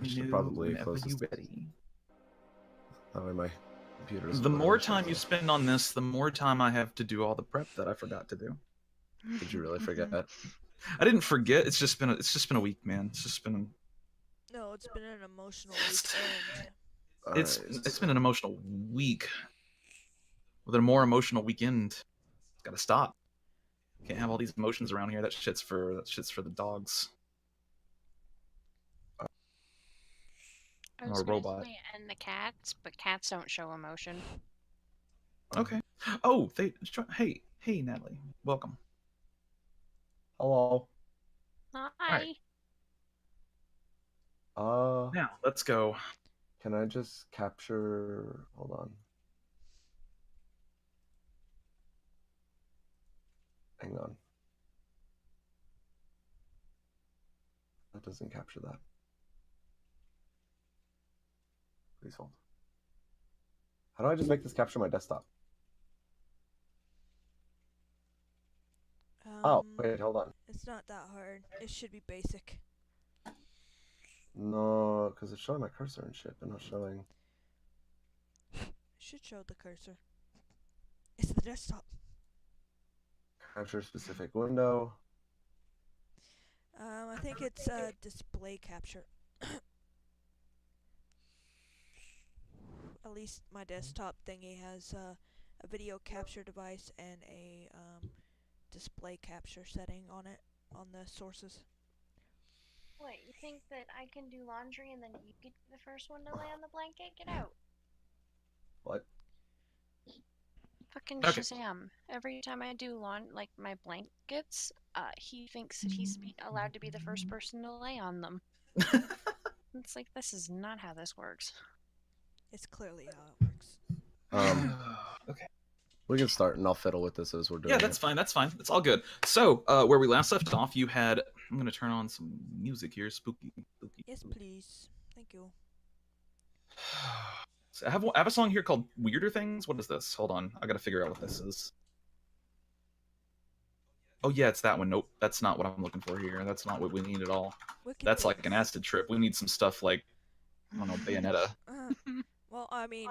I should probably whenever close you this. ready. That way my computer doesn't. The more time you spend on this, the more time I have to do all the prep that I forgot to do. Did you really forget? I didn't forget. It's just been a week, man. It's just been. No, it's been an emotional weekend. It's been an emotional week. With a more emotional weekend. It's gotta stop. Can't have all these emotions around here. That shit's for the dogs. I was a robot. Say, and the cats, but cats don't show emotion. Okay. Oh, hey, Natalie, welcome. Hello. Hi. Right. Now let's go. Can I just capture? Hold on. Hang on. That doesn't capture that. Please hold. How do I just make this capture my desktop? Oh, wait, hold on. It's not that hard. It should be basic. No, because it's showing my cursor and shit, but not showing. It should show the cursor. It's the desktop. Capture specific window. I think it's display capture. At least my desktop thingy has a video capture device and a display capture setting on it, on the sources. What, you think that I can do laundry and then you get the first one to lay on the blanket? Get out. What? Fucking Okay. Shazam. Every time I do my blankets, he thinks that he's allowed to be the first person to lay on them. It's like, this is not how this works. It's clearly how it works. Okay. We can start and I'll fiddle with this as we're doing Yeah, that's fine. That's fine. It's all good. So, where we last left off, you had. I'm gonna turn on some music here. Spooky. Yes, please. Thank you. So I have a song here called "Weirder Things." What is this? Hold on, I gotta figure out what this is. Oh yeah, it's that one. Nope, that's not what I'm looking for here. That's not what we need at all. That's like an acid trip. We need some stuff like, I don't know, Bayonetta. Well, I mean,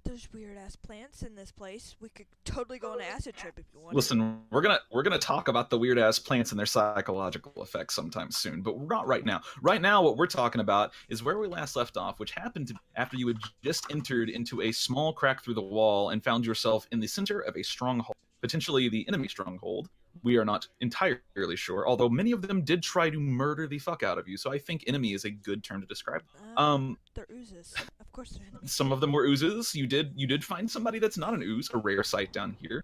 there's weird ass plants in this place. We could totally go on an acid trip if you want. Listen, we're gonna talk about the weird ass plants and their psychological effects sometime soon, but not right now. Right now, what we're talking about is where we last left off, which happened to after you had just entered into a small crack through the wall and found yourself in the center of a stronghold, potentially the enemy stronghold. We are not entirely sure, although many of them did try to murder the fuck out of you. So I think enemy is a good term to describe. They're oozes. Of course they're enemies. Some of them were oozes. You did find somebody that's not an ooze, a rare sight down here.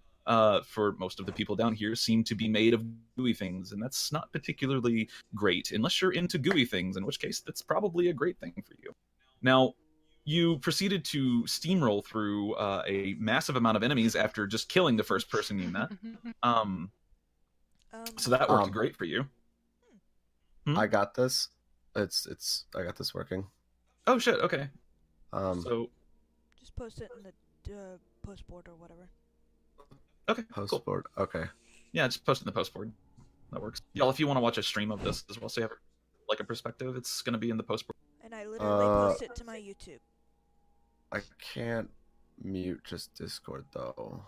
For most of the people down here seem to be made of gooey things, and that's not particularly great, unless you're into gooey things, in which case that's probably a great thing for you. Now, you proceeded to steamroll through a massive amount of enemies after just killing the first person you met. So that worked great for you. I got this. I got this working. Oh shit, okay. So just post it in the post board or whatever. Okay, post board. Okay. Yeah, just post it in the post board. That works. Y'all, if you want to watch a stream of this as well, so you have like a perspective, it's gonna be in the post board. And I literally post it to my YouTube. I can't mute just Discord though.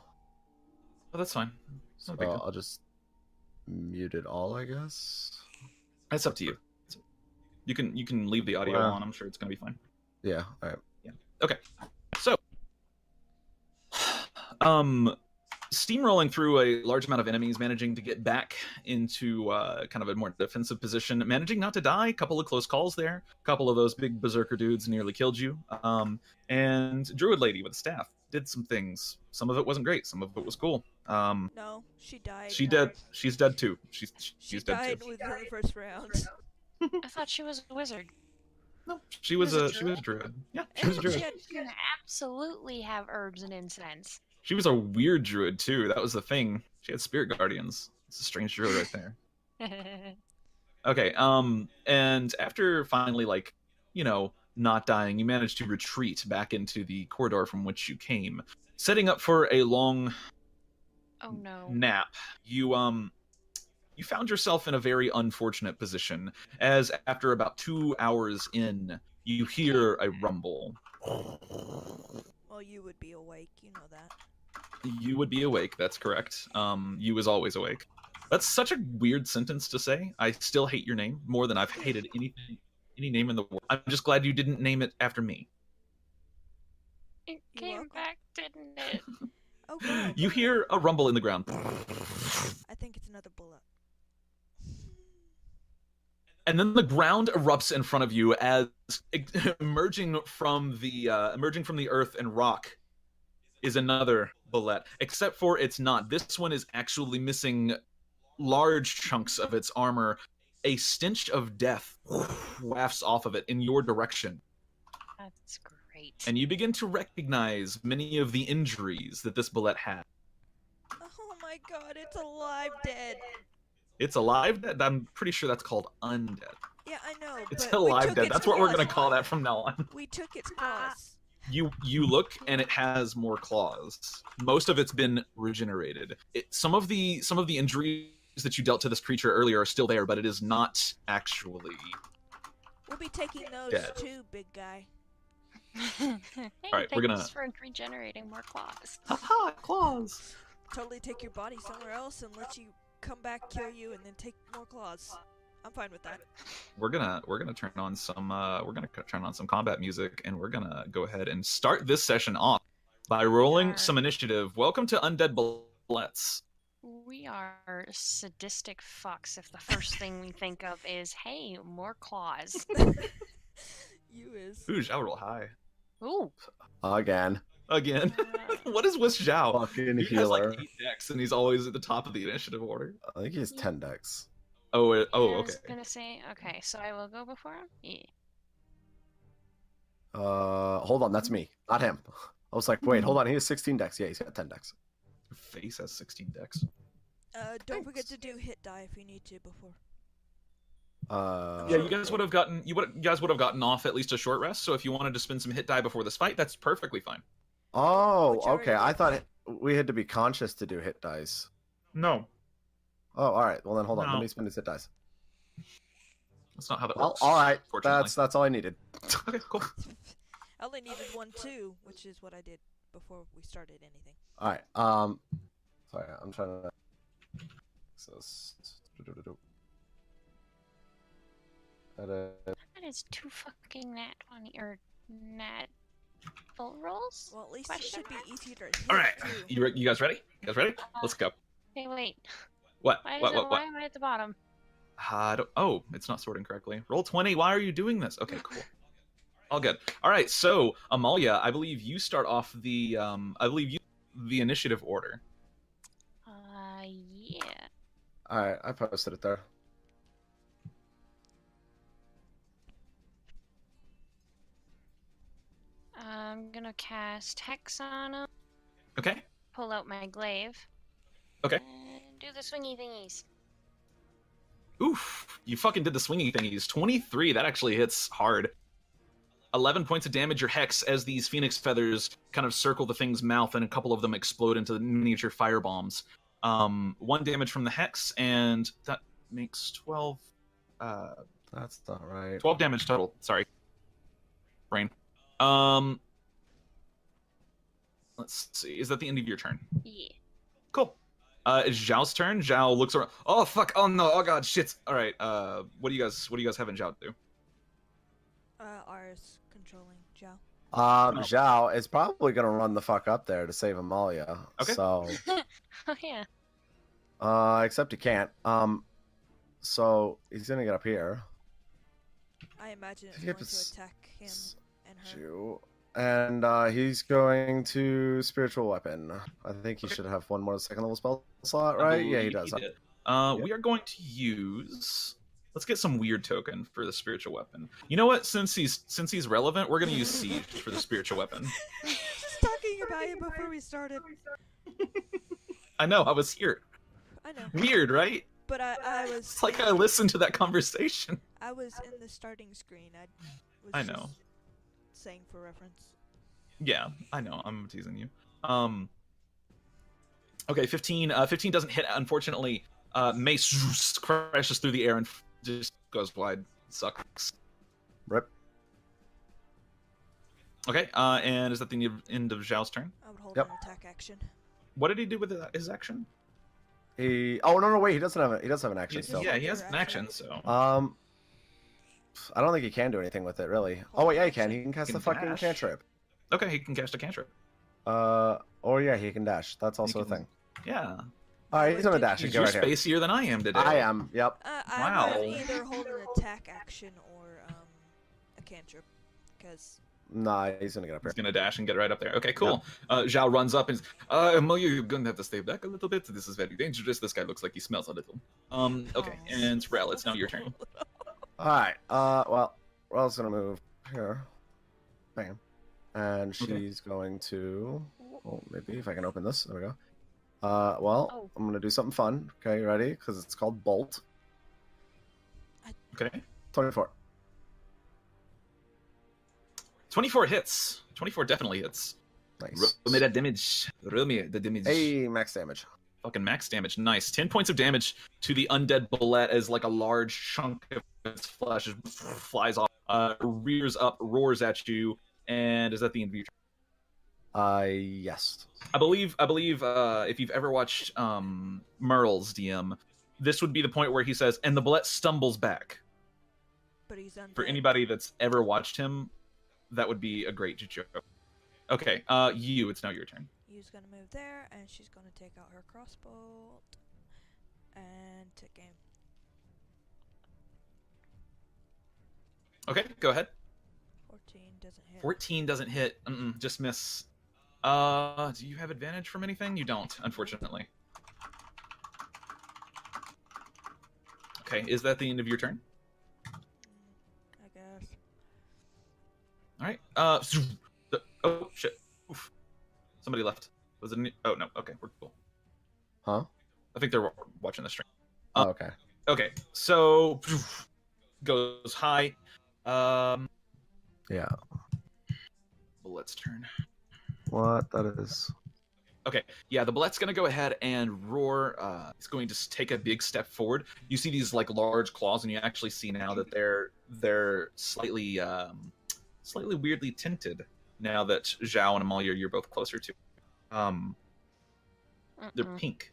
Oh, that's fine. So I'll just mute it all, I guess. It's up to you. You can leave the audio on. I'm sure it's gonna be fine. Yeah. All right. Yeah. Okay. So, steamrolling through a large amount of enemies, managing to get back into kind of a more defensive position, managing not to die. A couple of close calls there. A couple of those big berserker dudes nearly killed you. And Druid Lady with a staff did some things. Some of it wasn't great. Some of it was cool. No, she died. She's dead too. She's dead died too. within the first round. I thought she was a wizard. No, she was a druid. Yeah, she was a druid. She can absolutely have herbs and incense. She was a weird druid too. That was the thing. She had spirit guardians. It's a strange druid right there. Okay. And after finally, like, not dying, you managed to retreat back into the corridor from which you came, setting up for a long nap. You you found yourself in a very unfortunate position, as after about 2 hours in, you hear a rumble. Well, you would be awake, you know that. You would be awake, that's correct. You is always awake. That's such a weird sentence to say. I still hate your name more than I've hated any name in the world. I'm just glad you didn't name it after me. It You're came welcome. back, didn't it? Oh god. You hear a rumble in the ground. I think it's another bullet. And then the ground erupts in front of you as emerging from the earth and rock is another bullette. Except for it's not. This one is actually missing large chunks of its armor. A stench of death wafts off of it in your direction. That's great. And you begin to recognize many of the injuries that this bullette had. Oh my god, it's alive dead. It's alive dead? I'm pretty sure that's called undead. Yeah, I know. It's but we alive took dead. its That's what we're claws. gonna call that from now on. We took its claws. You look and it has more claws. Most of it's been regenerated. Some of the injuries that you dealt to this creature earlier are still there, but it is not actually. We'll be taking those Dead. too, big guy. Hey, Alright, we're gonna- thanks for regenerating more claws. Haha, claws. Totally take your body somewhere else and let you come back, kill you, and then take more claws. I'm fine with that. We're gonna turn on some combat music, and we're gonna go ahead and start this session off by rolling Yarr. some initiative. Welcome to Undead Bullettes. We are sadistic fucks if the first thing we think of is, hey, more claws. You is. Ooh, Zhao roll high Ooh. Again. again. What is with Zhao? Fucking He has like healer. 8 decks, and he's always at the top of the initiative order. I think he has 10 decks. Oh, I okay. was gonna say, okay, so I will go before him? Yeah. Hold on, that's me, not him. I was like, wait, hold on, he has 16 decks. Yeah, he's got 10 decks. Your face has 16 decks. Don't forget to do hit die if you need to before. Yeah, you guys would have gotten off at least a short rest. So if you wanted to spend some hit die before this fight, that's perfectly fine. Oh, Which already okay. I did. thought we had to be conscious to do hit dice. No, Oh, all right. Well then, hold on. No. Let me spend his hit dice. that's not how that Well, works. all right. Fortunately. That's all I needed. Okay, cool. I only needed one too, which is what I did before we started anything. All right. Sorry, I'm trying to. Edit. That is 2 fucking nat 20 or nat full rolls? Well, at least Question it should be mark? easier to hit All right, too. you guys ready? You guys ready? Let's go. Hey, wait. What? Why What? why am I at the bottom? Oh, it's not sorting correctly. Roll 20. Why are you doing this? Okay, cool. All good. All right, so Amalia, I believe you start off the the initiative order. Yeah. All right, I posted it there. I'm gonna cast Hex on him, Okay. pull out my glaive. Okay. And do the swingy thingies. Oof, you fucking did the swinging thingies. 23, that actually hits hard. 11 points of damage, your hex, as these phoenix feathers kind of circle the thing's mouth and a couple of them explode into miniature firebombs. 1 damage from the hex, and that makes 12 That's not right. 12 damage total. Sorry. Brain. Let's see. Is that the end of your turn? Yeah. Cool. It's Zhao's turn. Zhao looks around. Oh fuck! Oh no! Oh god! Shit! All right. What do you guys having Zhao do? Ours controlling Zhao. Zhao is probably gonna run the fuck up there to save Amalia. Okay. So, Oh, yeah. except he can't. So he's gonna get up here. I imagine it's He going to gets- attack him and her. Shoot. And he's going to spiritual weapon. I think he should have one more second level spell slot, right? Yeah, he does. did. We are going to use. Let's get some weird token for the spiritual weapon. You know what? Since he's relevant, we're gonna use siege for the spiritual weapon. Just talking about it before we started. I know. I was here. I know, Weird, right? but I was. It's like I listened to that conversation. I was in the starting screen. I know. Just saying for reference. Yeah, I know. I'm teasing you. Okay, 15. 15 doesn't hit, unfortunately. Mace crashes through the air and just goes wide. Sucks. Rip. Okay, and is that the end of Zhao's turn? I would hold Yep. an attack action. What did he do with his action? Oh no, wait, he doesn't have an action still. Yeah, he has an action, so... I don't think he can do anything with it, really. Oh wait, yeah, he can. He can cast He the can fucking dash. cantrip. Okay, he can cast a cantrip. Or yeah, he can dash. That's also a can- thing. Yeah. Alright, he's gonna dash and He's get you're right here. spacier than I am today. I am, yep. I would Wow. either hold an attack action or a cantrip, because Nah, he's gonna get up here. He's gonna dash and get right up there. Okay, cool. Zhao runs up and says, Amalia, you're gonna have to stay back a little bit. This is very dangerous. This guy looks like he smells a little. Okay, Oh. and Rel, it's now your turn. Alright, well, Rel's gonna move here. Bam. And Okay. she's going to... Oh, maybe if I can open this. There we go. Well, Oh. I'm gonna do something fun. Okay, you ready? Because it's called Bolt. Okay. 24. 24 hits. 24 definitely hits. Nice. Roll me that damage. Roll me the damage. Hey, max damage. Fucking max damage. Nice. 10 points of damage to the undead bullette as like a large chunk of its flesh just flies off, rears up, roars at you, and is that the end of your turn? Yes. I believe if you've ever watched Merle's DM, this would be the point where he says, and the bullette stumbles back. but he's undead. For anybody that's ever watched him, that would be a great joke. Okay, it's now your turn. Yu's gonna move there, and she's gonna take out her crossbow and take aim. Okay, go ahead. 14 doesn't hit. 14 doesn't hit. Just miss. Do you have advantage from anything? You don't, unfortunately. Okay, is that the end of your turn? I guess. All right. Oh shit. Oof. Somebody left. Was it? Oh no. Okay, we're cool. Huh? I think they're watching the stream. Oh, okay. Okay, so goes high. Yeah. Bullet's turn. What? That is... Okay, yeah, the bullet's gonna go ahead and roar. It's going to take a big step forward. You see these like large claws, and you actually see now that they're slightly weirdly tinted. Now that Zhao and Amalia, you're both closer to. They're pink.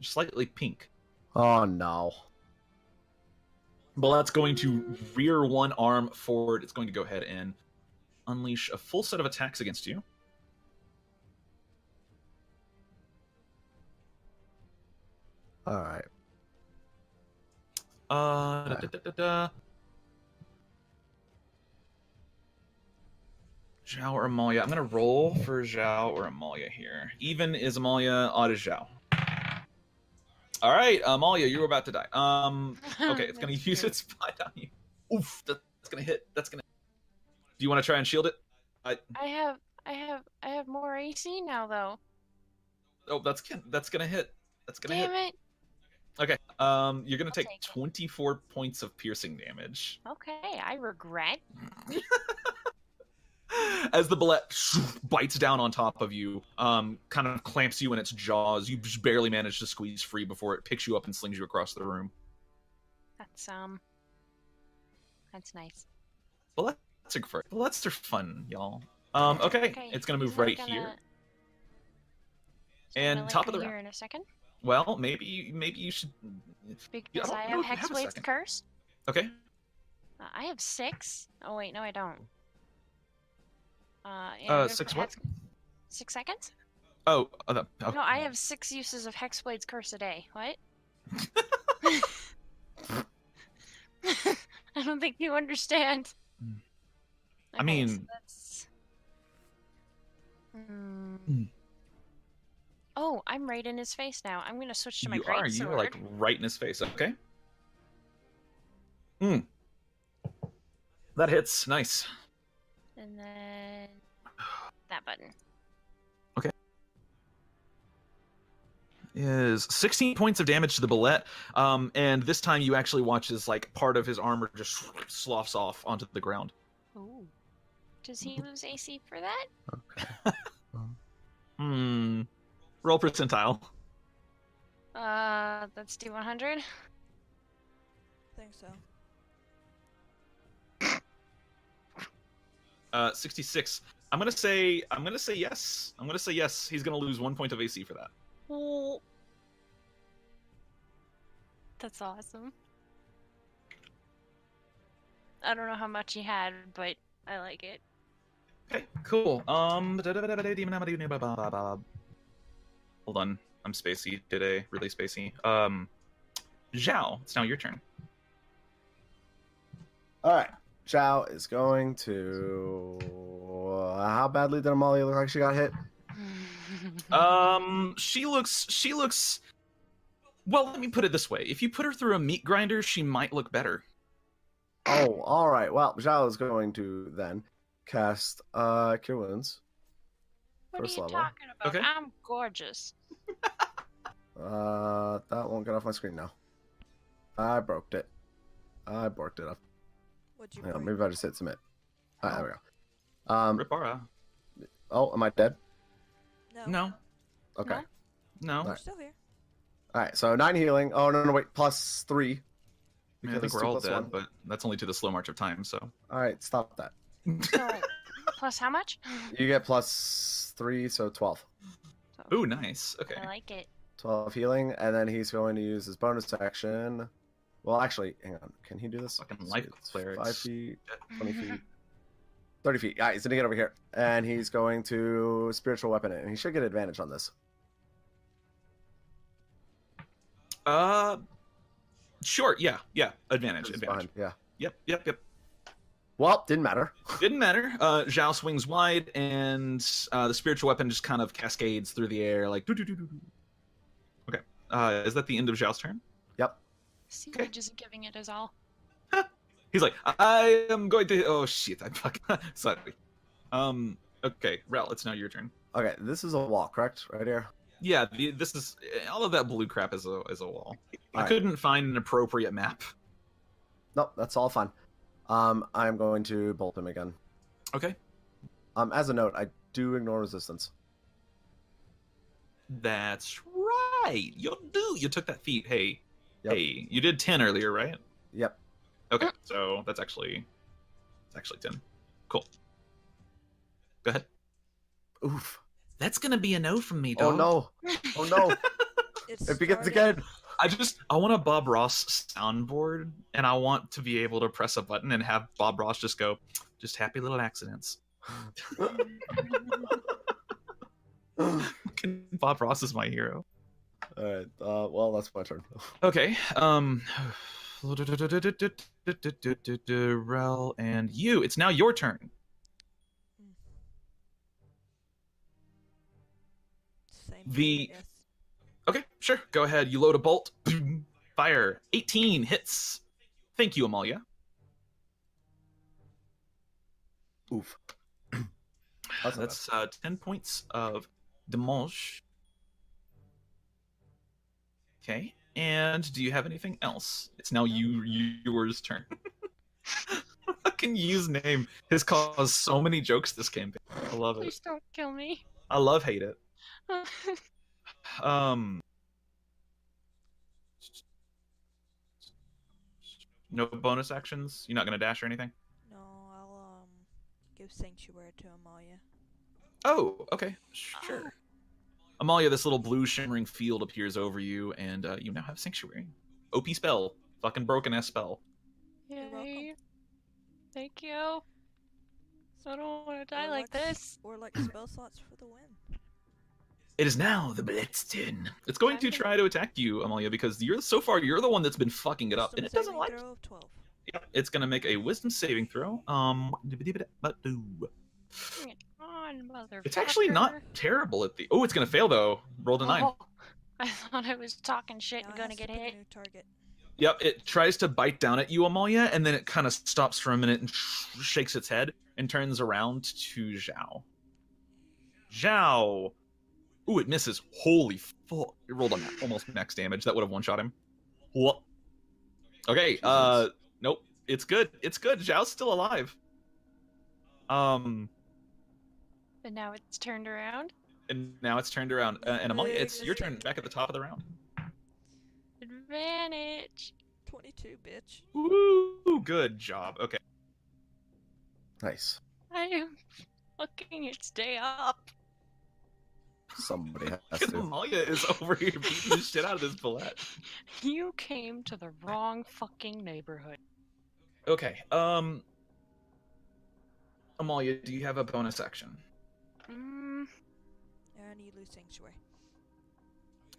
Slightly pink. Oh, no. Bullet's going to rear one arm forward. It's going to go ahead and unleash a full set of attacks against you. Alright. Zhao or Amalia? I'm gonna roll for Zhao or Amalia here. Even is Amalia, odd is Zhao. All right, Amalia, you're about to die. Okay, it's gonna That's use cute. its bite on you. Oof, that's gonna hit. That's gonna. Do you want to try and shield it? I have more AC now though. Oh, that's gonna hit. That's gonna Damn hit. it. Okay. You're gonna take take it. 24 points of piercing damage. Okay, I regret. As the bullet bites down on top of you, kind of clamps you in its jaws. You just barely manage to squeeze free before it picks you up and slings you across the room. That's nice. Bullets are fun, y'all. Okay, it's gonna move he's not right gonna- here. he's And gonna top of the linger round. in a second Well, maybe you should. because don't I know have if you have a Hexblade's second. curse. Okay. I have 6. Oh wait, no, I don't. And 6 what? 6 seconds? Oh, No, I have 6 uses of Hexblade's curse a day. What? I don't think you understand. I mean- so that's... Oh, I'm right in his face now. I'm gonna switch to my you are. greatsword. You are like right in his face. Okay. That hits. Nice. And then that button. Is 16 points of damage to the bullet, and this time you actually watch as like part of his armor just sloughs off onto the ground. Ooh. Does he lose AC for that? Okay. Roll percentile. That's D100. I think so. 66. I'm gonna say yes. I'm gonna say yes. He's gonna lose 1 point of AC for that. Oh. That's awesome. I don't know how much he had, but I like it. Okay, cool. Hold on. I'm spacey today, really spacey. Zhao, it's now your turn. All right. Zhao is going to. How badly did Amalia look like she got hit? She looks. Well, let me put it this way: if you put her through a meat grinder, she might look better. Oh, all right. Well, Zhao is going to then cast Cure Wounds. What First are you level. talking about? Okay. I'm gorgeous. That won't get off my screen now. I broke it. I borked it up. What'd you Hang on, break? maybe I just hit submit. All right, there we go. Ripara. Oh, am I dead? No. No. Okay. No. All We're right. still here. All right, so 9 healing. Oh, no, wait, plus 3. I, mean, I think Because we're 2 all plus dead, 1. but that's only to the slow march of time. So. All right, stop that. So, plus how much? You get plus 3, so 12. So, Ooh, nice. Okay. I like it. 12 healing, and then he's going to use his bonus action. Well, actually, hang on. Can he do this? Fucking So life it's clerics. 5 feet, 20 feet, 30 feet. Yeah, he's going to get over here. And he's going to spiritual weapon it. And he should get advantage on this. Sure. Yeah. Advantage. He's Advantage. behind, yeah. Yep. Well, didn't matter. Didn't matter. Zhao swings wide, and the spiritual weapon just kind of cascades through the air, like doo-doo-doo-doo-doo. Okay. Is that the end of Zhao's turn? Yep. Siege isn't giving it his all. He's like, I am going to. Oh shit! I fucking sorry. Okay, Rel, it's now your turn. Okay, this is a wall, correct? Right here? Yeah, this is all of that blue crap is a wall. I Alright. couldn't find an appropriate map. Nope, that's all fine. I'm going to bolt him again. Okay. As a note, I do ignore resistance. That's right. You took that feat. Hey, Yep. hey, you did 10 earlier, right? Yep. Okay, so that's actually 10. Cool. Go ahead. Oof. That's gonna be a no from me, Oh dog. no. Oh no. It's It begins started. again. I want a Bob Ross soundboard, and I want to be able to press a button and have Bob Ross just go, just happy little accidents. Bob Ross is my hero. All right. Well, that's my turn. Okay. Rel and you. It's now your turn. Same The- thing, I guess. Okay, sure. Go ahead. You load a bolt. Fire. 18 hits. Thank you, Amalia. Oof. That's 10 points of damage. Okay. And do you have anything else? It's now yours turn. Fucking use name has caused so many jokes this campaign. I love it. Please don't kill me. I love hate it. No bonus actions? You're not gonna dash or anything? No, I'll give sanctuary to Amalia. Oh, okay. Sure. Amalia, this little blue shimmering field appears over you, and you now have Sanctuary. OP spell. Fucking broken ass spell. You're welcome. Yay. Thank you. I don't want to die like Warlock's- this. Warlock spell slots for the win. It is now the Blitz turn. It's going to try to attack you, Amalia, because you're the one that's been fucking it up, and it Wisdom doesn't saving like. throw of 12. Yep, it's gonna make a Wisdom saving throw. Bring it on, motherfucker. It's actually not terrible at the. Oh, it's gonna fail though. Rolled a 9. Oh, I thought I was talking shit Now and it gonna has to get pick a hit. new target. Yep, it tries to bite down at you, Amalia, and then it kind of stops for a minute and shakes its head and turns around to Zhao. Zhao! Ooh, it misses. Holy fuck. It rolled on almost max damage. That would have one-shot him. What? Okay, Jesus. nope. It's good. It's good. Zhao's still alive. But now it's turned around. And now it's turned around. And Amalia, it's your turn back at the top of the round. advantage. 22, bitch. Woo! Good job. Okay. Nice. I am fucking its day up. Somebody has to. Amalia is over here beating the shit out of this bullette. You came to the wrong fucking neighborhood. Okay. Amalia, do you have a bonus action? And you lose Sanctuary.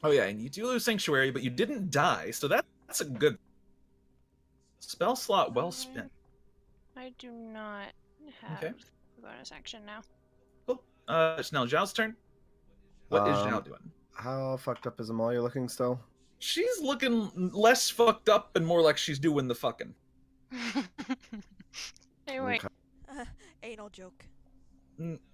Oh yeah, and you do lose Sanctuary, but you didn't die, so that's a good spell slot well spent. I do not have Okay. a bonus action now. Cool. It's now Zhao's turn. What is Zhao doing? How fucked up is Amalia looking still? She's looking less fucked up and more like she's doing the fucking. Hey, wait. Okay. Anal joke.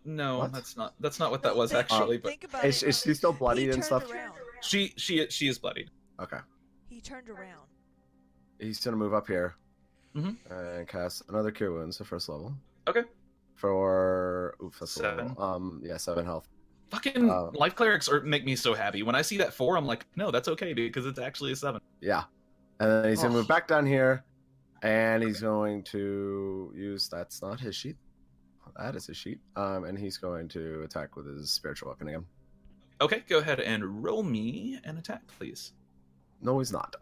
No, What? that's not what that was actually. But Think about Is it. she still bloodied He and stuff? turned around. she is bloodied. Okay. He turned around. He's gonna move up here. Mhm. And cast another Cure Wounds, the first level. Okay. For that's a 7. level. Yeah, 7 health. Fucking life clerics make me so happy. When I see that 4, I'm like, no, that's okay because it's actually a 7. Yeah. And then he's gonna Oh. move back down here, and he's going to use. That's not his sheet. That is his sheet. And he's going to attack with his spiritual weapon again. Okay, go ahead and roll me an attack, please. No, he's not.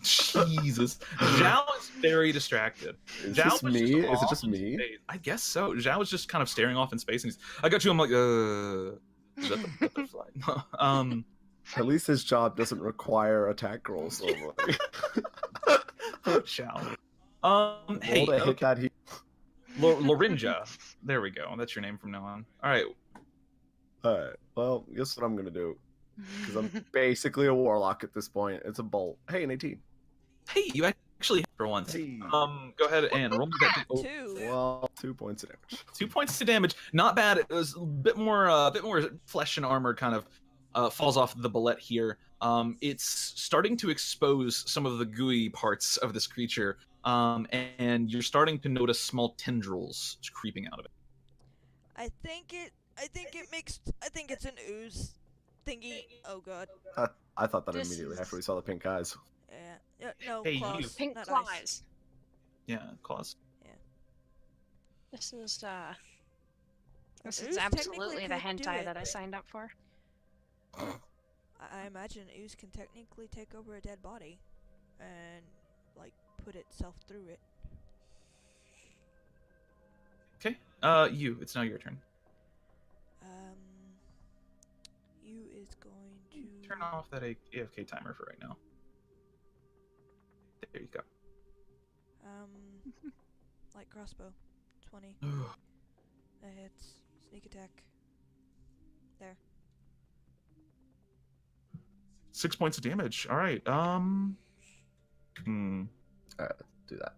Jesus. Zhao is very distracted. Is Zhao this was me? just Is it off just in me? space. I guess so. Zhao was just kind of staring off in space, and I got you. I'm like, is that the butterfly? At least his job doesn't require attack rolls. Normally. Zhao. Roll Hey, to hit okay. that heat. Lorinja. There we go. That's your name from now on. All right. Alright, well, guess what I'm gonna do? Because I'm basically a warlock at this point. It's a bolt. Hey, an 18. Hey, you actually hit for once. Hey. Go ahead and roll me that. Oh, 2. Well, 2 points of damage. 2 points to damage. Not bad. It was a bit more flesh and armor kind of falls off the bullet here. It's starting to expose some of the gooey parts of this creature, and you're starting to notice small tendrils creeping out of it. I think it's an ooze thingy. Oh god. I thought that This immediately is- after we saw the pink eyes. Yeah. No, Hey, you. claws. Pink not claws. eyes. Yeah, claws. This is Ooze is technically absolutely the could do hentai it. that I signed up for. I imagine an ooze can technically take over a dead body and, like, put itself through it. Okay. It's now your turn. You is going to Turn off that AFK timer for right now. There you go. light crossbow, 20. That hits. Sneak attack. There. 6 points of damage. All right. Alright, let's do that.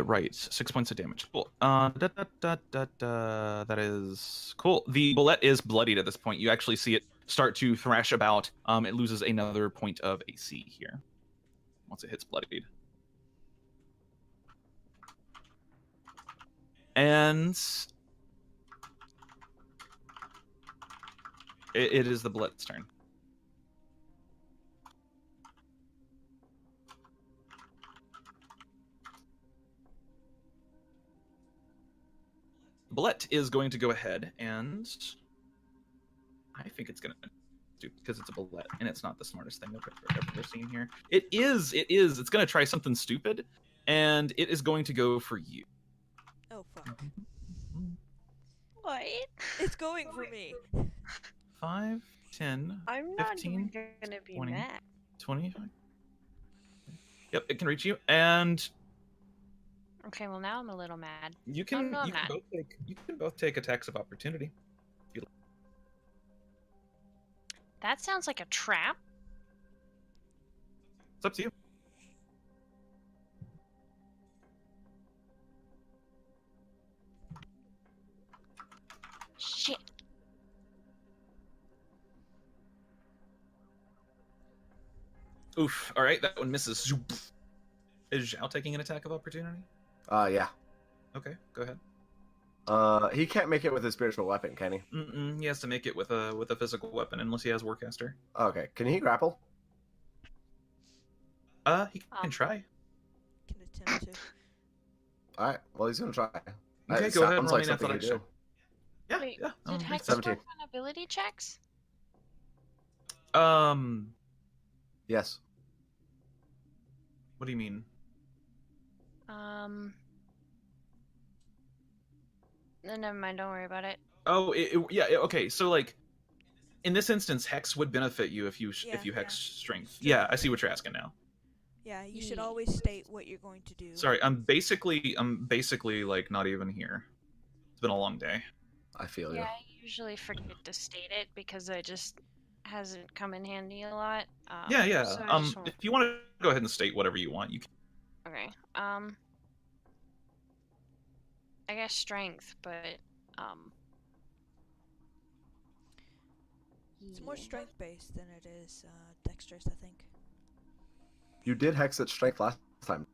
Right. 6 points of damage. Cool. That is cool. The bullet is bloodied at this point. You actually see it start to thrash about. It loses another point of AC here once it hits bloodied. And it is the bullet's turn. Bullet is going to go ahead and I think it's going to do because it's a bullet and it's not the smartest thing I've ever seen here. It's going to try something stupid and it is going to go for you. Oh fuck. What? It's going for me. 5, 10, I'm not 15, even gonna be 20. mad. 25. Yep, it can reach you and Okay, well now I'm a little mad. you can no, I'm you can not. both take attacks of opportunity. That sounds like a trap. It's up to you. Shit. Oof. All right, that one misses. Zoop. Is Zhao taking an attack of opportunity? Yeah. Okay, go ahead. He can't make it with his spiritual weapon, can he? He has to make it with a physical weapon unless he has Warcaster. Okay. Can he grapple? He can try. Can attempt to. All right. Well, he's gonna try. Okay, It go ahead and sounds roll like me an something he'd athletics do. check. Yeah, Wait, yeah. Did makes Hex sense. 17. work on ability checks? Yes. What do you mean? No, never mind. Don't worry about it. Oh, okay. So like, in this instance, Hex would benefit you if you Hex Strength. Yeah, I see what you're asking now. Yeah, you should always state what you're going to do. Sorry, I'm basically like not even here. It's been a long day. I feel Yeah, you. I usually forget to state it because it just hasn't come in handy a lot. Yeah. So I just won't... If you want to go ahead and state whatever you want, you can. Okay. I guess strength, but It's more strength based than it is dexterous, I think. You did hex at strength last time.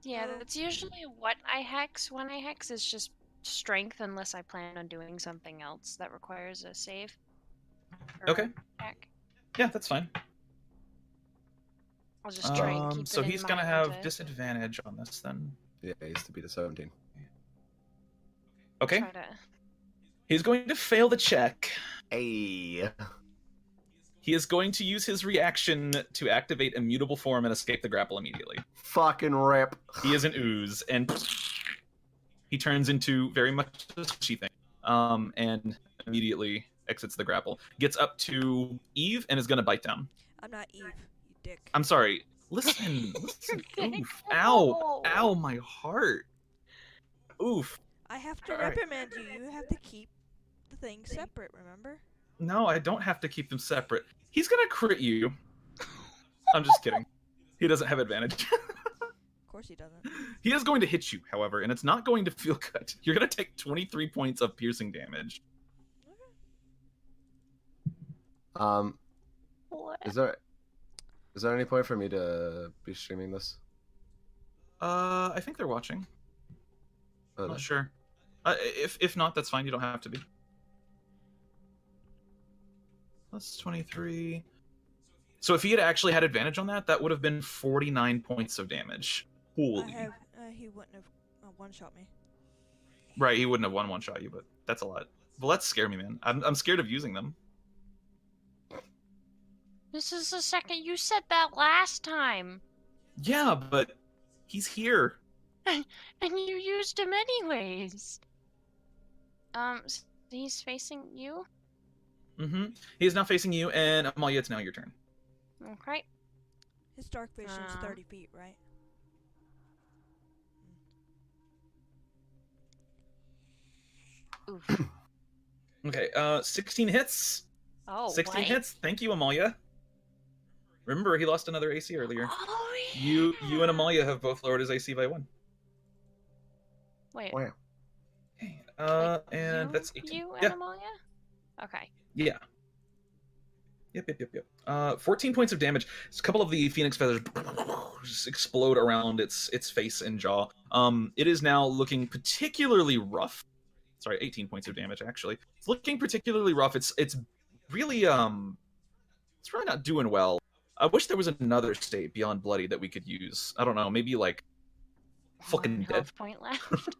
Yeah, that's usually what I hex. When I hex, is just strength, unless I plan on doing something else that requires a save. Or Okay. a check. Yeah, that's fine. I'll just try and keep So it in he's gonna mind have to disadvantage on this then. Yeah, he used to be the 17. Okay. try to... He's going to fail the check. Hey. He is going to use his reaction to activate immutable form and escape the grapple immediately. Fucking rip. He is an ooze, and he turns into very much a squishy thing. And immediately exits the grapple. Gets up to Eve and is gonna bite down. I'm not Eve, you dick. I'm sorry. Listen. Oof. Ow. Ow, my heart. Oof. I have to All right. reprimand you. You have to keep the things separate, remember? No, I don't have to keep them separate. He's gonna crit you. I'm just kidding. He doesn't have advantage. Of course he doesn't. He is going to hit you, however, and it's not going to feel good. You're gonna take 23 points of piercing damage. What? Is there any point for me to be streaming this? I think they're watching. Oh, Not sure. If not, that's fine. You don't have to be. Plus 23. So if he had actually had advantage on that, that would have been 49 points of damage. Holy. He wouldn't have one-shot me. Right, he wouldn't have one-shot you, but that's a lot. Well, that scare me, man. I'm scared of using them. This is the second you said that last time. Yeah, but he's here. And you used him anyways. He's facing you? Mm-hmm. He is now facing you, and Amalia, it's now your turn. Okay. His dark vision's 30 feet, right? Oof. Okay, 16 hits. Oh, 16 what? hits. Thank you, Amalia. Remember, he lost another AC earlier. Oh, yeah. You and Amalia have both lowered his AC by 1. Wait. wow. Okay, Wait, and that's 18. You and Yeah. Amalia? Okay. Yeah. Yep. 14 points of damage. A couple of the phoenix feathers just explode around its face and jaw. It is now looking particularly rough. Sorry, 18 points of damage actually. It's looking particularly rough. It's really it's really not doing well. I wish there was another state beyond bloody that we could use. I don't know, maybe like fucking dead. Health point left.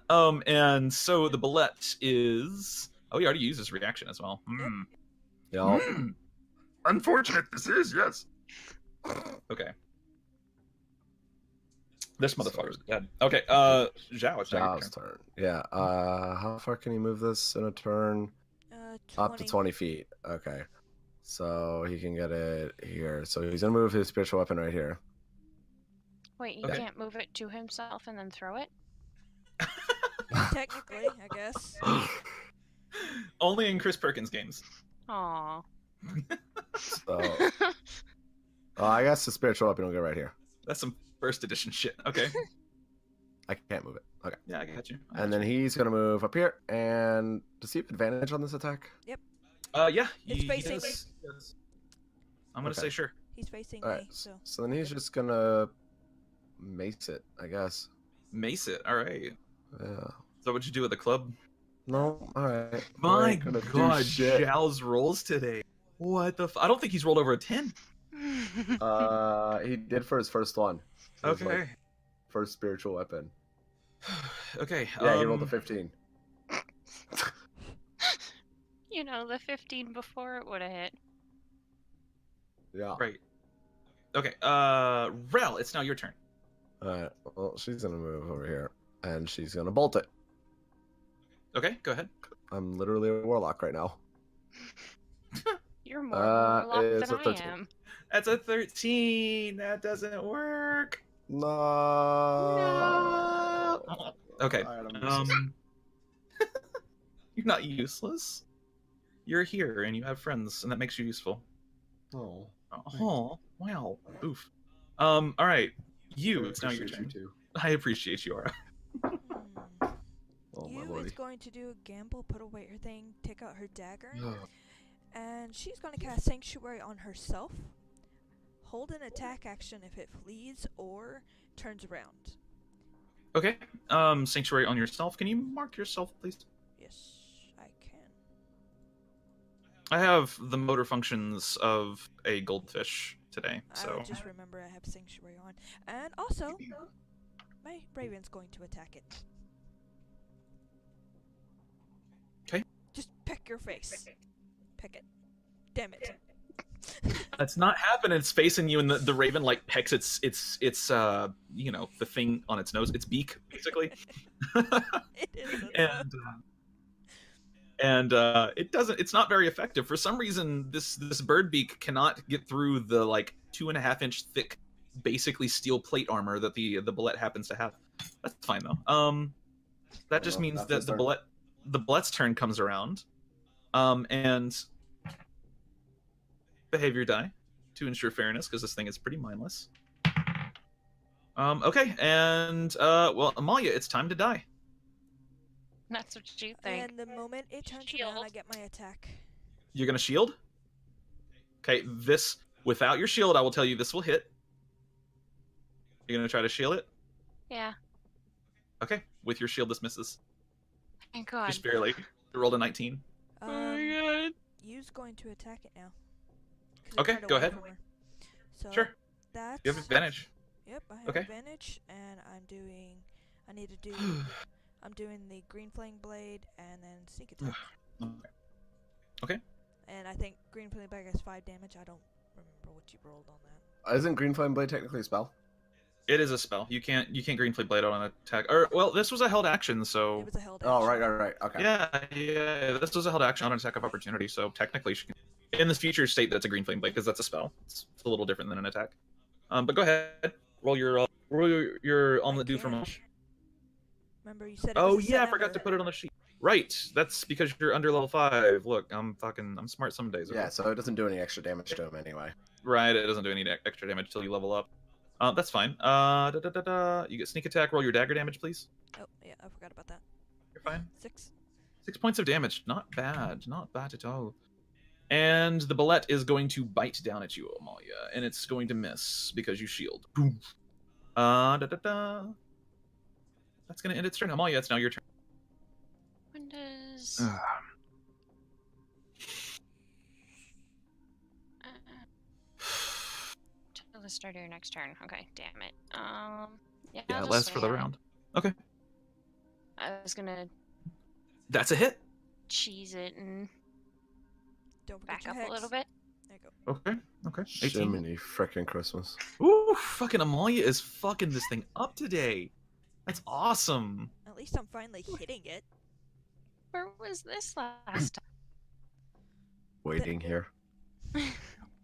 And so the bullette is. Oh, he already used his reaction as well. Y'all. Unfortunate this is, yes. Okay. This motherfucker's dead. Okay, Zhao, it's now your Zhao's turn. turn. Yeah. How far can he move this in a turn? 20. Up to 20 feet. Okay. So he can get it here. So he's gonna move his spiritual weapon right here. Wait, he Okay. can't move it to himself and then throw it? Technically, I guess. Only in Chris Perkins games. Aww. So, I guess the spiritual weapon will go right here. That's some first edition shit. Okay. I can't move it. Okay. Yeah, I got you. And then he's gonna move up here. And does he have advantage on this attack? Yeah. It's he facing does. I'm gonna Okay. say sure. He's facing All right. me, so. So then he's just gonna mace it, I guess. Mace it. All right. Yeah. that what you do at the club? No, all right. My Ain't gonna do God, shit. Zhao's rolls today. What the? I don't think he's rolled over a 10. He did for his first one. His, Okay. like, first spiritual weapon. Okay. Yeah, he rolled a 15. You know, the 15 before it would have hit. Yeah. Right. Okay. Rel, it's now your turn. Alright, well, she's gonna move over here, and she's gonna bolt it. Okay, go ahead. I'm literally a warlock right now. You're more warlock it's than a I 13. am. That's a 13. That doesn't work. No. Okay. Alright, I'm useless. You're not useless. You're here and you have friends, and that makes you useful. Oh. Oh, wow. Oof. All right. It's now your appreciate turn. you too. I appreciate you, Aura. Oh, my You lordy. is going to do a gamble, put away her thing, take out her dagger, and she's going to cast Sanctuary on herself. Hold an attack action if it flees or turns around. Okay. Sanctuary on yourself. Can you mark yourself, please? Yes, I can. I have the motor functions of a goldfish today, I so. would just remember I have Sanctuary on. And also, my Raven's going to attack it. Okay. Just peck your face. Peck it. Damn it. That's not happening. It's facing you, and the raven like pecks its you know, the thing on its nose, its beak, basically. It is. And it doesn't. It's not very effective for some reason. This bird beak cannot get through the like 2.5-inch thick, basically steel plate armor that the bullette happens to have. That's fine though. That just means that the bullette's turn comes around, and behavior die to ensure fairness because this thing is pretty mindless. Okay, and well, Amalia, it's time to die. That's what you think. And the moment it turns around, I get my attack. You're gonna shield? Okay, this without your shield, I will tell you this will hit. You're gonna try to shield it? Yeah. Okay, with your shield, this misses. Thank God. Just barely. You rolled a 19. Oh my God. You's going to attack it now. 'Cause it Okay, turned go away ahead. from her. So Sure. That's... You have advantage. Yep, I have Okay. advantage, and I need to do... I'm doing the green flame blade and then sneak attack. Okay. And I think green flame blade has 5 damage. I don't remember what you rolled on that. Isn't Green Flame Blade technically a spell? It is a spell. You can't green flame blade on an attack. Or well, this was a held action, so It was a held action. Oh, right. Okay. yeah. This was a held action on an attack of opportunity, so technically she can. In the future state, that's a green flame blade because that's a spell. It's a little different than an attack. But go ahead. Roll your omelet dude from Mosh. Remember you said it Oh was a yeah, I set forgot number. to put it on the sheet. Right, that's because you're under level 5. Look, I'm smart some days. Okay? Yeah, so it doesn't do any extra damage to him anyway. Right, it doesn't do any extra damage till you level up. That's fine. You get sneak attack. Roll your dagger damage, please. Oh, yeah, I forgot about that. You're fine. 6. 6 points of damage. Not bad. Not bad at all. And the bullet is going to bite down at you, Amalia, and it's going to miss because you shield. Boom. That's going to end its turn. Amalia, it's now your turn. When does... till the start of your next turn. Okay, damn it. Yeah, Yeah, I'll it just lasts for the swing at it. round. Okay. I was gonna That's a hit. cheese it and Don't forget back your up hex. a little bit. There you go. Okay. 18. Jiminy frickin' Christmas. Ooh, fucking Amalia is fucking this thing up today. That's awesome. At least I'm finally hitting it. Where was this last Waiting here. time?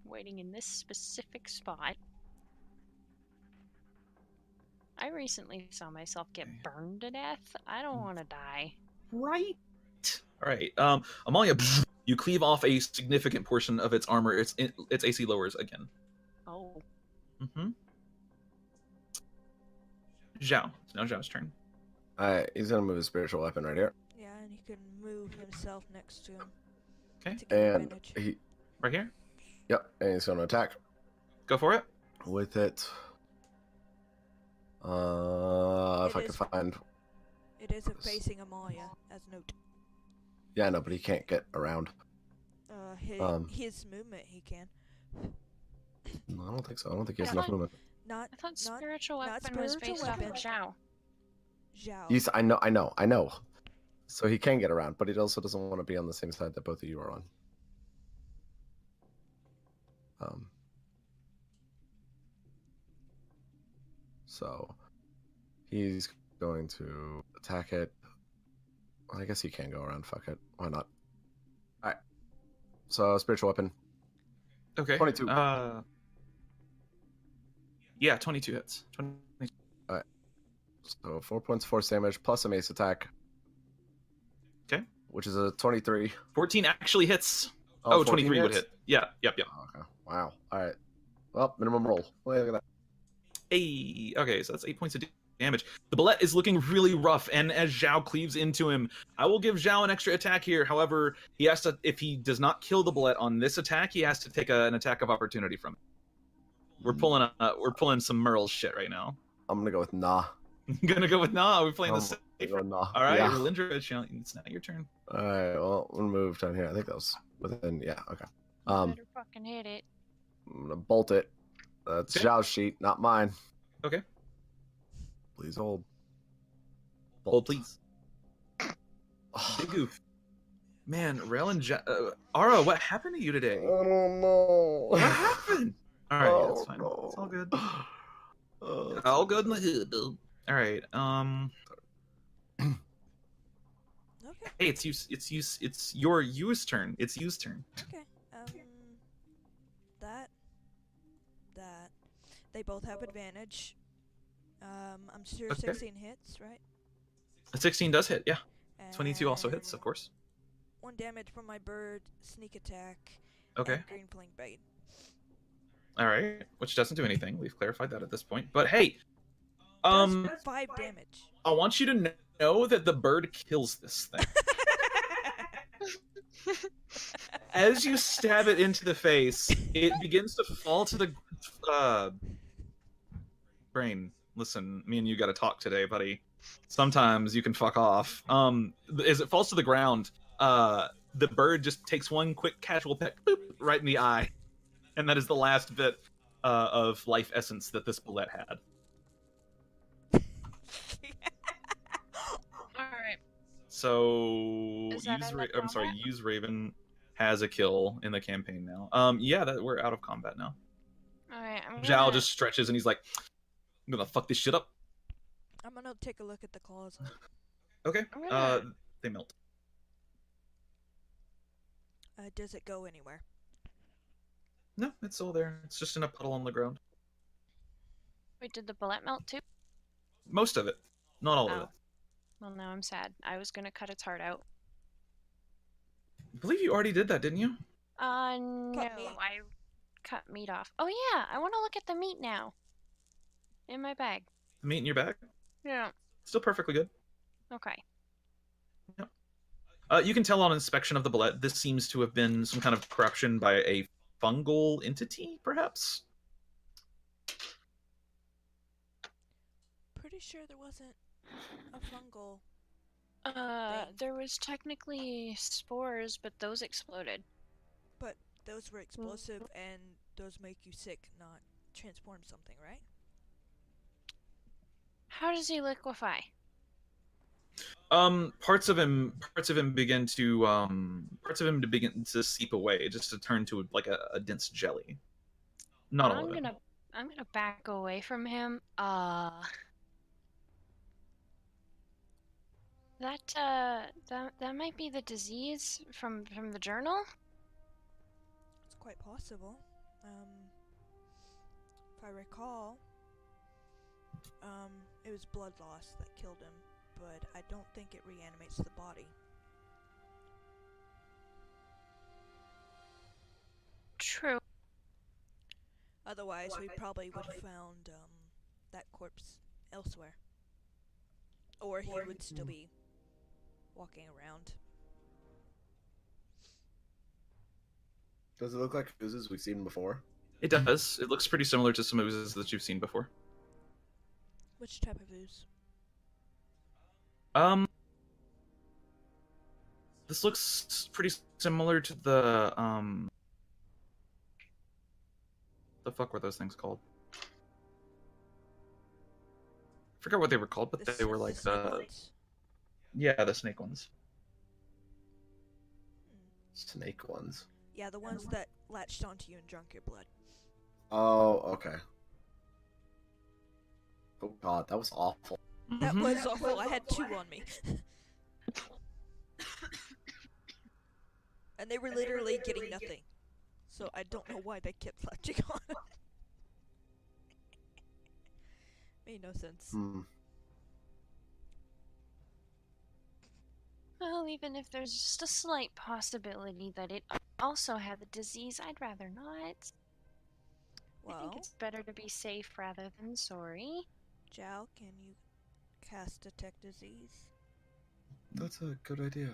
Waiting in this specific spot. I recently saw myself get burned to death. I don't want to die. Right. All right. Amalia, you cleave off a significant portion of its armor. Its AC lowers again. Oh. Mm-hmm. Zhao. It's now Zhao's turn. Alright, he's gonna move his spiritual weapon right here. Yeah, and he can move himself next to him. Okay. To get And advantage. he Right here. and he's gonna attack Go for it. with it. If I It can is- find It isn't facing Amalia, as note. Yeah, no, but he can't get around. His movement, he can. No, I don't think so. I don't think he has I enough thought- movement. Not I thought not spiritual not weapon was spiritual based off weapon. of Zhao. Zhao. Yes, I know. So he can get around, but he also doesn't want to be on the same side that both of you are on. So he's going to attack it. I guess he can go around. Fuck it. Why not? All right. So spiritual weapon. Okay. 22. Yeah, 22 hits. 20... All right. So 4 points force damage plus a mace attack. Okay. Which is a 23. 14 actually hits. Oh, Oh, 23 would hits? hit. Yeah, yep. Okay. Wow. All right. Well, minimum roll. Look at that. Hey, okay, so that's 8 points of damage. The bullette is looking really rough, and as Zhao cleaves into him, I will give Zhao an extra attack here. However, he has to, if he does not kill the bullette on this attack, he has to take an attack of opportunity from it. We're pulling some Merle's shit right now. I'm gonna go with nah. Gonna go with nah. We're playing the safe. Go nah. All right, Yeah. Relindra, it's now your turn. All right. Well, we'll move down here. I think that was within. Yeah. Okay. Better fucking hit it. I'm gonna bolt it. That's Okay. Zhao's sheet, not mine. Okay. Please hold. Hold, please. Big goof. Man, Rel and Ara, what happened to you today? I don't know. What happened? All right, Oh, that's fine. no. It's all good. Oh, All good in the hood, dude. All right. Okay. Hey, it's your use turn. It's use turn. Okay. That. They both have advantage. I'm sure Okay. 16 hits, right? 16 does hit. Yeah. 22 also hits, And of course. 1 damage from my bird, sneak attack. Okay. And green fling bait. All right. Which doesn't do anything. We've clarified that at this point. But hey, Does 5 damage. I want you to know that the bird kills this thing. As you stab it into the face, it begins to fall to the brain. Listen, me and you got to talk today, buddy. Sometimes you can fuck off. As it falls to the ground, the bird just takes one quick casual peck, boop, right in the eye, and that is the last bit of life essence that this bullette had. All right. So Is that end of I'm sorry, combat? use Raven has a kill in the campaign now. Yeah, that we're out of combat now. All right. Zhao just stretches and he's like, I'm gonna fuck this shit up. I'm gonna take a look at the claws. Okay. I'm gonna- They melt. Does it go anywhere? No, it's still there. It's just in a puddle on the ground. Wait, did the bullet melt too? Most of it. Not all of Oh. it. Well, now I'm sad. I was gonna cut its heart out. I believe you already did that, didn't you? No, meat. I cut meat off. Oh yeah, I want to look at the meat now. In my bag. The meat in your bag? Yeah. Still perfectly good. Okay. You can tell on inspection of the bullet, this seems to have been some kind of corruption by a fungal entity, perhaps? Pretty sure there wasn't a fungal. Thing. There was technically spores, but those exploded. But those were explosive and those make you sick, not transform something, right? How does he liquefy? Parts of him begin to seep away, just to turn to like a dense jelly. Not all of it. I'm gonna back away from him. That might be the disease from the journal. It's quite possible. If I recall, it was blood loss that killed him, but I don't think it reanimates the body. True. Otherwise, we probably would have found that corpse elsewhere. Or he would still be walking around. Does it look like oozes we've seen before? It does. It looks pretty similar to some oozes that you've seen before. Which type of ooze? This looks pretty similar to the fuck were those things called? I forgot what they were called, but they were like snake ones? yeah, the snake ones. Snake ones. Yeah, the ones that latched onto you and drank your blood. Oh, okay. Oh god, that was awful. That was awful. I had 2 on me. And they were literally getting nothing. So I don't know why they kept latching on. Made no sense. Hmm. Well, even if there's just a slight possibility that it also had the disease, I'd rather not. I think Well, it's better to be safe rather than sorry. Jao, can you cast Detect Disease? That's a good idea.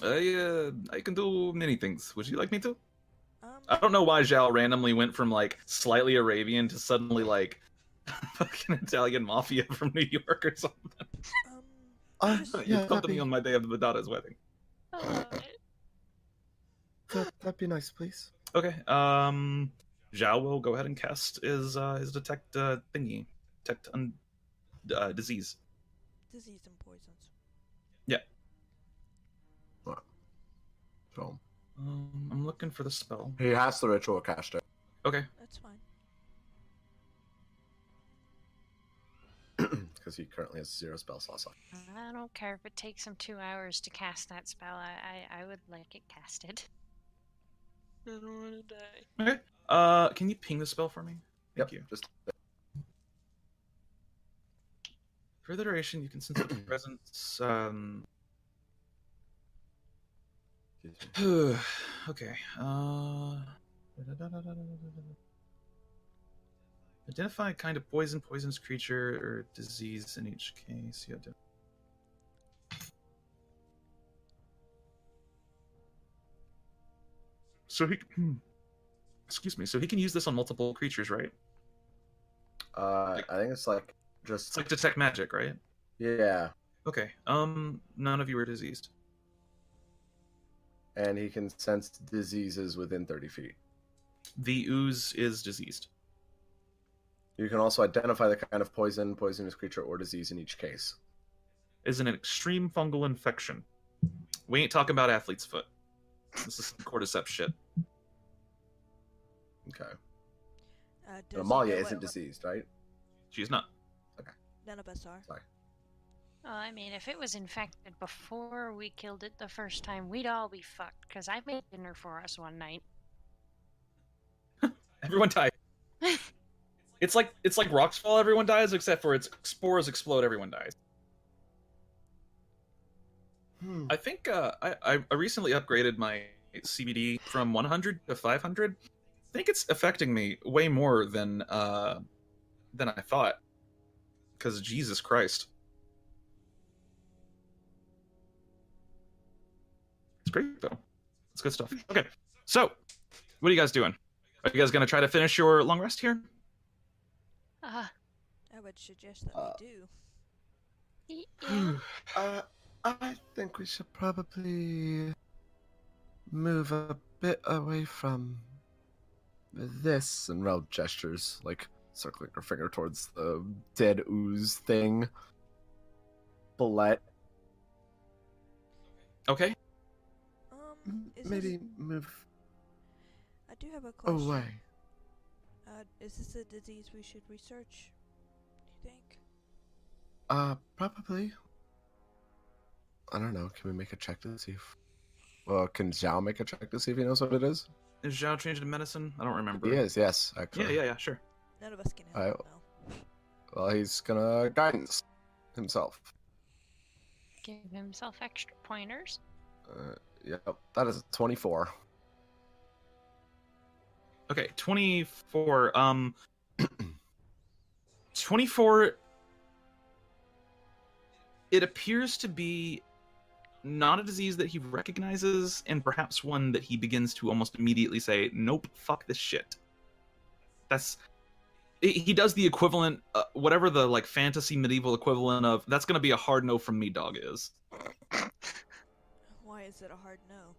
I can do many things. Would you like me to? Um, I don't know why Zhao randomly went from like slightly Arabian to suddenly like fucking Italian mafia from New York or something. You come to me on my day of the Madada's wedding. That'd be nice, please. Okay. Zhao will go ahead and cast his detect thingy, detect disease. Disease and poisons. Yeah. What? So I'm looking for the spell. he has the ritual caster. Okay. That's fine. Because he currently has 0 spell slots. I don't care if it takes him 2 hours to cast that spell. I would like it casted. I don't want to die. Okay. Can you ping the spell for me? Thank you. Just For the duration, you can sense the presence. Okay. Identify kind of poison, poisonous creature, or disease in each case. You have to. So he, excuse me. So he can use this on multiple creatures, right? I think it's like just It's like detect magic, right? yeah, Okay. None of you are diseased. and he can sense diseases within 30 feet. The ooze is diseased. You can also identify the kind of poison, poisonous creature, or disease in each case. Is an extreme fungal infection. We ain't talking about athlete's foot. This is cordyceps shit. Okay. Does And Amalia he know isn't what- diseased, right? She's not. None of us are. Sorry. Well, I mean, if it was infected before we killed it the first time, we'd all be fucked, because I made dinner for us one night. Everyone died. It's like rocks fall, everyone dies, except for its spores explode, everyone dies. I think I recently upgraded my CBD from 100 to 500. I think it's affecting me way more than I thought. Because Jesus Christ. It's great, though. It's good stuff. Okay, so, what are you guys doing? Are you guys going to try to finish your long rest here? I would suggest that we do. Yeah. I think we should probably move a bit away from this, and Rel gestures, like circling her finger towards the dead ooze thing. Bullette. Okay. Is Maybe this... move I do have a question. away. Is this a disease we should research? Do you think? Probably. I don't know. Can we make a check to see if... Well, can Zhao make a check to see if he knows what it is? Is Zhao changed to medicine? I don't remember. He is, yes, actually. Yeah, sure. None of us can help him, though. Well, he's gonna guidance himself. Give himself extra pointers. Yep, that is a 24. Okay, 24. 24. It appears to be not a disease that he recognizes, and perhaps one that he begins to almost immediately say, "Nope, fuck this shit." he does the equivalent, whatever the like fantasy medieval equivalent of. That's gonna be a hard no from me, dog is. Why is it a hard no?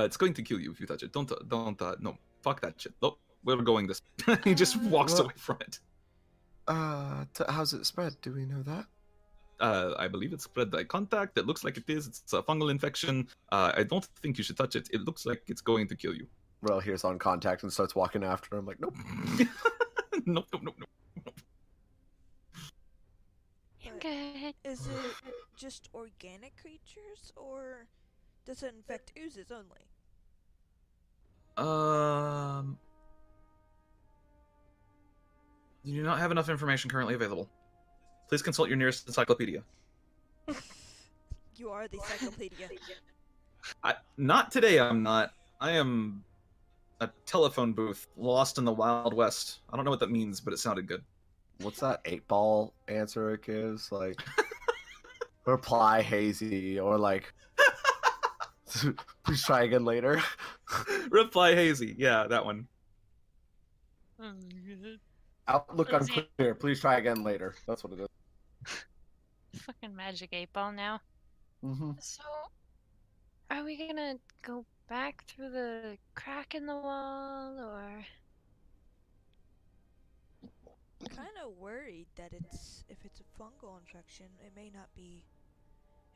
It's going to kill you if you touch it. Don't no, fuck that shit. Nope, we're going this. He just walks Well- away from it. How's it spread? Do we know that? I believe it's spread by contact. It looks like it is. It's a fungal infection. I don't think you should touch it. It looks like it's going to kill you. Rel hears on contact and starts walking after him. Like, nope. Nope. I'm good. Is it just organic creatures, or does it infect oozes only? You do not have enough information currently available. Please consult your nearest encyclopedia. You are the encyclopedia. Not today, I'm not. I am a telephone booth lost in the Wild West. I don't know what that means, but it sounded good. What's that 8-ball answer it gives? Like, reply hazy, or like, please try again later. Reply hazy. Yeah, that one. Outlook Is it- unclear. Please try again later. That's what it is. Fucking magic 8-ball now. Mm-hmm. So, are we gonna go back through the crack in the wall, or? Kind of worried that if it's a fungal infection, it may not be.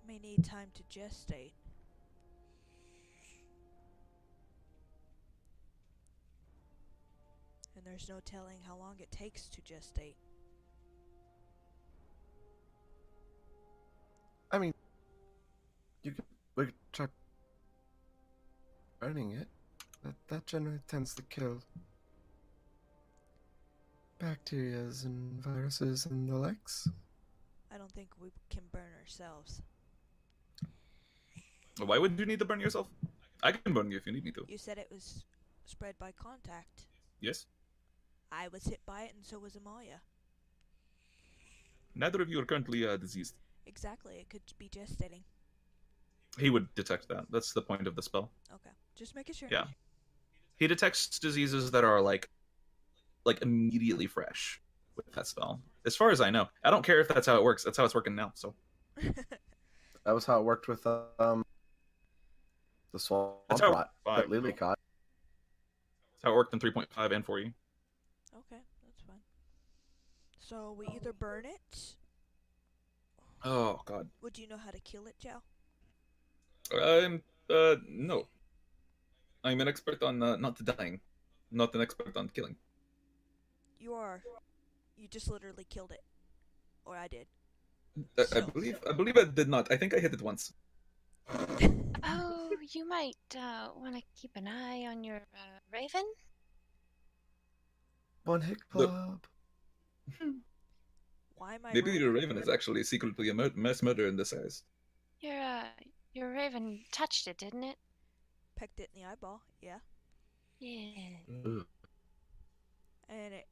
It may need time to gestate. And there's no telling how long it takes to gestate. I mean, we could try burning it. That generally tends to kill bacterias and viruses and the likes. I don't think we can burn ourselves. Why would you need to burn yourself? I can burn you if you need me to. You said it was spread by contact. Yes. I was hit by it, and so was Amalia. Neither of you are currently diseased. Exactly, it could be gestating. He would detect that. That's the point of the spell. Okay, just making sure. Yeah. He detects diseases that are like immediately fresh with that spell. As far as I know. I don't care if that's how it works. That's how it's working now, so. That was how it worked with the swamp That's how- rot that Lily caught. That's how it worked in 3.5 and 4E. Okay, that's fine. So we either burn it. Oh, God. Would you know how to kill it, Joe? No. I'm an expert on not dying. Not an expert on killing. You are. You just literally killed it. Or I did. I believe I did not. I think I hit it once. Oh, you might want to keep an eye on your raven. One hit The- club. Why am I Maybe your running? raven is actually secretly a mass murderer in disguise. Your raven touched it, didn't it? Pecked it in the eyeball, yeah. Yeah. And it.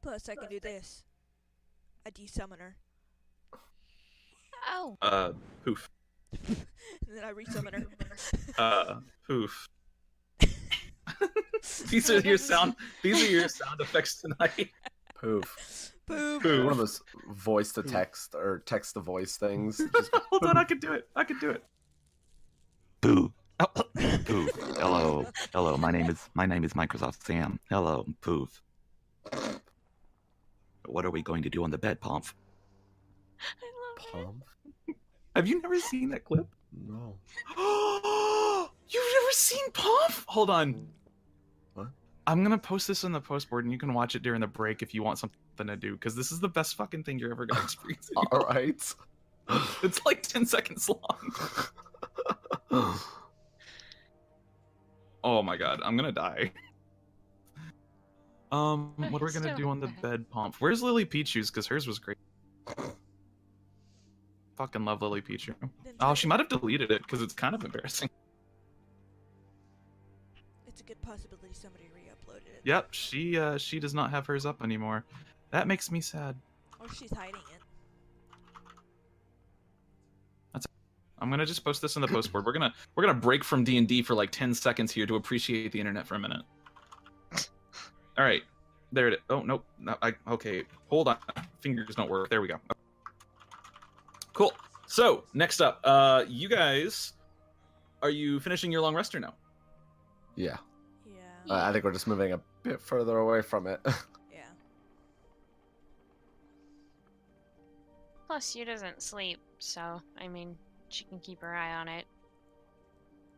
Plus, I can do this. A desummon her. Oh. Poof. And then I resummon her. Poof. These are your sound effects tonight. Poof. Boom! Poof. One of those voice to text or text to voice things. Just Hold on, I can do it. Boo. Poof. Hello. My name is Microsoft Sam. Hello, Poof. What are we going to do on the bed, Pomp? I love it. Palm? Have you never seen that clip? No. You've never seen Puff? Hold on. What? I'm gonna post this in the post board, and you can watch it during the break if you want something to do, because this is the best fucking thing you're ever gonna experience. in your All right. life. It's like 10 seconds long. Oh my god, I'm gonna die. What are we gonna do on the bed, Pomp? Where's Lily Pichu's? Because hers was great. Fucking love Lily Pichu. Oh, she might have deleted it because it's kind of embarrassing. It's a good possibility somebody re-uploaded it. Yep, she does not have hers up anymore. That makes me sad. Or she's hiding it. I'm gonna just post this in the post board. We're gonna break from D&D for like 10 seconds here to appreciate the internet for a minute. All right, there it is. Oh nope, no, okay. Hold on, fingers don't work. There we go. Cool. So next up, you guys, are you finishing your long rest or no? Yeah. Yeah. I think we're just moving a bit further away from it. Yeah. Plus, you doesn't sleep, so, I mean, she can keep her eye on it.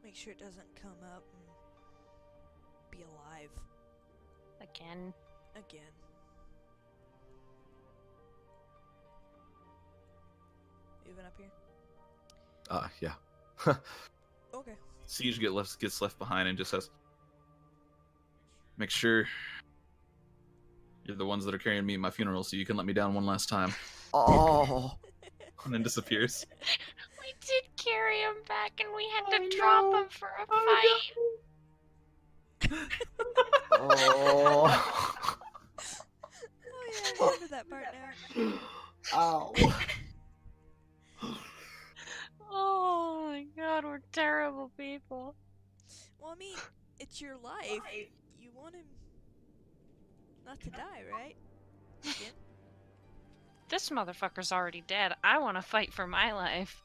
Make sure it doesn't come up and be alive Again. again. Moving up here. Yeah. Okay. Siege gets left behind and just says, "Make sure you're the ones that are carrying me at my funeral, so you can let me down one last time." Oh. And then disappears. We did carry him back and we had to drop him for a fight. Oh. Oh yeah, I remember that part now. Ow. Oh my god, we're terrible people. Well, I mean, it's your life. You want him not to die, right? Again? This motherfucker's already dead. I want to fight for my life.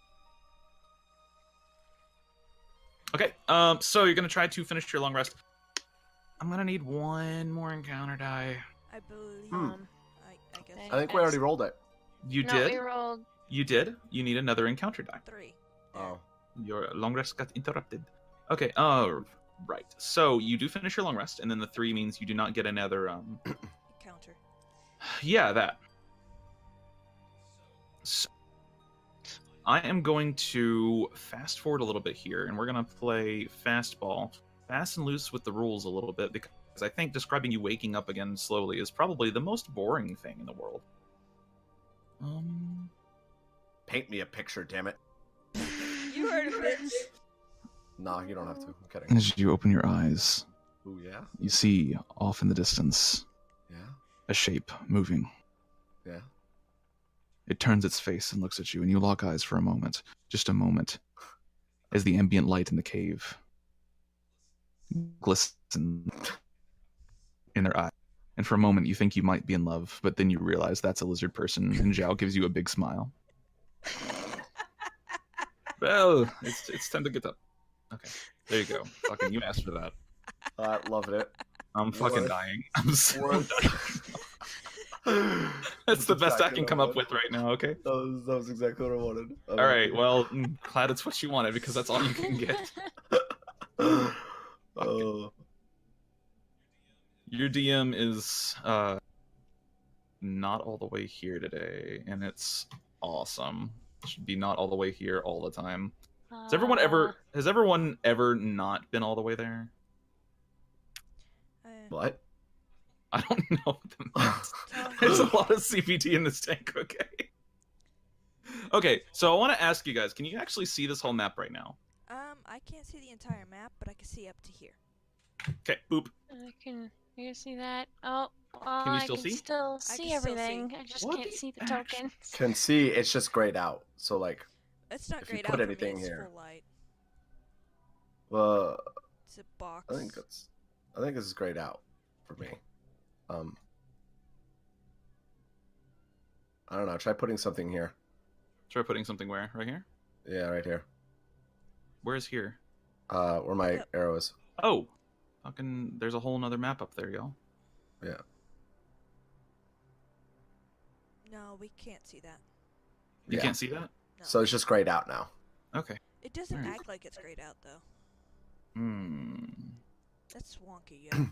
Okay, so you're gonna try to finish your long rest. I'm gonna need one more encounter die. I believe. I guess. Okay. I think we already rolled it. You No, did. we rolled. You did. You need another encounter die. 3. Oh. Your long rest got interrupted. Okay. Right. So you do finish your long rest, and then the 3 means you do not get another. Encounter. Yeah, that. So, I am going to fast forward a little bit here, and we're gonna play fastball, fast and loose with the rules a little bit, because I think describing you waking up again slowly is probably the most boring thing in the world. Paint me a picture, damn it. You heard it, bitch. Nah, you don't have to. I'm kidding. As you open your eyes, Ooh, yeah? you see off in the distance Yeah? a shape moving. Yeah? It turns its face and looks at you, and you lock eyes for a moment, just a moment, as the ambient light in the cave glistens in their eye. And for a moment, you think you might be in love, but then you realize that's a lizard person, and Zhao gives you a big smile. Well, it's time to get up. Okay, there you go. Fucking, you asked for that. I loved it. I'm fucking What? dying. I'm so What? dying. That's the best I exactly can what come I up with right now. Okay. That was exactly what I wanted. All right. Well, glad it's what you wanted because that's all you can get. Oh. Your DM is not all the way here today, and it's awesome. It should be not all the way here all the time. Has everyone ever not been all the way there? What? I don't know what that means. There's a lot of CBD in this tank, okay? Okay, so I want to ask you guys, can you actually see this whole map right now? I can't see the entire map, but I can see up to here. Okay, boop. I can see that. Oh, well, Can you I still can see? still I see can still everything. see. I just What can't the see the action? tokens. Can see, it's just grayed out. So, like, It's not If you grayed put out anything for me, it's here. full light. well, It's a box. I think this is grayed out for me. I don't know. Try putting something here. Try putting something where? Right here? Yeah, right here. Where's here? Where my Yep. arrow is. Oh! Fucking, there's a whole nother map up there, y'all. Yeah. No, we can't see that. You Yeah. can't see that? No. So it's just grayed out now. Okay. It doesn't Alright. act like it's grayed out, though. That's wonky, yo.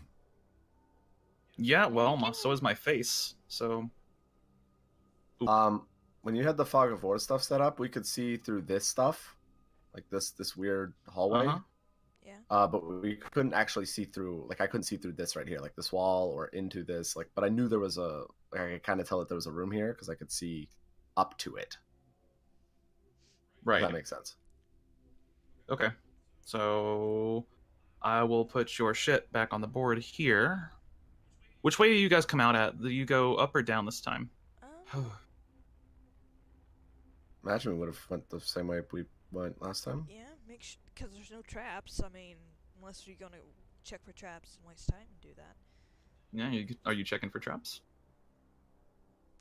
Yeah, well, so is my face, so... Oop. When you had the fog of war stuff set up, we could see through this stuff, like this weird hallway. Uh-huh. Yeah. But we couldn't actually see through. Like I couldn't see through this right here, like this wall or into this. Like, but I knew there was a. Like, I could kind of tell that there was a room here because I could see up to it. If Right. that makes sense. Okay. So I will put your shit back on the board here. Which way do you guys come out at? Do you go up or down this time? Imagine we would have went the same way we went last time. Yeah, because there's no traps. I mean, unless you're gonna check for traps and waste time and do that. Yeah, are you checking for traps?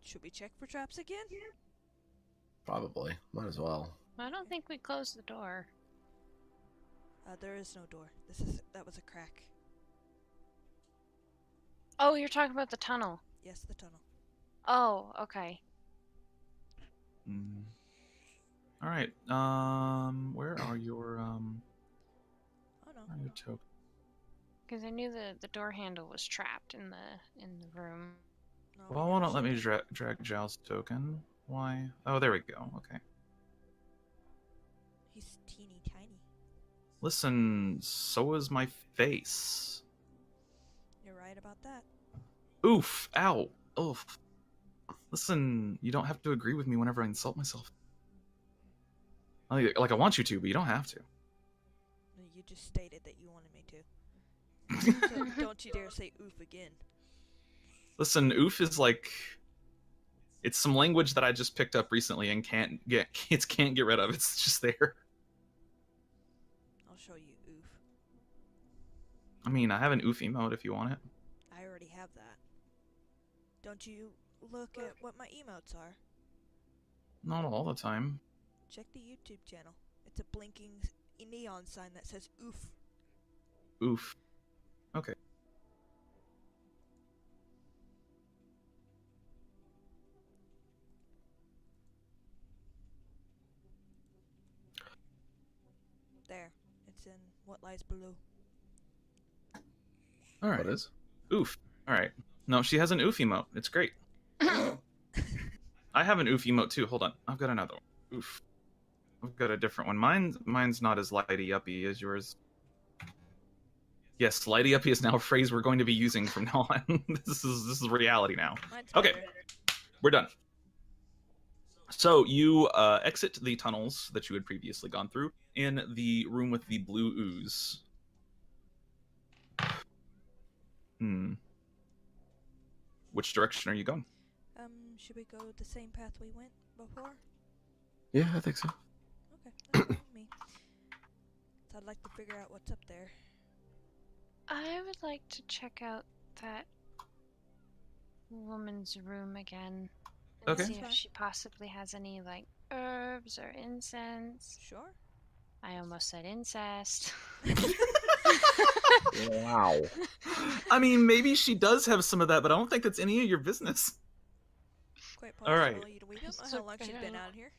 Should we check for traps again? Probably. Might as well. I don't think we closed the door. There is no door. That was a crack. Oh, you're talking about the tunnel. Yes, the tunnel. Oh, okay. Mm. All right. Where are your Oh no. where are your tokens? Because I knew the door handle was trapped in the room. No, Well, we why never not let me showed it. drag Zhao's token? Why? Oh, there we go. Okay. He's teeny tiny. Listen, so is my face. You're right about that. Oof! Ow! Oof! Listen, you don't have to agree with me whenever I insult myself. Like I want you to, but you don't have to. No, you just stated that you wanted me to. So don't you dare say oof again. Listen, oof is like it's some language that I just picked up recently and can't get rid of. It's just there. I'll show you oof. I mean, I have an oof emote if you want it. I already have that. Don't you look at what my emotes are? Not all the time. Check the YouTube channel. It's a blinking neon sign that says oof. Oof. Okay. There. It's in what lies below. All right. What is? Oof. All right. No, she has an oof emote. It's great. I have an oof emote too. Hold on. I've got another one. Oof. I've got a different one. Mine's not as lighty uppy as yours. Yes, lighty uppy is now a phrase we're going to be using from now on. This is reality now. Mine's Okay. better. We're done. So you exit the tunnels that you had previously gone through in the room with the blue ooze. Which direction are you going? Should we go the same path we went before? Yeah, I think so. Okay, that's fine with me. So I'd like to figure out what's up there. I would like to check out that woman's room again. And Okay. see That's if fine. she possibly has any, like, herbs or incense. Sure. I almost said incest. Wow. I mean, maybe she does have some of that, but I don't think that's any of your business. Quite All right. possible. We don't know how long she's been out here.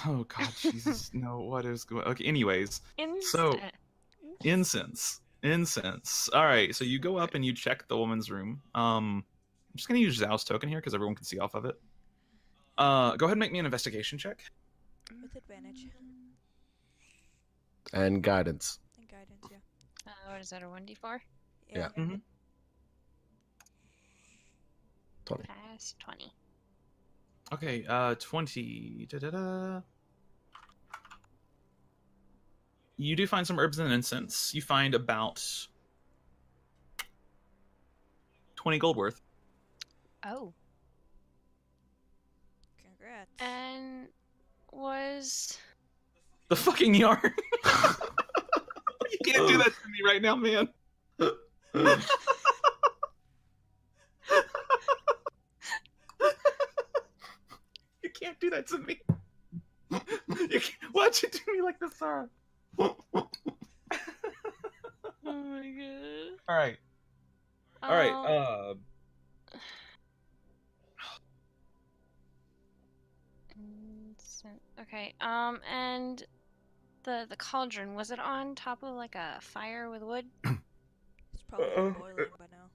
Oh God, Jesus, no! What is going? Okay, anyways, Incense. incense. All right, so you go up and you check the woman's room. I'm just gonna use Zhao's token here because everyone can see off of it. Go ahead and make me an investigation check. With advantage. And guidance. And guidance, yeah. What is that, a 1d4? Yeah. Mm-hmm. 20. Pass 20. Okay, 20. Da-da-da. You do find some herbs and incense. You find about 20 gold worth. Oh. Congrats. And was... The fucking yarn. You can't do that to me right now, man. You can't do that to me. Why'd you do me like this, Sarah? Oh my god. All right. All right. Okay. And the cauldron, was it on top of like a fire with wood? It's probably boiling by now.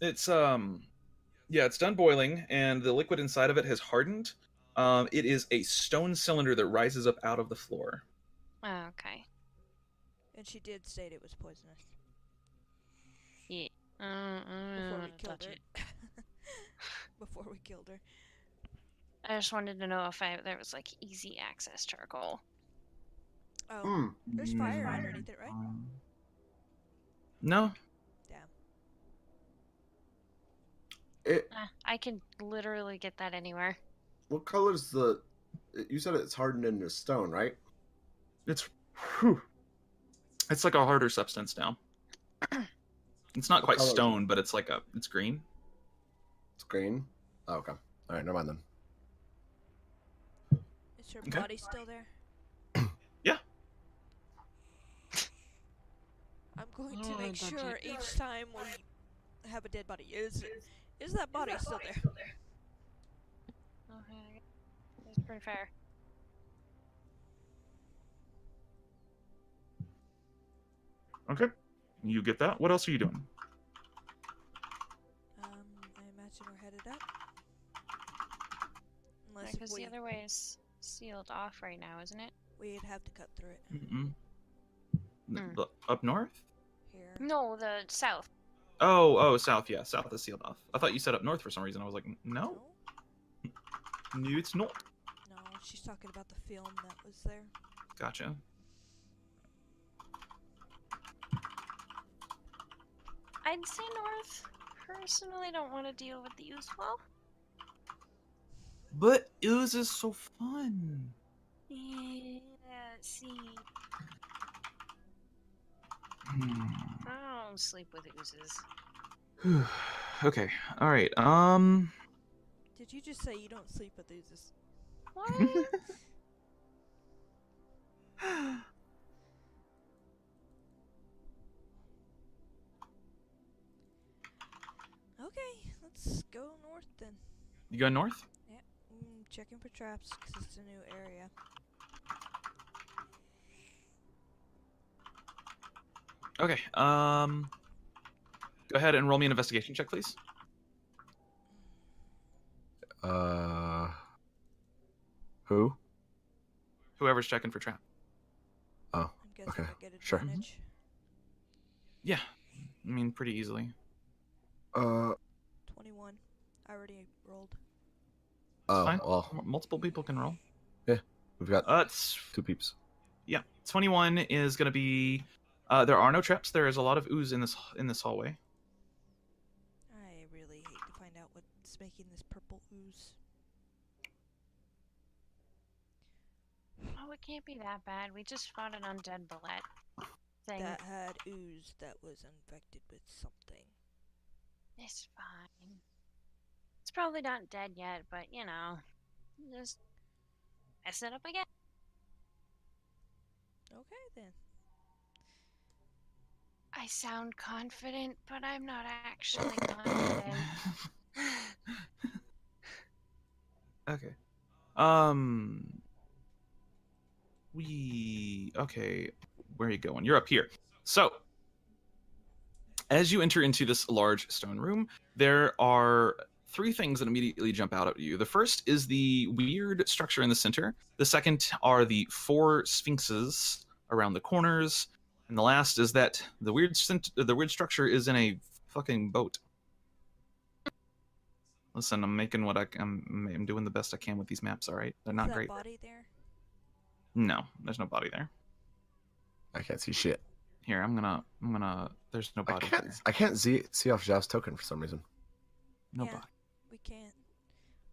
It's yeah, it's done boiling, and the liquid inside of it has hardened. It is a stone cylinder that rises up out of the floor. Oh, okay. And she did state it was poisonous. Yeah. Before we killed touch her. it. Before we killed her. I just wanted to know if there was like easy access charcoal. Oh, there's fire underneath it, right? No. Damn. I can literally get that anywhere. What color's the... You said it's hardened into stone, right? It's like a harder substance now. It's not quite color is it? stone, but it's it's green. It's green. Oh, okay. All right, never mind then. Is her Okay. body still there? Yeah. I'm going Oh, to make don't sure you- each time we have a dead body, is that body still there? Okay, that's pretty fair. Okay. You get that. What else are you doing? I imagine we're headed up. Unless Because if the other way is sealed off right now, isn't it? we'd have to cut through it. Mm-mm. Hmm. Up north? Here. No, the south. Oh, south. Yeah, south is sealed off. I thought you said up north for some reason. I was like, no, No? no, it's not. No, she's talking about the film that was there. Gotcha. I'd say north. Personally, don't want to deal with the ooze flow. But ooze is so fun. Yeah, see. Hmm. I don't sleep with oozes. Okay. All right. Did you just say you don't sleep with oozes? What? Okay, let's go north then. You go north? Yeah, checking for traps because it's a new area. Okay. Go ahead and roll me an investigation check, please. Who? Whoever's checking for trap. Oh, I'm guessing okay, I get sure. advantage. Yeah. I mean, pretty easily. 21. I already rolled. Oh, Fine. well, Multiple people can roll. we've got It's 2 peeps. yeah. 21 is gonna be. There are no traps. There is a lot of ooze in this hallway. I really hate to find out what's making this purple ooze. Oh, it can't be that bad. We just fought an undead bullette thing. That had ooze that was infected with something. It's fine. It's probably not dead yet, but you know, just mess it up again. Okay then. I sound confident, but I'm not actually confident. Okay. Okay. Where are you going? You're up here. So, as you enter into this large stone room, there are 3 things that immediately jump out at you. The first is the weird structure in the center. The second are the 4 sphinxes around the corners, and the last is that the weird structure is in a fucking boat. Listen, I'm making I'm doing the best I can with these maps. All right, they're Is not that great. body there? No, there's no body there. I can't see shit. Here, I'm gonna. There's no body there. I can't see off Zhao's token for some reason. No Yeah. body. We can't.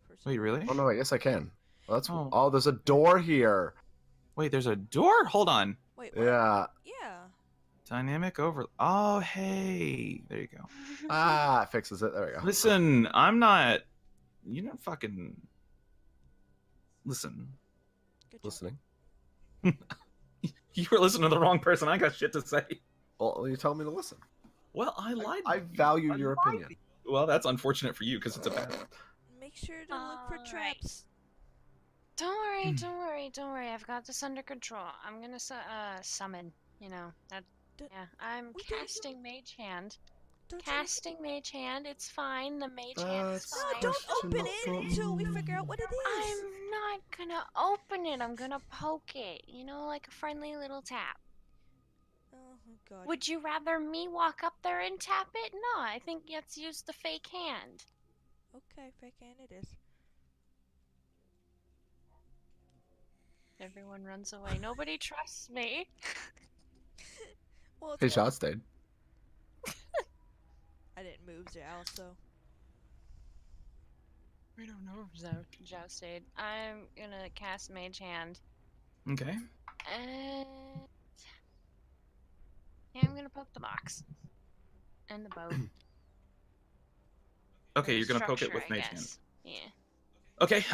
For some Wait, really? Oh no, yes I can. Well, that's Oh. oh, there's a door here. Wait, there's a door. Hold on. Wait, what? Yeah. Yeah. Dynamic over. Oh, hey. There you go. Ah, it fixes it. There we go. Listen, I'm not. You don't fucking. Listen. Good job. Listening. You were listening to the wrong person. I got shit to say. Well, you tell me to listen. Well, I lied. I to you. value I your lied opinion. to you. Well, that's unfortunate for you because it's a bad. Make sure to look for Alright. traps. Don't worry, don't worry, don't worry. I've got this under control. I'm gonna summon. You know that. D- Yeah, I'm we don't- casting Mage Hand. Don't Casting Mage Hand. It's fine. The Mage Hand is That's No, fine. don't question open it until we figure out what it is. I'm not gonna open it. I'm gonna poke it. You know, like a friendly little tap. Oh god. Would you rather me walk up there and tap it? No, I think let's use the fake hand. Okay, fake hand it is. Everyone runs away. Nobody trusts me. Well, it's Hey, one- shot stayed. I didn't move Zhao, so. I don't know if Jousted. I'm gonna cast Mage Hand. Okay. And yeah, I'm gonna poke the box. And the boat. Okay, Or you're gonna poke it structure, with I Mage Hand. guess. Yeah. Okay,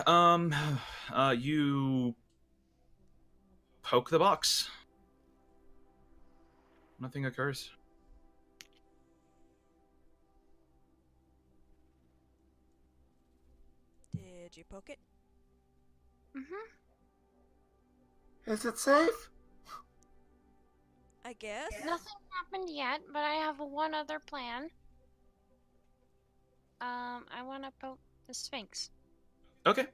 you poke the box. Nothing occurs. Did you poke it? Mm-hmm. Is it safe? I guess. Nothing happened yet, but I have one other plan. I want to poke the Sphinx. Okay.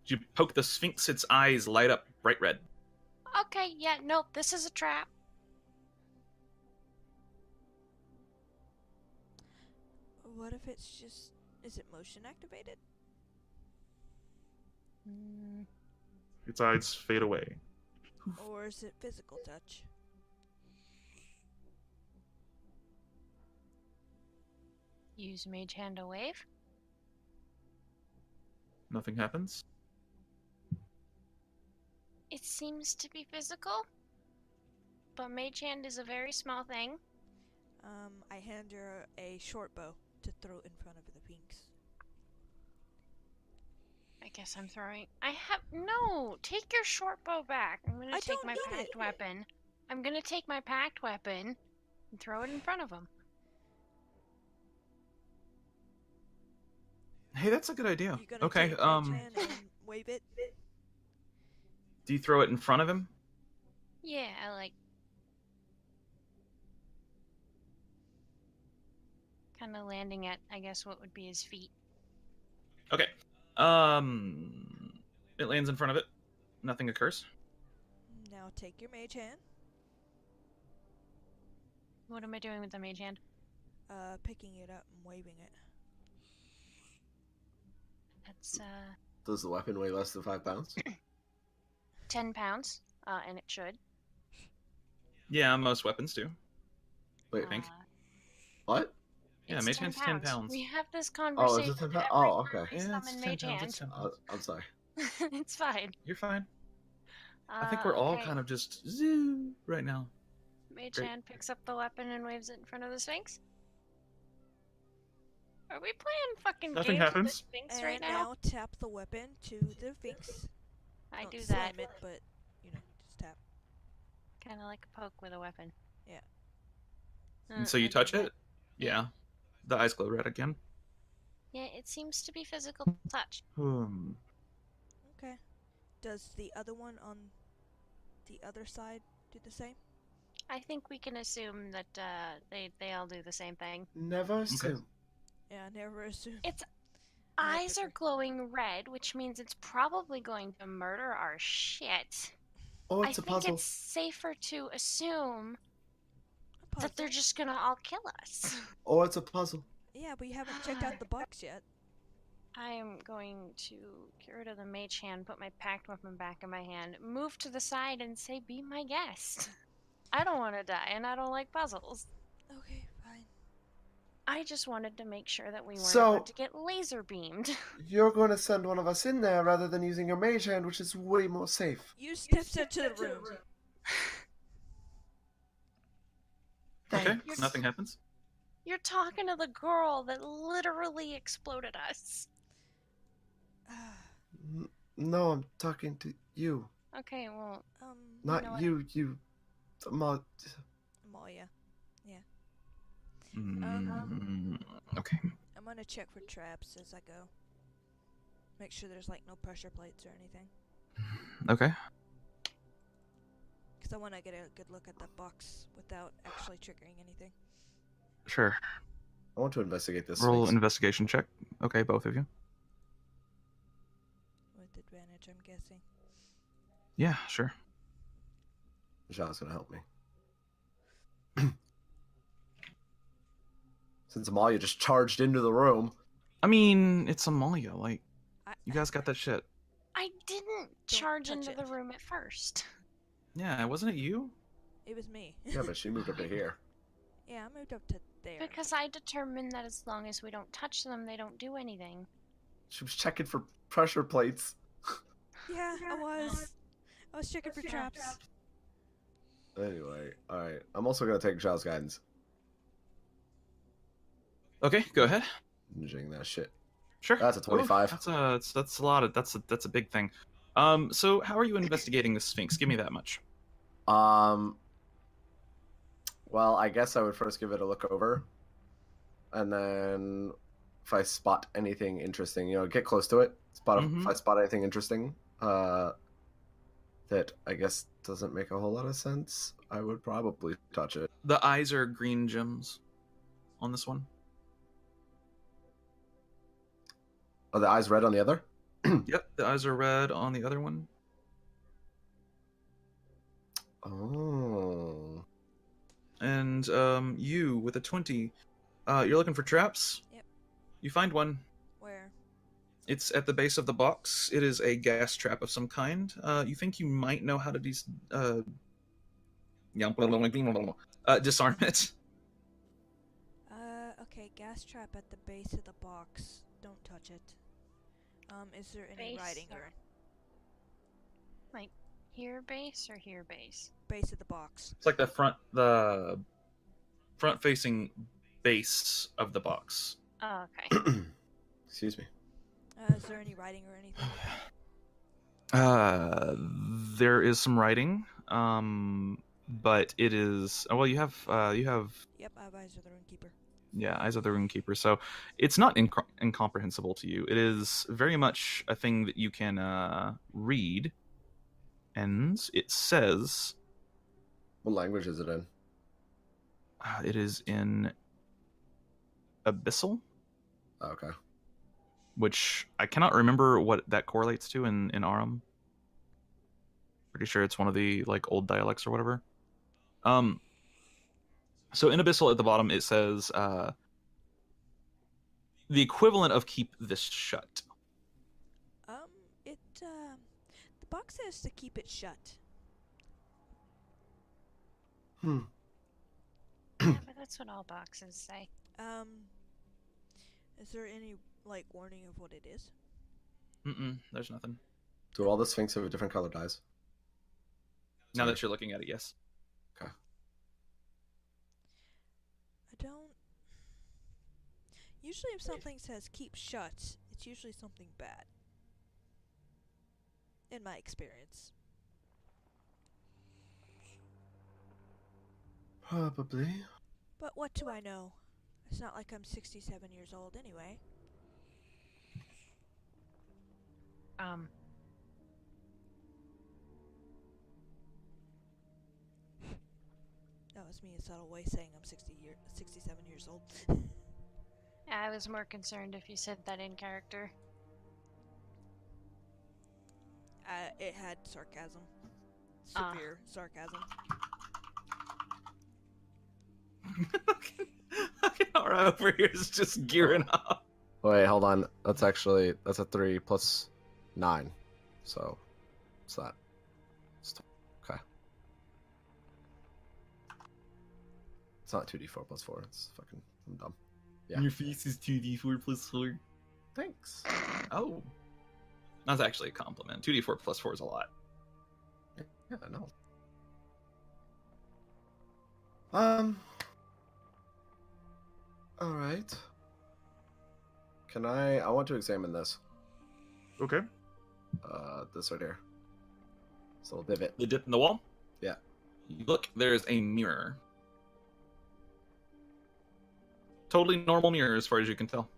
You poke the Sphinx, its eyes light up bright red. Okay, yeah, nope, this is a trap. What if it's just... Is it motion activated? Its eyes fade away. Or is it physical touch? Use Mage Hand to wave. Nothing happens. It seems to be physical, but Mage Hand is a very small thing. I hand her a short bow to throw in front of the Sphinx. I guess I'm throwing. No! Take your short bow back. I'm gonna I take don't my need packed it. weapon. I'm gonna take my packed weapon and throw it in front of him. Hey, that's a good idea. You gonna Okay, take Mage Hand and wave it? do you throw it in front of him? Yeah, I like. Kind of landing at, I guess, what would be his feet. Okay. It lands in front of it. Nothing occurs. Now take your Mage Hand. What am I doing with the Mage Hand? Picking it up and waving it. That's, Does the weapon weigh less than 5 pounds? 10 pounds, and it should. Yeah, most weapons do. Wait, think. what? Yeah, It's Mage 10 Hand's 10 pounds. We have this Oh, is conversation. it 10 every pounds? Oh, time okay. we Yeah, summon it's 10 Mage pounds. Hand. It's 10 pounds. I'm sorry. It's fine. You're fine. I think we're all kind of just zoo right now. Mage Great. Hand picks up the weapon and waves it in front of the Sphinx. Are we playing fucking Nothing games with happens. the Sphinx And right now? now tap the weapon to the Sphinx. I Don't do that. slam it, but, you know, just tap. Kind of like a poke with a weapon. Yeah. And so you I do touch that. it? Yeah. The eyes glow red again. Yeah, it seems to be physical touch. Okay. Does the other one on the other side do the same? I think we can assume that they all do the same thing. Never assume. Yeah, I never assume. Its I eyes are agree. glowing red, which means it's probably going to murder our shit. Or I it's a think puzzle. it's safer to assume A that they're puzzle? just gonna all kill us. Or it's a puzzle. Yeah, but you haven't checked out the box yet. I am going to get rid of the Mage Hand, put my packed weapon back in my hand, move to the side, and say, "Be my guest." I don't want to die, and I don't like puzzles. Okay, fine. I just wanted to make sure that we weren't So- about to get laser beamed. You're going to send one of us in there rather than using your mage hand, which is way more safe. You stepped into the room. Okay, Thanks. nothing happens. You're talking to the girl that literally exploded us. No, I'm talking to you. Okay, well, Not know what? you. Amalia. Okay. I'm gonna check for traps as I go. Make sure there's like no pressure plates or anything. Okay. Because I want to get a good look at the box without actually triggering anything. Sure. I want to investigate this. Roll Sphinx. investigation check. Okay, both of you. With advantage, I'm guessing. Yeah, sure. Michelle's gonna help me. Since Amalia just charged into the room. I mean, it's Amalia. Like, I, you guys got that shit. I didn't charge touch into it. the room at first. Yeah, wasn't it you? It was me. Yeah, but she moved up to here. Yeah, I moved up to there. Because I determined that as long as we don't touch them, they don't do anything. She was checking for pressure plates. Yeah, I was. I was checking for traps. Anyway, alright. I'm also gonna take Michelle's guidance. Okay, go ahead. Managing that shit. Sure. That's a 25. That's a lot of that's a big thing. So how are you investigating the Sphinx? Give me that much. Well, I guess I would first give it a look over, and then if I spot anything interesting, get close to it. If I spot anything interesting, that I guess doesn't make a whole lot of sense, I would probably touch it. The eyes are green gems on this one. Are the eyes red on the other? Yep, the eyes are red on the other one. Oh. And you with a 20, you're looking for traps? Yep. You find one. Where? It's at the base of the box. It is a gas trap of some kind. You think you might know how to disarm it? Okay, gas trap at the base of the box. Don't touch it. Is there any Base writing or Like here base or here base? base of the box? It's like the front-facing base of the box. Oh, okay. Excuse me. Is there any writing or anything? There is some writing, but it is. Oh, well, you have. Yep, I have Eyes of the Runekeeper. Yeah, Eyes of the Runekeeper. So it's not incomprehensible to you. It is very much a thing that you can read, and it says. What language is it in? It is in Abyssal, Okay. which I cannot remember what that correlates to in Aram. Pretty sure it's one of the old dialects or whatever. So in Abyssal at the bottom it says the equivalent of keep this shut. The box says to keep it shut. Hmm. Yeah, but that's what all boxes say. Is there any, warning of what it is? There's nothing. Do all the Sphinx have different colored eyes? Now that you're looking at it, yes. Okay. I don't... Usually if something says keep shut, it's usually something bad. In my experience. Probably. But what do I know? It's not like I'm 67 years old anyway. That was me a subtle way saying I'm 67 years old. I was more concerned if you said that in character. It had sarcasm. Severe sarcasm. Aura over here is just gearing up. Wait, hold on. That's a 3 plus 9. So, what's that? Okay. It's not 2d4 plus 4. It's fucking... I'm dumb. Yeah. Your face is 2d4 plus 4. Thanks. Oh. That's actually a compliment. 2d4 plus 4 is a lot. Yeah, I know. Alright. I want to examine this. Okay. This right here. This little divot. The dip in the wall? Yeah. You look, there's a mirror. Totally normal mirror as far as you can tell.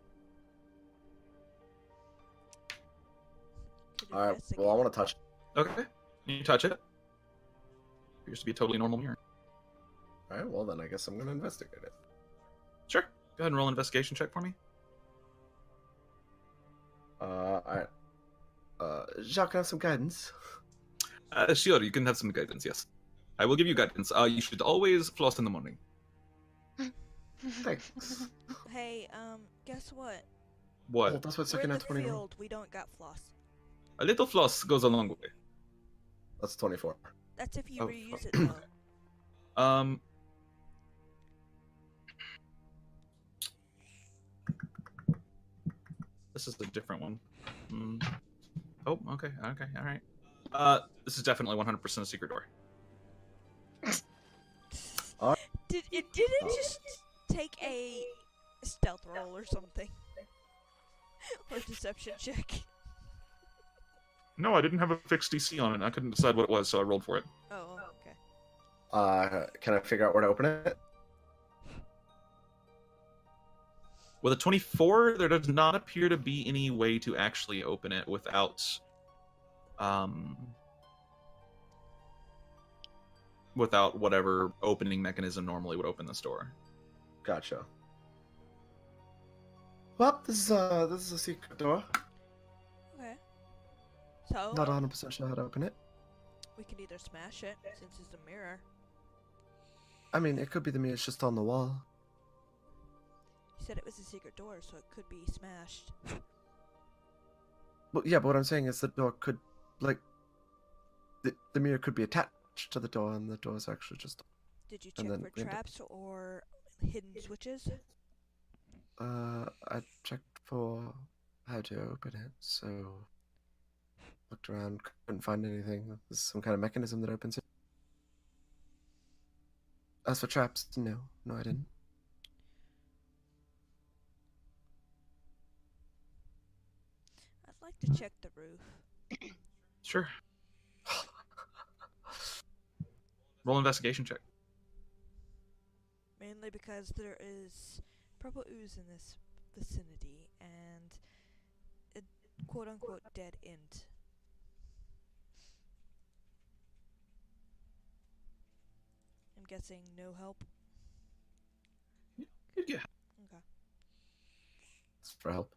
Alright, well, I want to touch it. Okay. You touch it. Appears to be a totally normal mirror. Alright, well then I guess I'm gonna investigate it. Sure. Go ahead and roll an investigation check for me. Alright. Jacques, can I have some guidance? Sure, you can have some guidance, yes. I will give you guidance. You should always floss in the morning. Thanks. Hey, guess what? What? Oh, that's what We're in second the at 21. field. We don't got floss. A little floss goes a long way. That's 24. That's if you Oh, reuse it, though. This is a different one. Oh, okay, all right. This is definitely 100% a secret door. Did it just take a stealth roll or something. Or deception check. No, I didn't have a fixed DC on it. I couldn't decide what it was, so I rolled for it. Oh, okay. Can I figure out where to open it? With a 24, there does not appear to be any way to actually open it without, without whatever opening mechanism normally would open this door. Gotcha. Well, this is a secret door. Okay. So, Not 100% sure how to open it. we can either smash it, since it's a mirror. I mean, it could be the mirror's just on the wall. You said it was a secret door, so it could be smashed. Well, yeah, but what I'm saying is the door could, like, the mirror could be attached to the door, and the door's actually just. Did you And check then for we end up- traps or hidden switches? I checked for how to open it, so looked around, couldn't find anything. There's some kind of mechanism that opens it. As for traps, no, I didn't. I'd like to check the roof. Sure. Roll investigation check. Mainly because there is purple ooze in this vicinity and a quote-unquote dead end. I'm guessing no help. Good guess. Okay. It's for help.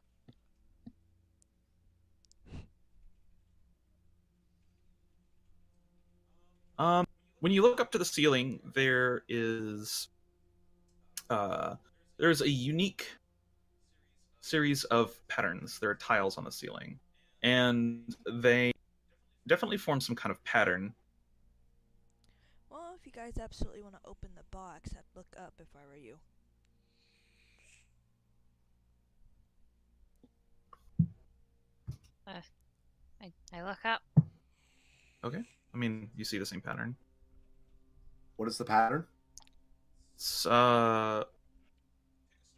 When you look up to the ceiling, there's a unique series of patterns. There are tiles on the ceiling, and they definitely form some kind of pattern. Well, if you guys absolutely want to open the box, I'd look up if I were you. I look up. Okay. I mean, you see the same pattern. What is the pattern? It's,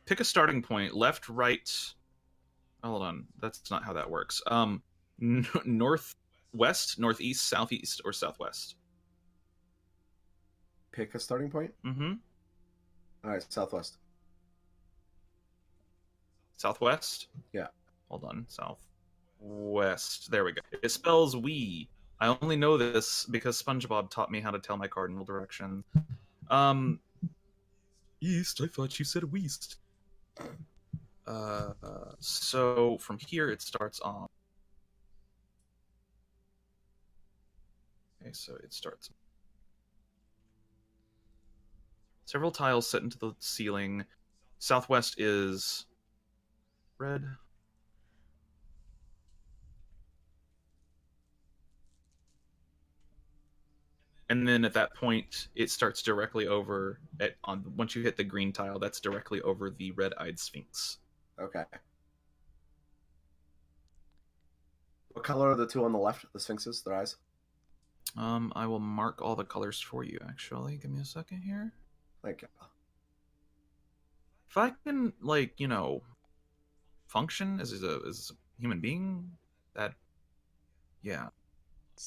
pick a starting point. Left, right. Hold on. That's not how that works. Northwest, northeast, southeast, or southwest. Pick a starting point? Mm-hmm. Alright, southwest. Southwest? Yeah. Hold on. Southwest. There we go. It spells we. I only know this because SpongeBob taught me how to tell my cardinal direction. East. I thought you said west. So from here it starts on. Okay, so it starts. Several tiles set into the ceiling. Southwest is red. And then at that point, it starts directly over once you hit the green tile, that's directly over the red-eyed sphinx. Okay. What color are the two on the left, the sphinxes, their eyes? I will mark all the colors for you, actually. Give me a second here. Thank you. If I can, like, function as a human being, that, yeah.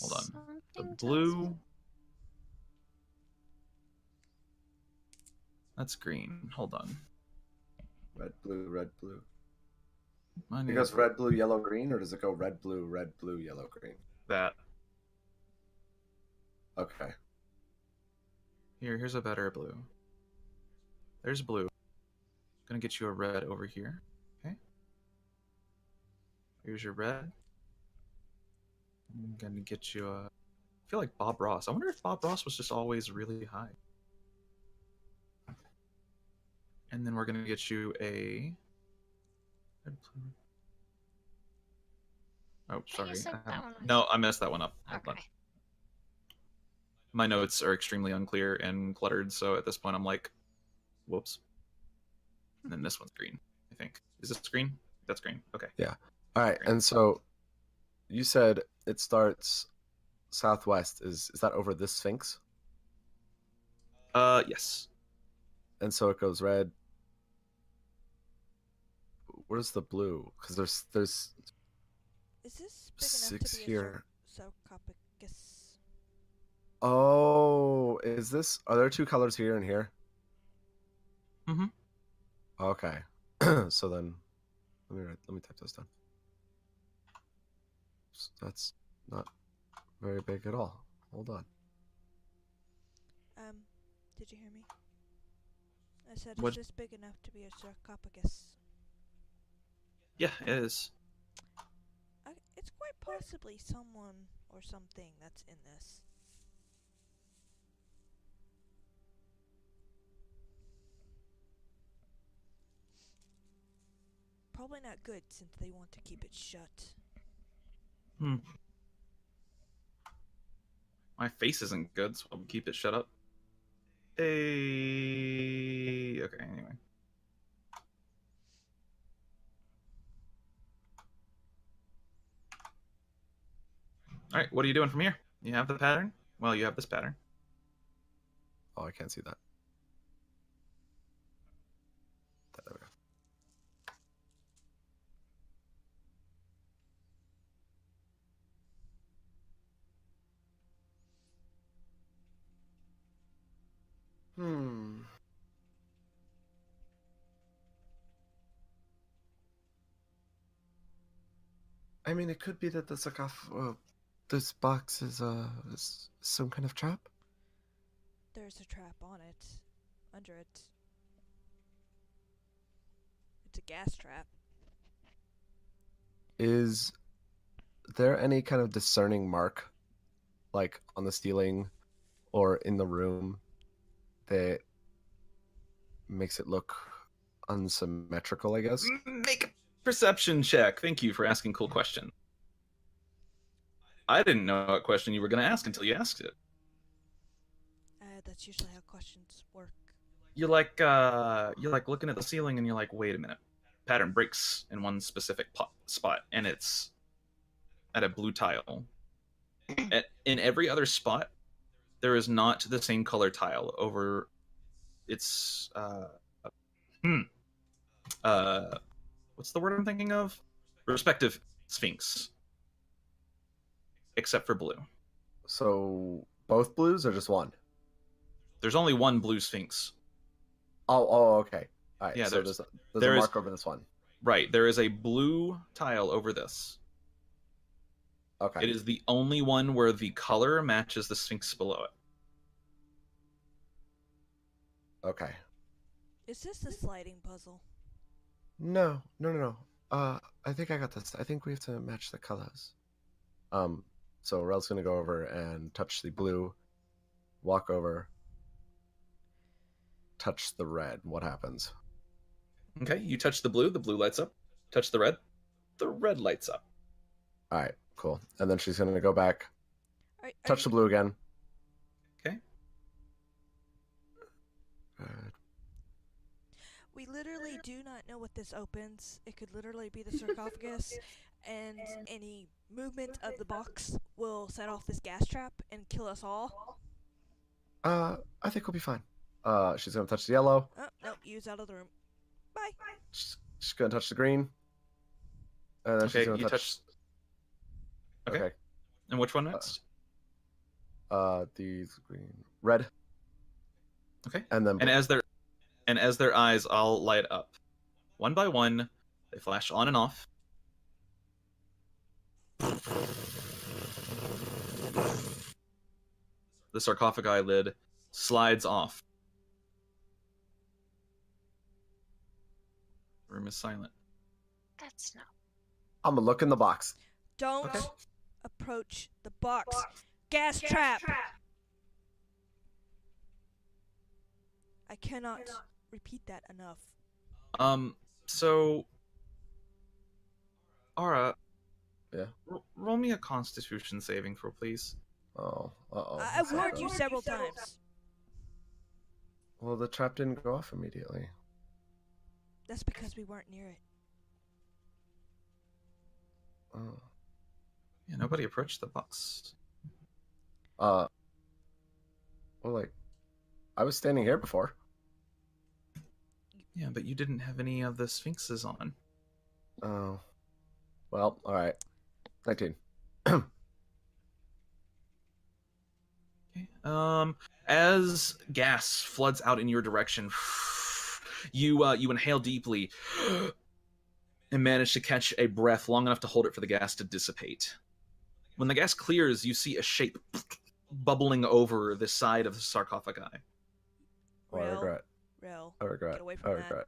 Hold on. The Something tells blue. me- That's green. Hold on. Red, blue, red, blue. Mine It goes is red, blue, yellow, green, or does it go red, blue, yellow, green? that. Okay. Here's a better blue. There's blue. Gonna get you a red over here. Okay. Here's your red. I'm gonna get you a. I feel like Bob Ross. I wonder if Bob Ross was just always really high. And then we're gonna get you a. Oh, sorry. said that one was- No, I messed that one up. Hold on. Okay. My notes are extremely unclear and cluttered, so at this point I'm like, whoops. And then this one's green, I think. Is this green? That's green. Okay. Alright, and so you said it starts southwest. Is that over this sphinx? Yes. And so it goes red, Where's the blue? Because there's Is this big enough 6 to be here. a sarcophagus? Oh, is this? Are there 2 colors here and here? Mm-hmm. Okay. So then, let me type those down. So that's not very big at all. Hold on. Did you hear me? I said, What? is this big enough to be a sarcophagus? Yeah, it is. It's quite possibly someone or something that's in this. Probably not good since they want to keep it shut. Hmm. My face isn't good, so I'll keep it shut up. Hey. Okay. Anyway. All right. What are you doing from here? You have the pattern. Well, you have this pattern. Oh, I can't see that. There we go. Hmm. I mean, it could be that this box is some kind of trap. There's a trap on it. Under it. It's a gas trap. Is there any kind of discerning mark, like on the ceiling or in the room, that makes it look unsymmetrical, I guess? Make a perception check. Thank you for asking cool question. I didn't know what question you were going to ask until you asked it. That's usually how questions work. You're like looking at the ceiling and you're like, wait a minute. Pattern breaks in one specific spot, and it's at a blue tile. In every other spot, there is not the same color tile over its what's the word I'm thinking of? Respective sphinx. Except for blue. So both blues or just one? There's only one blue sphinx. Oh, okay. All right. Yeah, so there's a mark over this one. Right, there is a blue tile over this. Okay. It is the only one where the color matches the sphinx below it. Okay. Is this the sliding puzzle? No. I think I got this. I think we have to match the colors. So Rel's gonna go over and touch the blue, walk over, touch the red. What happens? Okay, you touch the blue lights up. Touch the red lights up. All right, cool. And then she's gonna go back, touch the you, blue again. Okay. Red. We literally do not know what this opens. It could literally be the sarcophagus, and any movement of the box will set off this gas trap and kill us all. I think we'll be fine. She's gonna touch the yellow. Oh, no, use out of the room. Bye. She's gonna touch the green. And then Okay, she's gonna you touch. Okay. And which one next? The green, red. Okay. And then And as their eyes all light up, one by one, they flash on and off. The sarcophagi lid slides off. The room is silent. That's not. I'm gonna look in the box. Don't Okay. approach the box. Gas trap! I cannot repeat that enough. So, Ara. Yeah? Roll me a Constitution saving throw, please. Oh, I warned you several times. Well, the trap didn't go off immediately. That's because we weren't near it. Oh. Yeah, nobody approached the box. Well, like, I was standing here before. Yeah, but you didn't have any of the sphinxes on. Oh. Well, all right. 19. Okay. As gas floods out in your direction, you inhale deeply and manage to catch a breath long enough to hold it for the gas to dissipate. When the gas clears, you see a shape bubbling over the side of the sarcophagi. Oh, I regret. Rel, I regret. get away I from that. regret.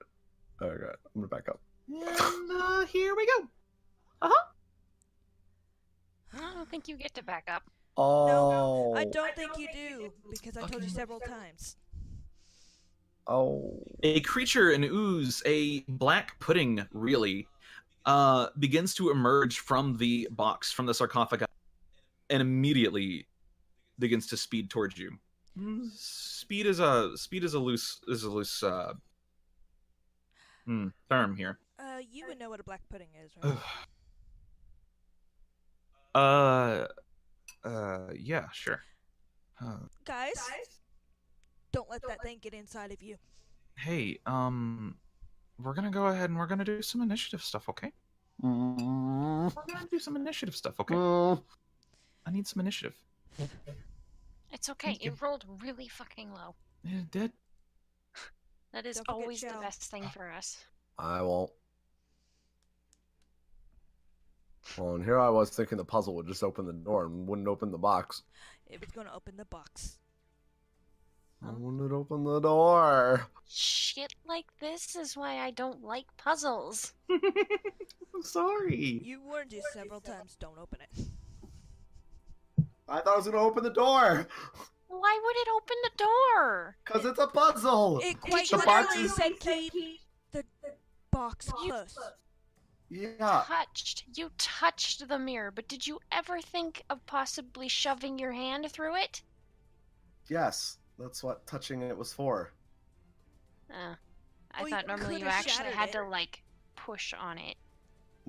I regret. I'm gonna back up. And here we go. Uh-huh. I don't think you get to back up. Oh. I don't think you do, because I told you several times. Oh. A creature, an ooze, a black pudding, really, begins to emerge from the box, from the sarcophagi, and immediately begins to speed towards you. Speed is a loose term here. You would know what a black pudding is, right? Yeah, sure. Guys, don't let that thing get inside of you. Hey, we're gonna go ahead and we're gonna do some initiative stuff, okay? We're gonna do some initiative stuff, okay? I need some initiative. It's okay. It rolled really fucking low. It did. That is Don't forget always the Shell. best thing for us. I won't. Well, and here I was thinking the puzzle would just open the door and wouldn't open the box. It was going to open the box. Why wouldn't it open the door? Shit like this is why I don't like puzzles. I'm sorry. You warned you several times, don't open it. I thought it was gonna open the door. Why would it open the door? Cause it's a puzzle. It quite The box literally is- said keep the box closed. Yeah. You touched the mirror, but did you ever think of possibly shoving your hand through it? Yes. That's what touching it was for. I Well, thought you normally you could've actually shattered had it. to, like, push on it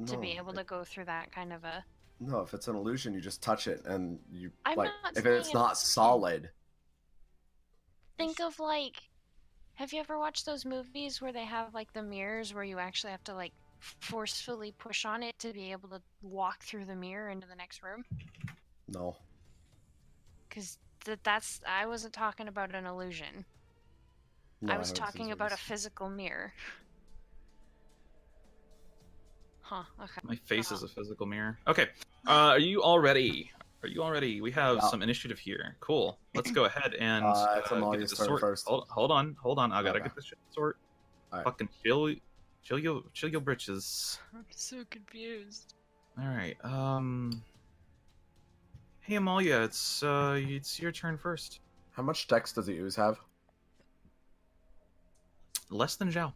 to be able to go through that kind of a... No, if it's an illusion, you just touch it and you I'm like. not If saying it's an not illusion. solid. Think of, like... Have you ever watched those movies where they have, like, the mirrors where you actually have to, like, forcefully push on it to be able to walk through the mirror into the next room? No. Because that's... I wasn't talking about an illusion. No, I was haven't seen talking about a movies. physical mirror. Huh, okay. My face is a physical mirror. Okay. Are you all ready? Are you all ready? We have Yeah. some initiative here. Cool. Let's go ahead and It's get Amalia's this turn sort. first. Hold on. I gotta Okay. get this shit sort. Alright. Fucking chill your britches. I'm so confused. All right. Hey Amalia, it's your turn first. How much dex does the ooze have? Less than Zhao.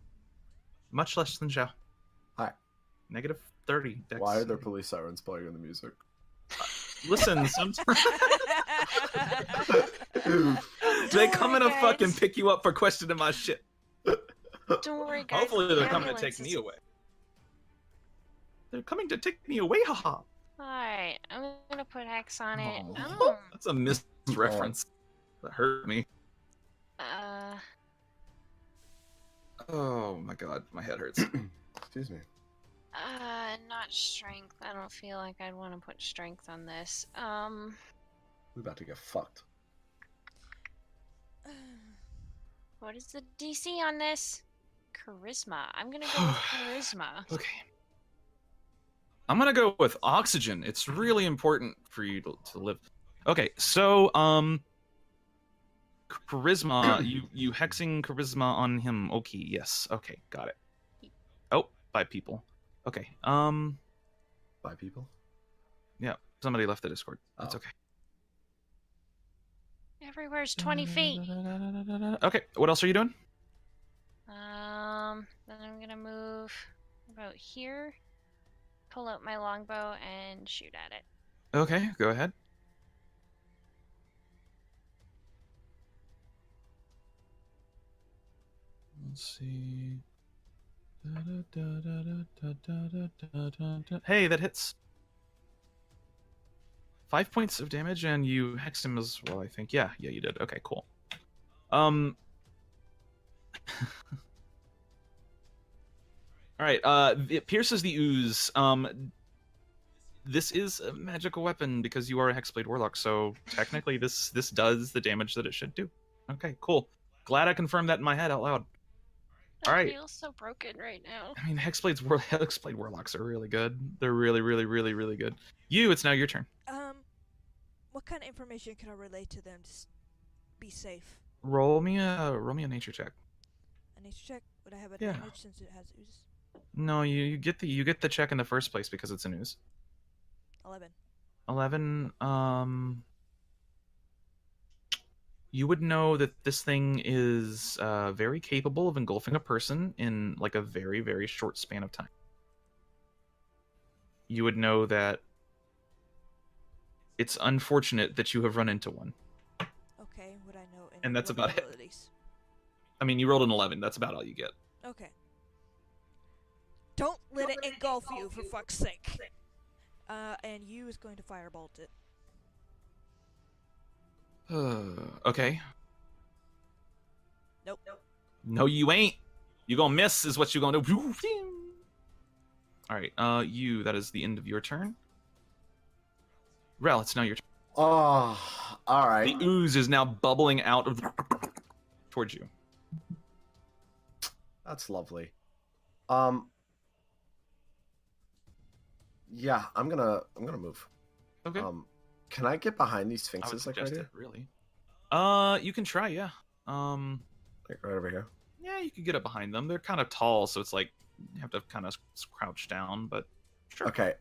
Much less than Zhao. Hi. Negative 30. Dex. Why are there police sirens playing in the music? Listen, sometimes they come in to guys. fucking pick you up for questioning my shit. Don't worry, guys. Hopefully the they're coming to ambulance take me is- away. They're coming to take me away, haha. Alright, I'm gonna put X on it. Oh, that's a misreference. That hurt me. Oh my god, my head hurts. Excuse me. Not strength. I don't feel like I'd want to put strength on this. We're about to get fucked. What is the DC on this? Charisma. I'm gonna go with charisma. Okay. I'm gonna go with oxygen. It's really important for you to live. Okay, so charisma. you hexing charisma on him. Okay, yes. Okay, got it. Oh, 5 people. Okay. By people? Yeah. Somebody left the Discord. That's Oh. okay. Everywhere's 20 feet. Okay. What else are you doing? Then I'm gonna move about here, pull out my longbow, and shoot at it. Okay, go ahead. Let's see. Hey, that hits. 5 points of damage, and you hexed him as well, I think. Yeah, you did. Okay, cool. All right. It pierces the ooze. This is a magical weapon because you are a Hexblade Warlock, so technically this does the damage that it should do. Okay, cool. Glad I confirmed that in my head out loud. All I right. feel so broken right now. I mean, Hexblade Warlocks are really good. They're really, really, really, really good. It's now your turn. What kind of information can I relay to them to be safe? Roll me a nature check. A nature check? Would I have Yeah. advantage since it has ooze? No, you get the check in the first place because it's an ooze. 11. 11. You would know that this thing is very capable of engulfing a person in like a very, very short span of time. You would know that it's unfortunate that you have run into one. Okay, would I know any And that's about it. abilities? I mean, you rolled an 11. That's about all you get. Okay. Don't let it engulf you, for fuck's sake. And you is going to firebolt it. Okay. Nope. No, you ain't. You gonna miss is what you gonna do. All right. That is the end of your turn. Rel, it's now your turn. Oh, all right. The ooze is now bubbling out of towards you. That's lovely. Yeah, I'm gonna move. Okay. Can I get behind these I would sphinxes like right suggest here? it, really. You can try, yeah. Like right over here. Yeah, you could get up behind them. They're kind of tall, so it's like you have to kind of crouch down, but sure. Okay.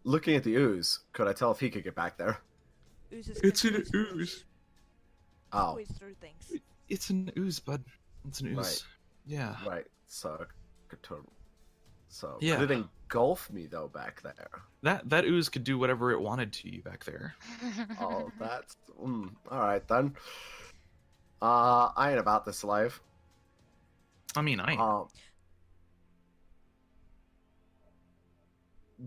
Looking at the ooze, could I tell if he could get back there? Oozes It's can an squeeze through- ooze. Oh, Squeeze through things. It's an ooze, bud. It's an ooze. Right. Yeah. right. So, so Yeah. could it engulf me though back there? That ooze could do whatever it wanted to you back there. Oh, that's all right then. I ain't about this life. I mean, I.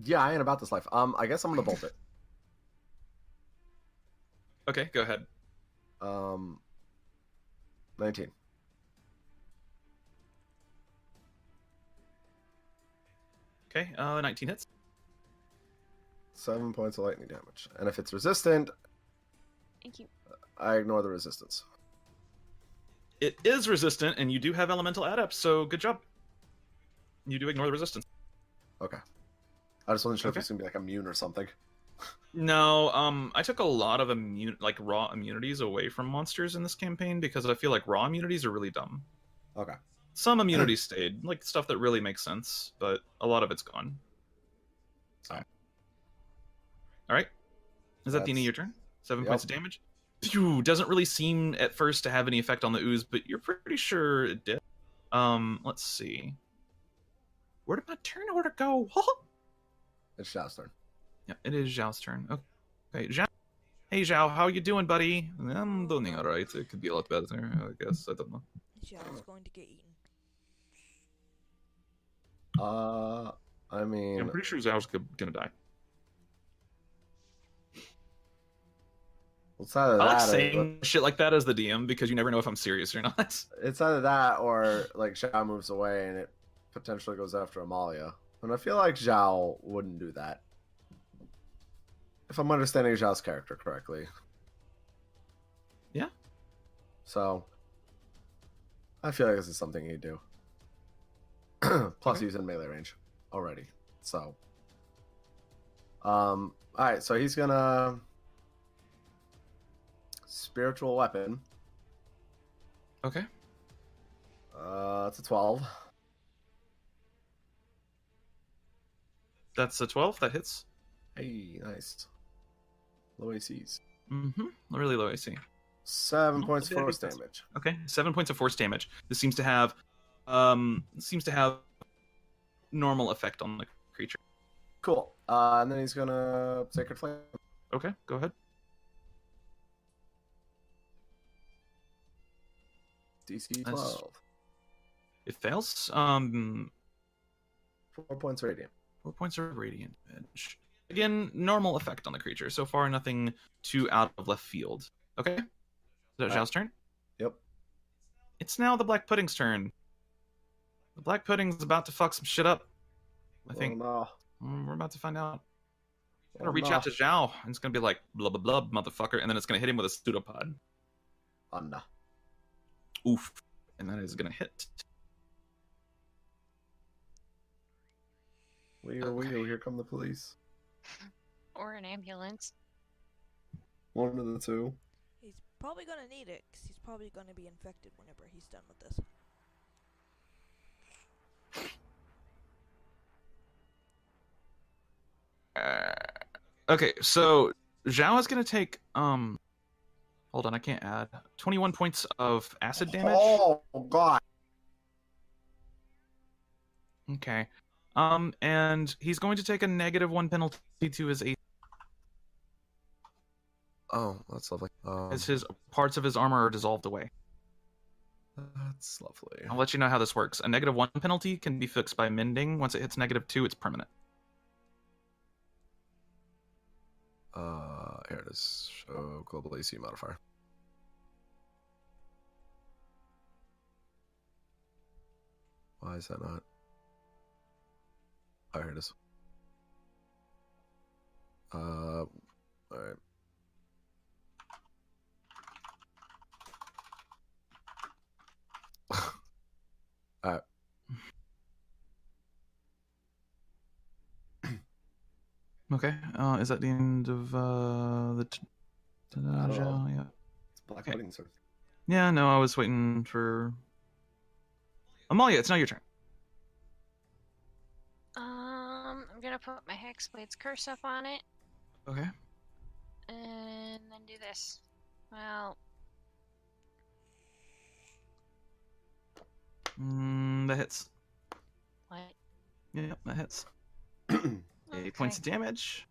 Yeah, I ain't about this life. I guess I'm gonna bolt it. Okay, go ahead. 19. Okay, 19 hits. 7 points of lightning damage, and if it's resistant, Thank you. I ignore the resistance. It is resistant, and you do have elemental adept, so good job. You do ignore the resistance. Okay. I just wasn't sure if Okay. it's gonna be like immune or something. No, I took a lot of raw immunities away from monsters in this campaign because I feel like raw immunities are really dumb. Okay. Some immunities stayed, like stuff that really makes sense, but a lot of it's gone. So. Alright. Alright. Is that the end of That's- your turn? 7 Yep. points of damage? Phew, doesn't really seem at first to have any effect on the ooze, but you're pretty sure it did. Let's see. Where did my turn order go? It's Xiao's turn. Yeah, it is Zhao's turn. Okay, Zhao. Hey Zhao, how you doing, buddy? I'm doing alright. It could be a lot better, I guess. I don't know. Xiao's going to get eaten. I mean, I'm pretty sure Zhao's gonna die. it's either I like that saying shit like that as the DM because you never know if I'm serious or not. it's either that or like Xiao moves away and it potentially goes after Amalia. And I feel like Zhao wouldn't do that. If I'm understanding Zhao's character correctly. Yeah. So I feel like this is something he'd do. Plus Okay. he's in melee range already. So alright, so he's gonna spiritual weapon. Okay. It's a 12. That's a 12. That hits. Hey, nice. Low ACs. Mm-hmm. Really low AC. 7 points very force good. damage. Okay. 7 points of force damage. This seems to have normal effect on the creature. Cool. And then he's gonna Sacred Flame. Okay, go ahead. DC That's- 12. It fails. 4 points radiant. 4 points of radiant damage. Again, normal effect on the creature. So far, nothing too out of left field. Okay. Is that Alright. Zhao's turn? Yep. It's now the Black Pudding's turn. The Black Pudding's about to fuck some shit up. I Oh, think no. we're about to find out. Oh, Gotta reach no. out to Zhao, and it's gonna be like, blah, blah, blah, motherfucker, and then it's gonna hit him with a pseudopod. Oh, no. Oof. And that is gonna hit. Wee-oo, here come the police. Or an ambulance. One of the two. He's probably gonna need it, because he's probably gonna be infected whenever he's done with this. Okay, so Zhao is gonna take hold on, I can't add 21 points of acid damage. Oh, God. Okay. And he's going to take a -1 penalty to his AC Oh, that's lovely. as his parts of his armor are dissolved away. That's lovely. I'll let you know how this works. A -1 penalty can be fixed by mending. Once it hits -2, it's permanent. Here it is. Show global AC modifier. Why is that not? Oh, here it is. Alright. Alright. Okay. Is that the end of the? I don't know. Yeah. It's Black Okay. Pudding, sir. Yeah. No, I was waiting for. Amalia, it's now your turn. I'm gonna put my Hexblade's curse up on it, Okay. and then do this. Well, That hits. what? Yep, that hits. Okay. 8 points of damage.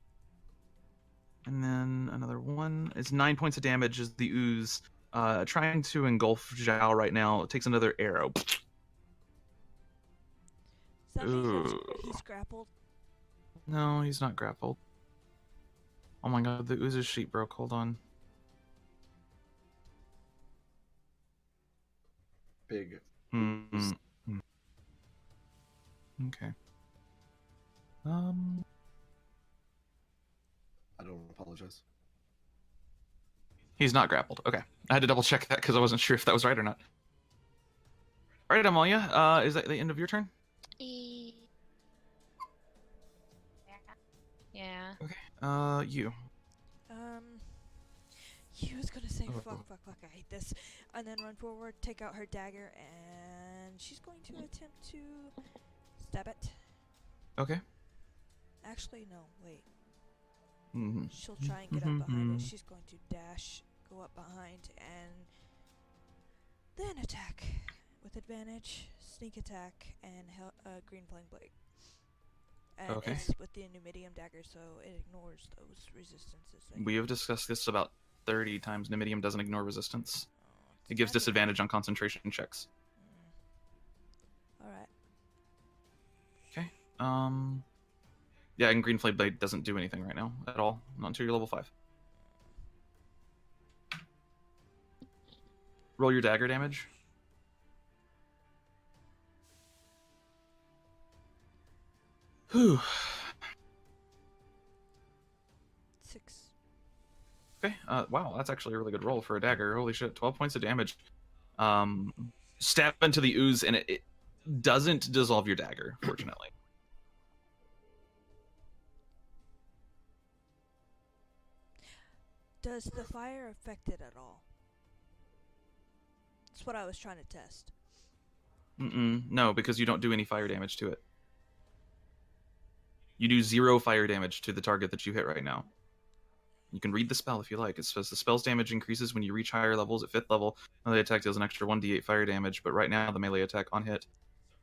And then another one. It's 9 points of damage as the ooze trying to engulf Zhao right now. It takes another arrow. Does that mean he's grappled? No, he's not grappled. Oh my god, the ooze's sheet broke. Hold on. Big. Mm. Okay. I don't apologize. He's not grappled. Okay. I had to double check that because I wasn't sure if that was right or not. Alright, Amalia, is that the end of your turn? Yeah. Okay. You. He was gonna say, Oh. fuck, I hate this. And then run forward, take out her dagger, and she's going to attempt to stab it. Okay. Actually, no, wait. Mm-hmm. She'll try and get up behind it. She's going to dash, go up behind, and then attack with advantage, sneak attack, and green flame blade. And Okay. it's with the Numidium dagger, so it ignores those resistances. We have discussed this about 30 times. Numidium doesn't ignore resistance. Oh, It gives disadvantage on concentration checks. Alright. Okay. Yeah, and Green Flame Blade doesn't do anything right now at all. Not until you're level 5. Roll your dagger damage. Whew. 6. Okay. Wow, that's actually a really good roll for a dagger. Holy shit, 12 points of damage. Stab into the ooze, and it doesn't dissolve your dagger, fortunately. Does the fire affect it at all? That's what I was trying to test. No, because you don't do any fire damage to it. You do 0 fire damage to the target that you hit right now. You can read the spell if you like. It says the spell's damage increases when you reach higher levels. At 5th level, melee attack deals an extra 1d8 fire damage, but right now the melee attack on hit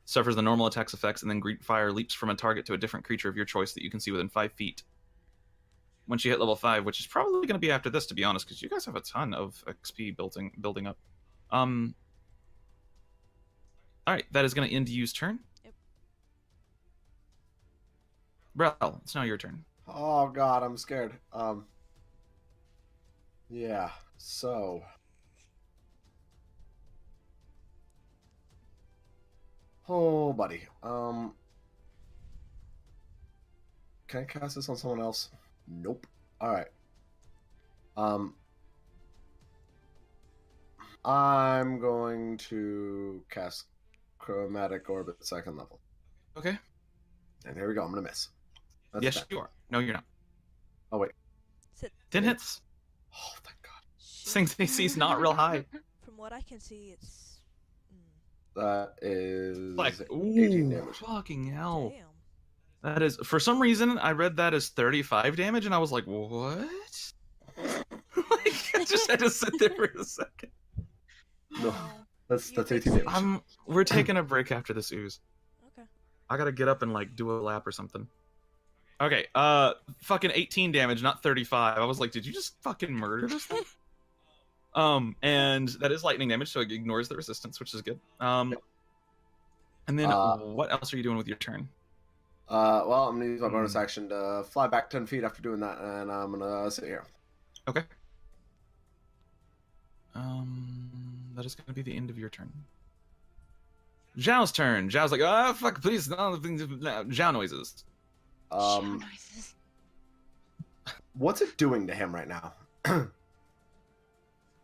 suffers the normal attack's effects, and then green fire leaps from a target to a different creature of your choice that you can see within 5 feet. Once you hit level 5, which is probably going to be after this, to be honest, because you guys have a ton of XP building up. Alright, that is going to end Yu's turn. Yep. Brel, it's now your turn. Oh god, I'm scared. Yeah, so. Oh, buddy. Can I cast this on someone else? Nope. All right. I'm going to cast Chromatic Orb at 2nd level. Okay. And here we go. I'm gonna miss. That's Yes, bad. you are. No, you're not. Oh wait. 10 hits. Oh, thank God. This thing's AC is not real high. From what I can see, it's. That is Like, 18 ooh, damage. fucking hell. Damn. That is, for some reason, I read that as 35 damage, and I was like, what? Like, I just had to sit there for a second. No, that's You 18 fix damage. We're taking a break after this ooze. Okay. I gotta get up and, like, do a lap or something. Okay, fucking 18 damage, not 35. I was like, did you just fucking murder this thing? And that is lightning damage, so it ignores the resistance, which is good. And then what else are you doing with your turn? Well, I'm gonna use my bonus action to fly back 10 feet after doing that, and I'm gonna sit here. Okay. That is gonna be the end of your turn. Zhao's turn. Zhao's like, ah, fuck, please, no, Zhao noises. What's it doing to him right now?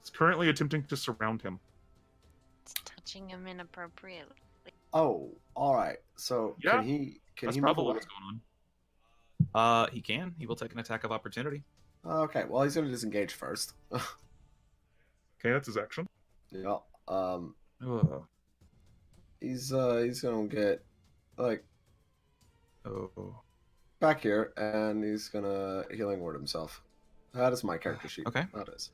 It's currently attempting to surround him. It's touching him inappropriately. Oh, all right. So Yeah, can he That's move probably away? what's going on. He can. He will take an attack of opportunity. Okay, well he's gonna disengage first. Okay, that's his action. Yeah. Ugh. He's gonna get like Oh. back here, and he's gonna healing word himself. That is my character sheet. Okay. That is.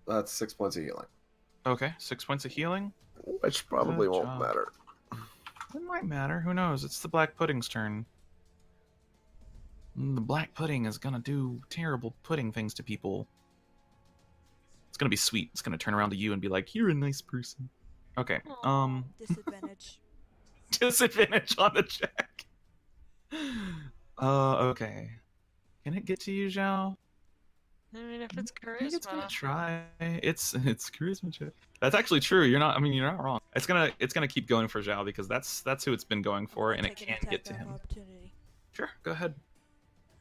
That's 6 points of healing. Okay, 6 points of healing. Which probably Good won't job. matter. It might matter. Who knows? It's the Black Pudding's turn. The Black Pudding is gonna do terrible pudding things to people. It's gonna be sweet. It's gonna turn around to you and be like, "You're a nice person." Okay. Disadvantage. Disadvantage on the check. Okay. Can it get to you, Zhao? I mean, if it's I think it's gonna charisma. try. It's charisma check. That's actually true. You're not. I mean, you're not wrong. It's gonna keep going for Zhao because that's who it's been going for, and it Take an can get to attack of him. opportunity. Sure, go ahead.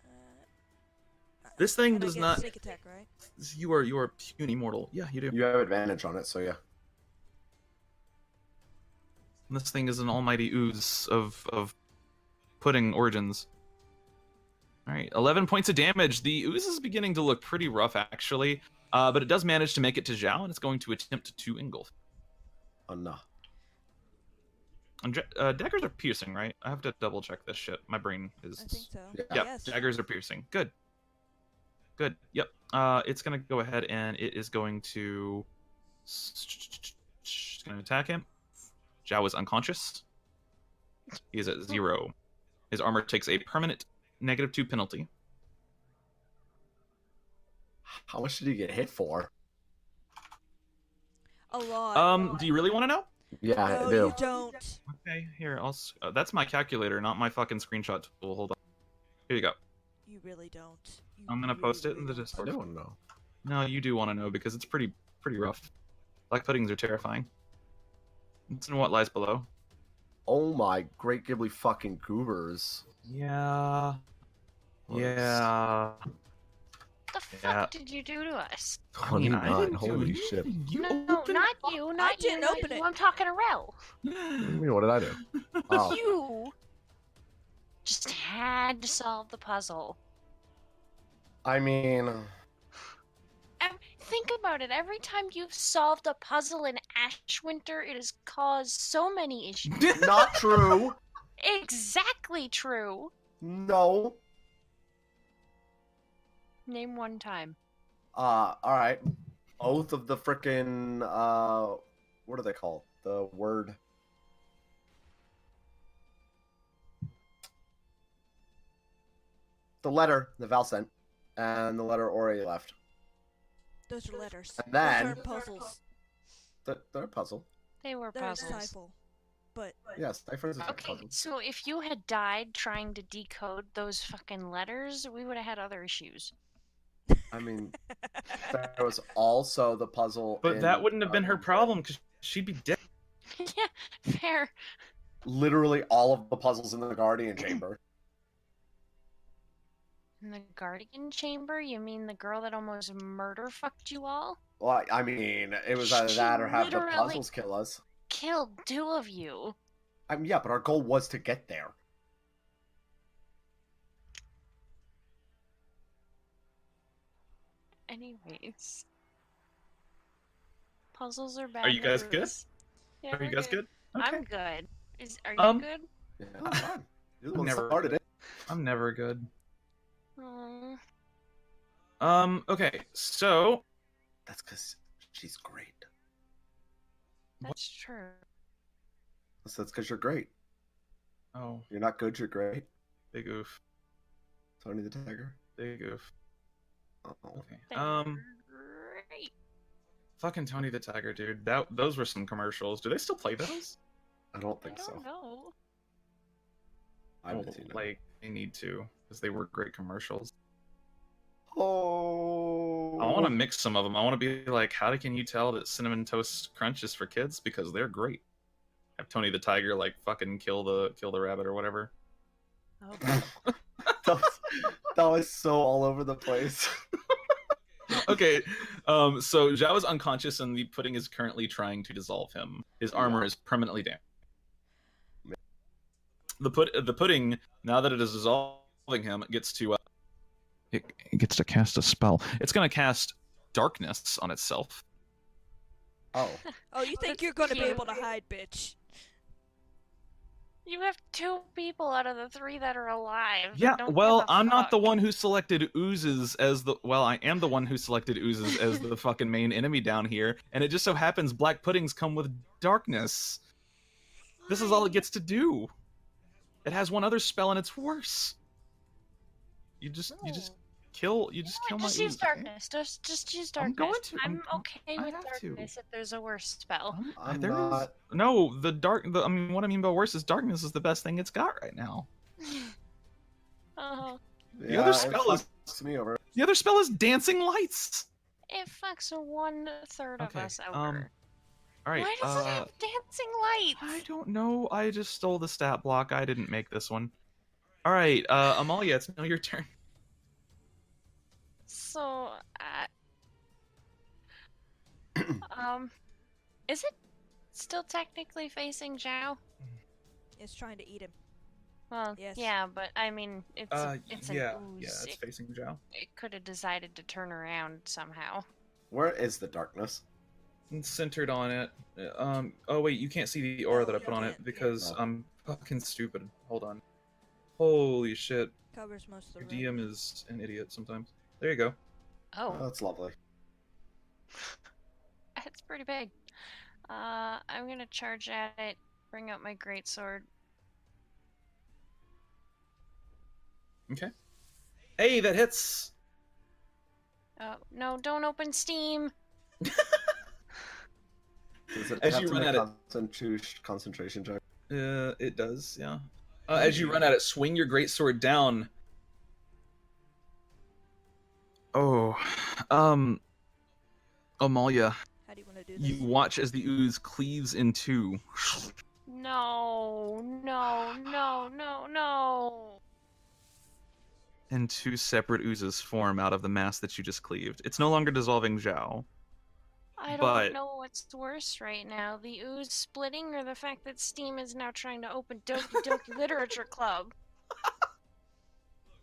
Uh, This thing and I does get not. sneak attack, right? You are puny mortal. Yeah, you do. You have advantage on it, so yeah. This thing is an almighty ooze of pudding origins. All right, 11 points of damage. The ooze is beginning to look pretty rough, actually, but it does manage to make it to Zhao, and it's going to attempt to engulf. Oh no. And daggers are piercing, right? I have to double check this shit. My brain is. I think so. Yeah. Yeah, Yes. daggers are piercing. Good. Good. Yep. It's gonna go ahead and it is going to. It's gonna attack him. Zhao is unconscious. He is at 0. His armor takes a permanent -2 penalty. How much did he get hit for? A lot. Do you really want to know? Yeah, no, I do. you don't. Okay, here, that's my calculator, not my fucking screenshot tool. Hold on. Here you go. You really don't. You I'm gonna post it in the really Discord. I do want to know. No, you do want to know because it's pretty rough. Black puddings are terrifying. It's in what lies below. Oh my great Ghibli fucking goobers. Yeah. What Yeah. What the fuck Yeah. did you do to us? I mean, I 29, didn't do holy anything. shit. You No, opened not you, not you, didn't not open you. it. I'm talking to Rel. What do you mean, what did I do? Oh. You just had to solve the puzzle. I mean, Think about it. Every time you've solved a puzzle in Ashwinter, it has caused so many issues. not true. Exactly true. No. Name one time. Alright. Oath of the frickin', what are they called? The word. The letter that Val sent, and the letter Ori left. Those are letters. And then- Those aren't puzzles. They're a puzzle. They were They're puzzles. disciple. But Yes, ciphers is a Okay, puzzle. so if you had died trying to decode those fucking letters, we would have had other issues. I mean, there was also the puzzle. But that in, wouldn't have been her problem because she'd be dead. Yeah, fair. Literally all of the puzzles in the Guardian Chamber. In the Guardian Chamber? You mean the girl that almost murder fucked you all? Well, I mean, it was either She that or have the literally- puzzles kill us. Killed 2 of you. I mean, yeah, but our goal was to get there. Anyways. Puzzles are bad. Are you guys good? Yeah, Are you we're guys good? Okay. I'm good. Are you good? Yeah, I'm fine. You're the I'm one that never started it. I'm never good. Oh, Okay, so That's because she's great. that's true. That's because you're great. oh, You're not good, you're great. big oof. Tony the Tiger. Big oof. Uh-oh. Okay. Great. Fucking Tony the Tiger, dude. Those were some commercials. Do they still play those? I don't I think so. don't know. I haven't seen it. Like, they need to, because they were great commercials. Oh. I want to mix some of them. I want to be like, how can you tell that Cinnamon Toast Crunch is for kids? Because they're great. Have Tony the Tiger like fucking kill the rabbit or whatever. Oh, that was so all over the place. Okay, so Zhao is unconscious and the pudding is currently trying to dissolve him. His armor is permanently damaged. The pudding, now that it is dissolving him, gets to it gets to cast a spell. It's gonna cast darkness on itself. Oh. Oh, you think That's you're gonna be cute. able to hide, bitch? you have 2 people out of the 3 that are alive. that Yeah, don't well, give a I'm not the fuck. one who selected oozes as the I am the one who selected oozes as the fucking main enemy down here, and it just so happens black puddings come with darkness. This is all it gets to do. It has one other spell and it's worse. You just kill kill my Just ooze. use darkness. Just use I'm darkness. going to. I'm okay I with have to. darkness if there's a worse spell. I'm There is- not. No, I mean, what I mean by worse is darkness is the best thing it's got right now. Oh, The other spell is- fucks me over. The other spell is dancing lights. it fucks 1/3 of Okay, us over. All right. Why does it have dancing lights? I don't know. I just stole the stat block. I didn't make this one. All right, Amalia, it's now your turn. So, is it still technically facing Zhao? It's trying to eat him. Well, Yes. yeah, but I mean, it's an ooze. it's facing Zhao. It could have decided to turn around somehow. Where is the darkness? It's centered on it. Oh wait, you can't see the aura No, that I you put on it can't, because yeah. I'm fucking stupid. Hold on. Holy shit. Covers most of the Your room. DM is an idiot sometimes. There you go. Oh, Oh, that's lovely. it's pretty big. I'm gonna charge at it, bring out my greatsword. Okay. Hey, that hits. Oh, no, don't open Steam! Does it As have you to run make at concentration check? It does, yeah. As you run at it, swing your greatsword down. Oh, Amalia, How do you want to do this? you watch as the ooze cleaves in two, No, no, no, no, no! and 2 separate oozes form out of the mass that you just cleaved. It's no longer dissolving Zhao. I don't But- know what's worse right now, the ooze splitting or the fact that Steam is now trying to open Doki Doki Literature Club.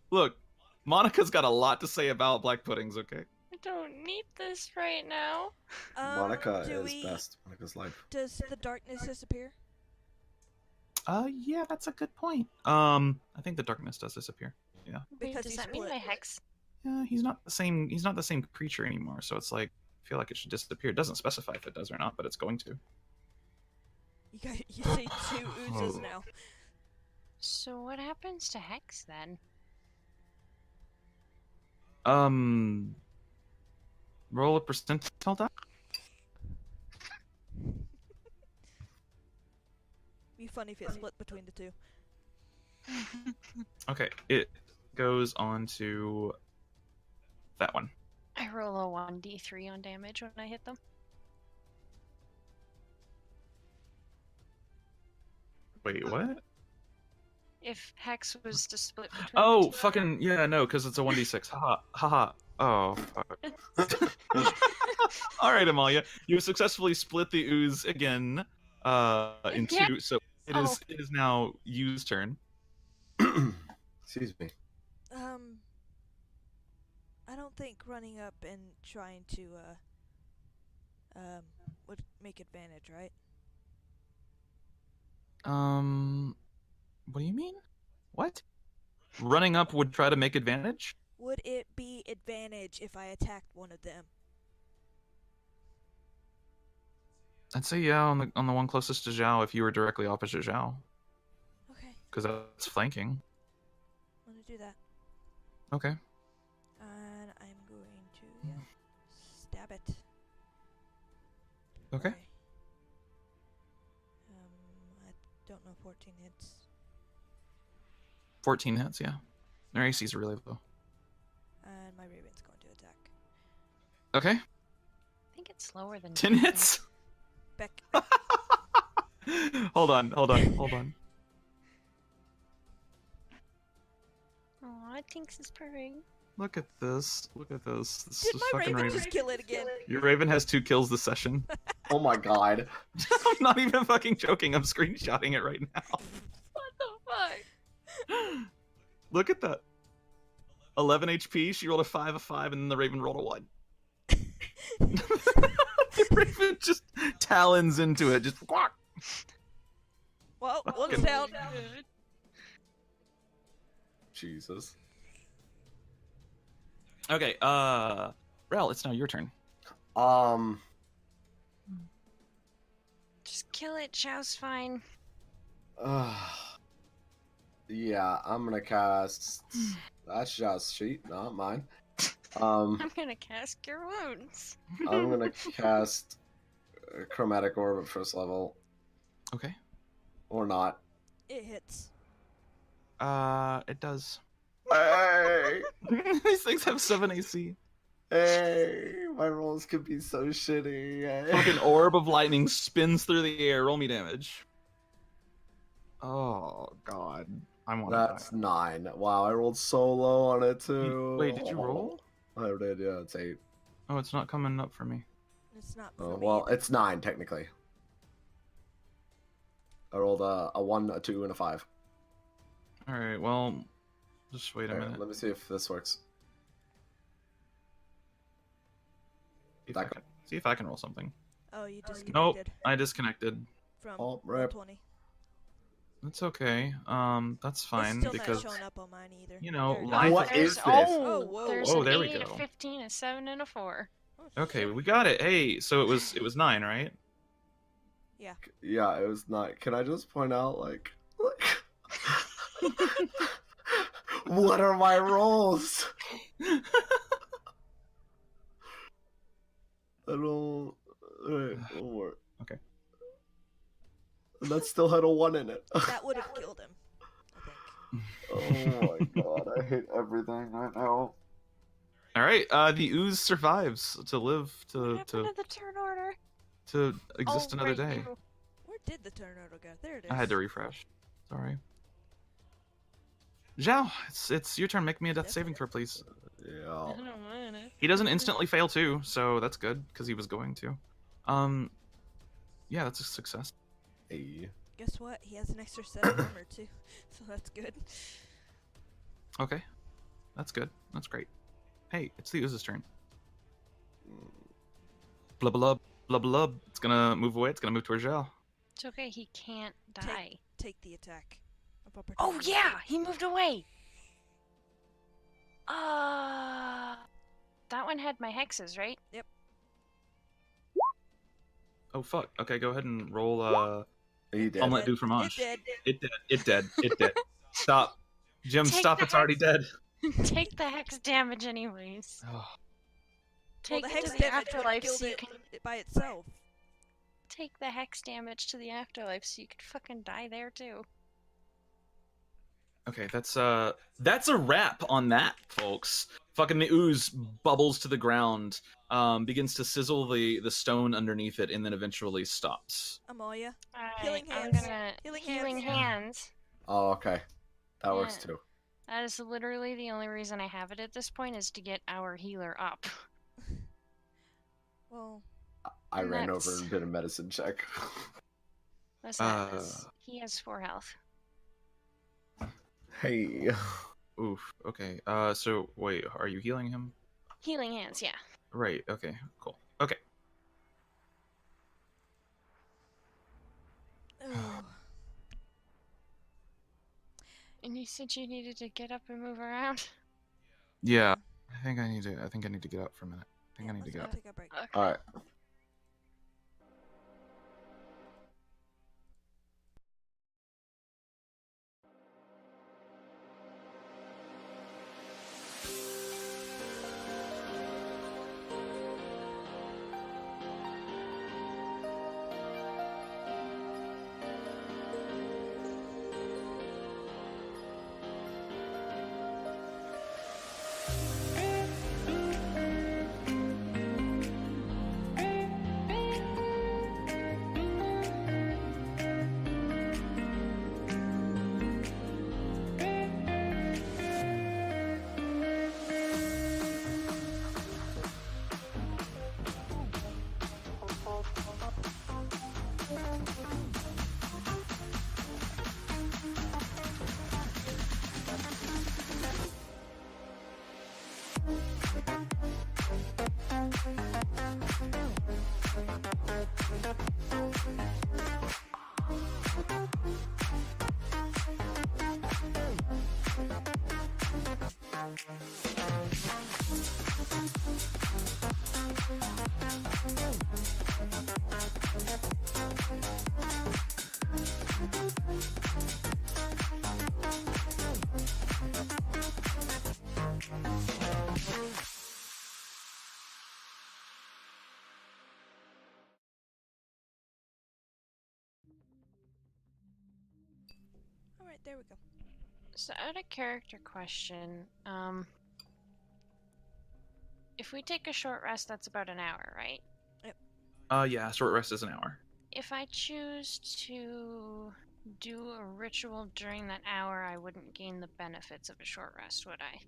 Look, Monica's got a lot to say about black puddings, okay? I don't need this right now. Monica do is we- best. Monica's life. Does the darkness disappear? Yeah, that's a good point. I think the darkness does disappear. Yeah. Wait, Because does he that mean split. my hex? Yeah, he's not the same creature anymore, so it's like I feel like it should disappear. It doesn't specify if it does or not, but it's going to. You see 2 oozes now. So what happens to hex then? Roll a percentile die. Be funny if it split between the 2. Okay, it goes on to that one. I roll a 1d3 on damage when I hit them. Wait, what? If Hex was to split between Oh, the two. fucking yeah, no, because it's a 1d6. Haha, haha. Oh, fuck. All right, Amalia, you have successfully split the ooze again, in Again? two. So it is now Yu's turn. Excuse me. I don't think running up and trying to would make advantage, right? What do you mean? What? Running up would try to make advantage? Would it be advantage if I attacked one of them? I'd say yeah on the one closest to Zhao if you were directly opposite Zhao, Okay, because that's flanking. I'm gonna do that. Okay. And I'm going to stab it. Okay. Right. I don't know 14 hits. 14 hits, yeah. Their AC's really low. And my Raven's going to attack. Okay. I think it's slower than 10 hits? Beck. hold on. Aw, Tinks is purring. Look at this. This Did is my fucking Raven just kill it again? Your Raven has 2 kills this session. Oh my god. I'm not even fucking joking. I'm screenshotting it right now. What the fuck? Look at that. 11 HP. She rolled a 5, a 5, and then the Raven rolled a 1. The Raven just talons into it. Just quack. Well, one's Fucking- down. Jesus. Okay, Rel, it's now your turn. Just kill it. Zhao's fine. Yeah, I'm gonna cast. That's just sheet, not mine. I'm gonna cast Cure Wounds. I'm gonna cast Chromatic Orb at first level, Okay. or not. It hits. It does. Hey, These things have 7 AC. hey, my rolls could be so shitty. Fucking orb of lightning spins through the air. Roll me damage. Oh god, I want to That's die. 9. Wow, I rolled so low on it too. Wait, did you roll? I did, yeah, it's 8. Oh, it's not coming up for me. It's not Oh, for me. well, it's 9 technically. I rolled a 1, a 2, and a 5. All right, well, just wait a Alright, minute. let me see if this works. See if I can roll something. Oh, you disconnected Nope, I disconnected. from Oh, rip. 20. That's okay. That's fine It's still because not showing up on mine either. you know, There it is. life- What There's- is this? Oh, whoa. There's Oh, an there we 8, go. a 15, a 7, and a 4. Oh, Okay, shit. we got it. Hey, so it was 9, right? Yeah, it was not. Can I just point out, like what are my rolls? I don't. Wait, one more. Okay. And that still had a 1 in it. That would have killed him, I think. Oh my god, I hate everything right now. All right, the ooze survives to live What to happened to the turn order? to exist Oh, another right, day. you. Where did the tornado go? There it is. I had to refresh. Sorry. Zhao, it's your turn. Make me a death saving throw, please. Yeah. I don't want it. He doesn't instantly fail too, so that's good because he was going to. Yeah, that's a success. Hey. Guess what? He has an extra set of armor too, so that's good. Okay, that's good. That's great. Hey, it's the ooze's turn. Blub blub blub blub. It's gonna move away. It's gonna move towards Zhao. It's okay, he can't die. Take the attack. Of Oh opportunity. yeah, he moved away. That one had my hexes, right? Oh fuck. Okay, go ahead and roll. He did. Omelette du It fromage. did. It dead. Stop, Jim. Take Stop. the It's already dead. Take the hex damage anyways. Oh, Take Well, the it hex to the damage would have afterlife killed so you it can by itself. take the hex damage to the afterlife so you can fucking die there too. okay, that's a wrap on that, folks. Fucking the ooze bubbles to the ground, begins to sizzle the stone underneath it, and then eventually stops. Amalia. Alright, Healing I'm hands. gonna Healing hands. Oh, okay. That works Yeah. too. That is literally the only reason I have it at this point, is to get our healer up. Well, I ran over That's- and did a medicine check. What's that? He has 4 health. Hey. Oof. Okay. So wait, are you healing him? Healing hands, yeah. Right. Okay. Cool. Okay. oh, And you said you needed to get up and move around? Yeah. I think I need to get up for a minute. I think yeah, I need to let's get go up. take a break. Okay. All right. Alright, there we go. So, out of character question, if we take a short rest, that's about an hour, right? Yeah. Short rest is an hour. If I choose to do a ritual during that hour, I wouldn't gain the benefits of a short rest, would I?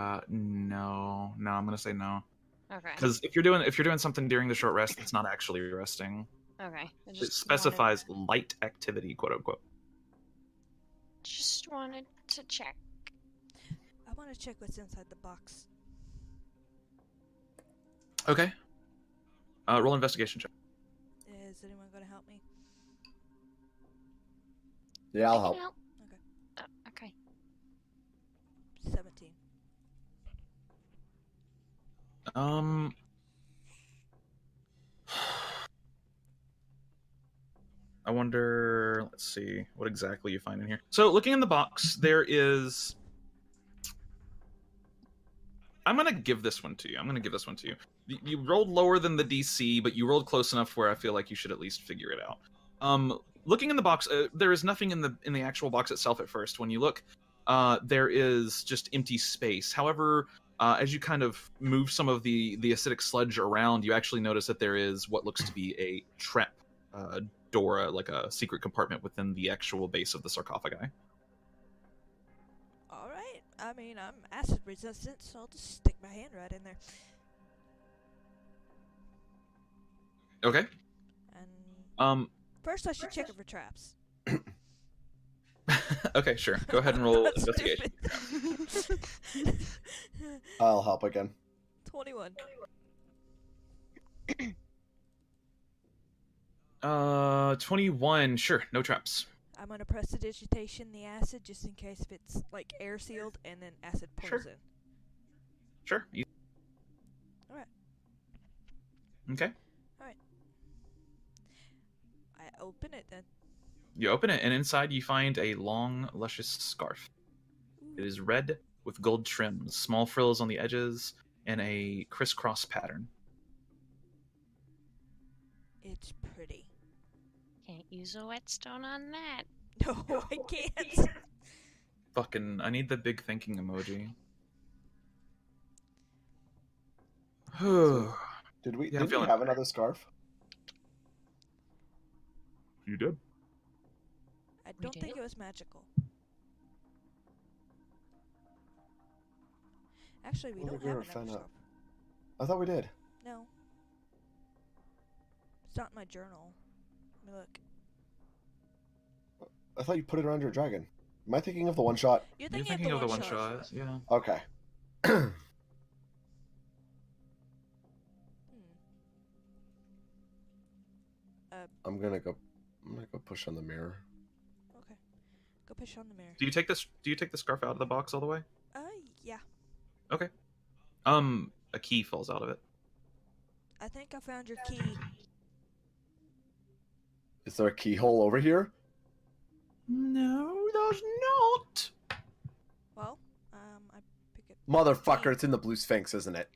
No. No, I'm gonna say no. Okay. Because if you're doing something during the short rest, it's not actually resting. Okay. I It just specifies light activity, quote unquote. just wanted to check. I want to check what's inside the box. Okay. Roll investigation check. Is anyone going to help me? Yeah, I'll I can help. Okay. 17. I wonder. Let's see what exactly you find in here. So, looking in the box, there is. I'm gonna give this one to you. You rolled lower than the DC, but you rolled close enough where I feel like you should at least figure it out. Looking in the box, there is nothing in the actual box itself at first. When you look, there is just empty space. However, as you kind of move some of the acidic sludge around, you actually notice that there is what looks to be a trap door, like a secret compartment within the actual base of the sarcophagi. Alright. I mean, I'm acid resistant, so I'll just stick my hand right in there. Okay. And first I should check it for traps. Okay, sure. Go ahead and roll That's investigation. stupid. I'll help again. 21. 21. Sure, no traps. I'm gonna prestidigitation the acid just in case if it's like air sealed and then acid pours Sure. in. Sure. Alright. Okay. I open it then. You open it, and inside you find a long, luscious scarf. It is red with gold trims, small frills on the edges, and a crisscross pattern. It's pretty. Can't use a whetstone on that. No, I can't. Fucking, I need the big thinking emoji. Did we Yeah, I'm did we feeling- have another scarf? You did? I don't think it was magical. Actually, we Well, don't we have were another found out. scarf. I thought we did. No. It's not in my journal. Let me look. I thought you put it around your dragon. Am I thinking of the one shot? You're You're thinking, thinking of the one one shot. shot, yeah. Okay. Hmm. I'm gonna go push on the mirror. Okay. Go push on the mirror. Do you take this? Do you take the scarf out of the box all the way? Yeah. Okay. A key falls out of it. I think I found your key. Is there a keyhole over here? No, there's not. Well, I pick it. Motherfucker, it's in the blue sphinx, isn't it?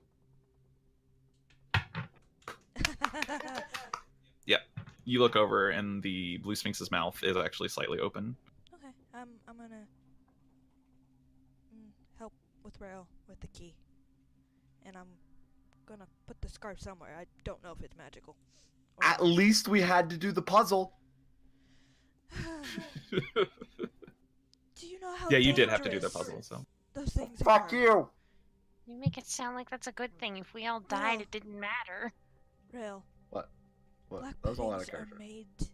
You look over, and the blue sphinx's mouth is actually slightly open. Okay, I'm gonna help with Rail with the key, and I'm gonna put the scarf somewhere. I don't know if it's magical. or At not. least we had to do the puzzle. Do you know how? Yeah, you did have to do the dangerous puzzle, so. Those things Fuck are? you. You make it sound like that's a good thing. If we all died, No. it didn't matter. Rail. What? Black That was all out of puddings character.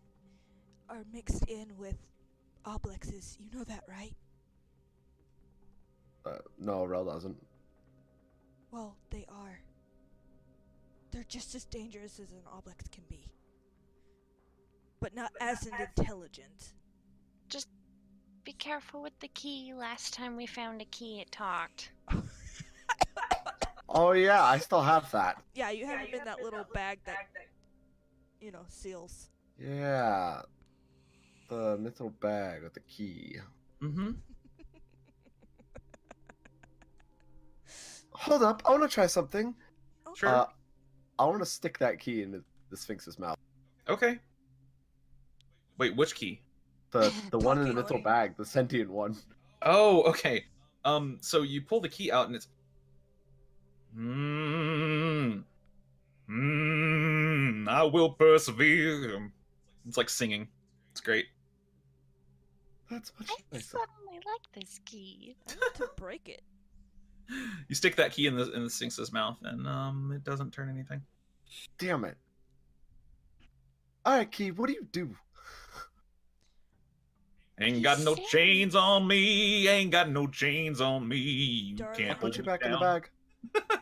are mixed in with oblexes. You know that, right? No, Rel doesn't. Well, they are. They're just as dangerous as an oblex can be. But not as intelligent. Be careful with the key. Last time we found a key, it talked. Oh yeah, I still have that. Yeah, you have them in that little bag that, seals. Yeah. The mithril bag with the key. Mm-hmm. Hold up, I want to try something. Oh, Sure. I want to stick that key into the sphinx's mouth. Okay. Wait, which key? The one in the Talking mithril one. bag, the sentient one. Oh, okay. So you pull the key out, and it's. I will persevere. It's like singing. It's great. That's much I nicer. suddenly like this key. I need to break it. You stick that key in the sphinx's mouth, and it doesn't turn anything. Damn it. Alright, Key, what do you do? Ain't got no chains on me. Ain't got no chains on me. You Darling. can't Put hold you me back in the down.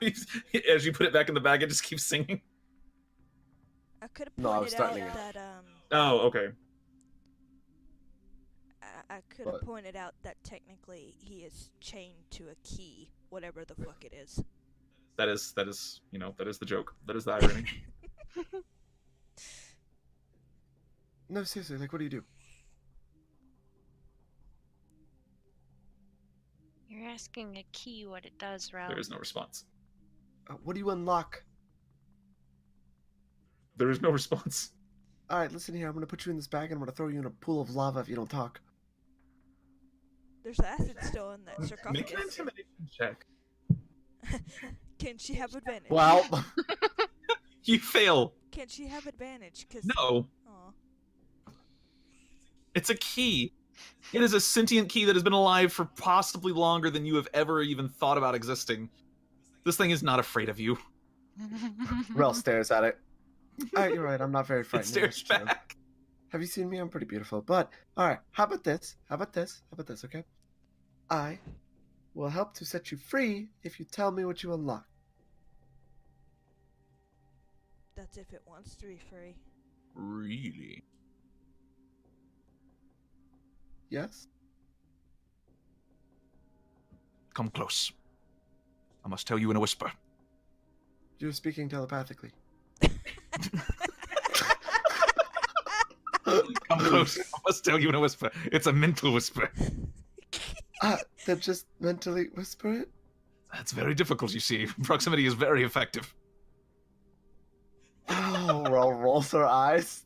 bag. As you put it back in the bag, it just keeps singing. I could have No, I was pointed out starting it. that Oh, okay. I could have What? pointed out that technically he is chained to a key, whatever the fuck it is. That is that is the joke. That is the irony. No, seriously, like, what do you do? You're asking a key what it does, Ralph. There is no response. What do you unlock? There is no response. Alright, listen here, I'm gonna put you in this bag and I'm gonna throw you in a pool of lava if you don't talk. There's acid still in that Make an sarcophagus. intimidation check. Can she have advantage? Well, You fail. Can she have advantage? Cause No, Aw. it's a key. It is a sentient key that has been alive for possibly longer than you have ever even thought about existing. This thing is not afraid of you. Rel stares at it. Alright, you're right, I'm not very It frightened. stares that's true. back. Have you seen me? I'm pretty beautiful. But, alright, how about this? How about this? How about this, okay? I will help to set you free if you tell me what you unlock. That's if it wants to be free. Really? Yes? Come close. I must tell you in a whisper. You're speaking telepathically. Come close. I must tell you in a whisper. It's a mental whisper. Then just mentally whisper it? That's very difficult, you see. Proximity is very effective. Oh, Rel rolls her eyes.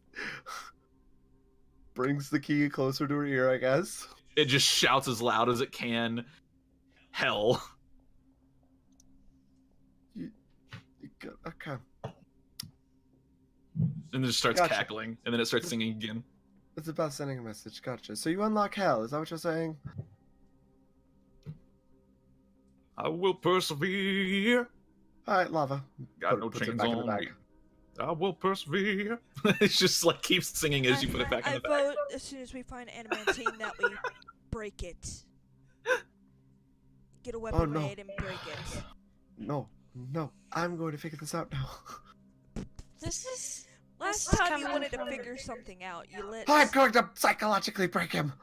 brings the key closer to her ear, I guess. It just shouts as loud as it can. Hell. Okay. And it just starts Gotcha. cackling, and then it starts singing again. It's about sending a message. Gotcha. So you unlock hell. Is that what you're saying? I will persevere. All right, lava. Got no Puts it chains back in the on bag. me. I will persevere. It's just like keeps singing as you put it back in the bag. I vote as soon as we find adamantine that we break it. Get a weapon no. made and break it. No. I'm going to figure this out now. This is Last is time you coming wanted to from- figure something out, you let. I'm going to psychologically break him.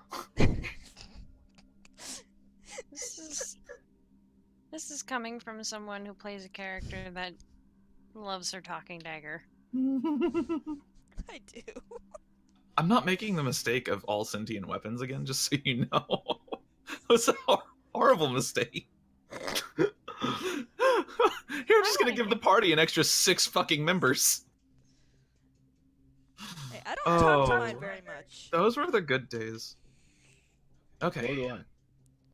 This is coming from someone who plays a character that loves her talking dagger. I do. I'm not making the mistake of all sentient weapons again, just so you know. It was a horrible mistake. You're just gonna give the party an extra 6 fucking members. Hey, I don't talk to Oh. mine very much. Those were the good days. So Okay. do I.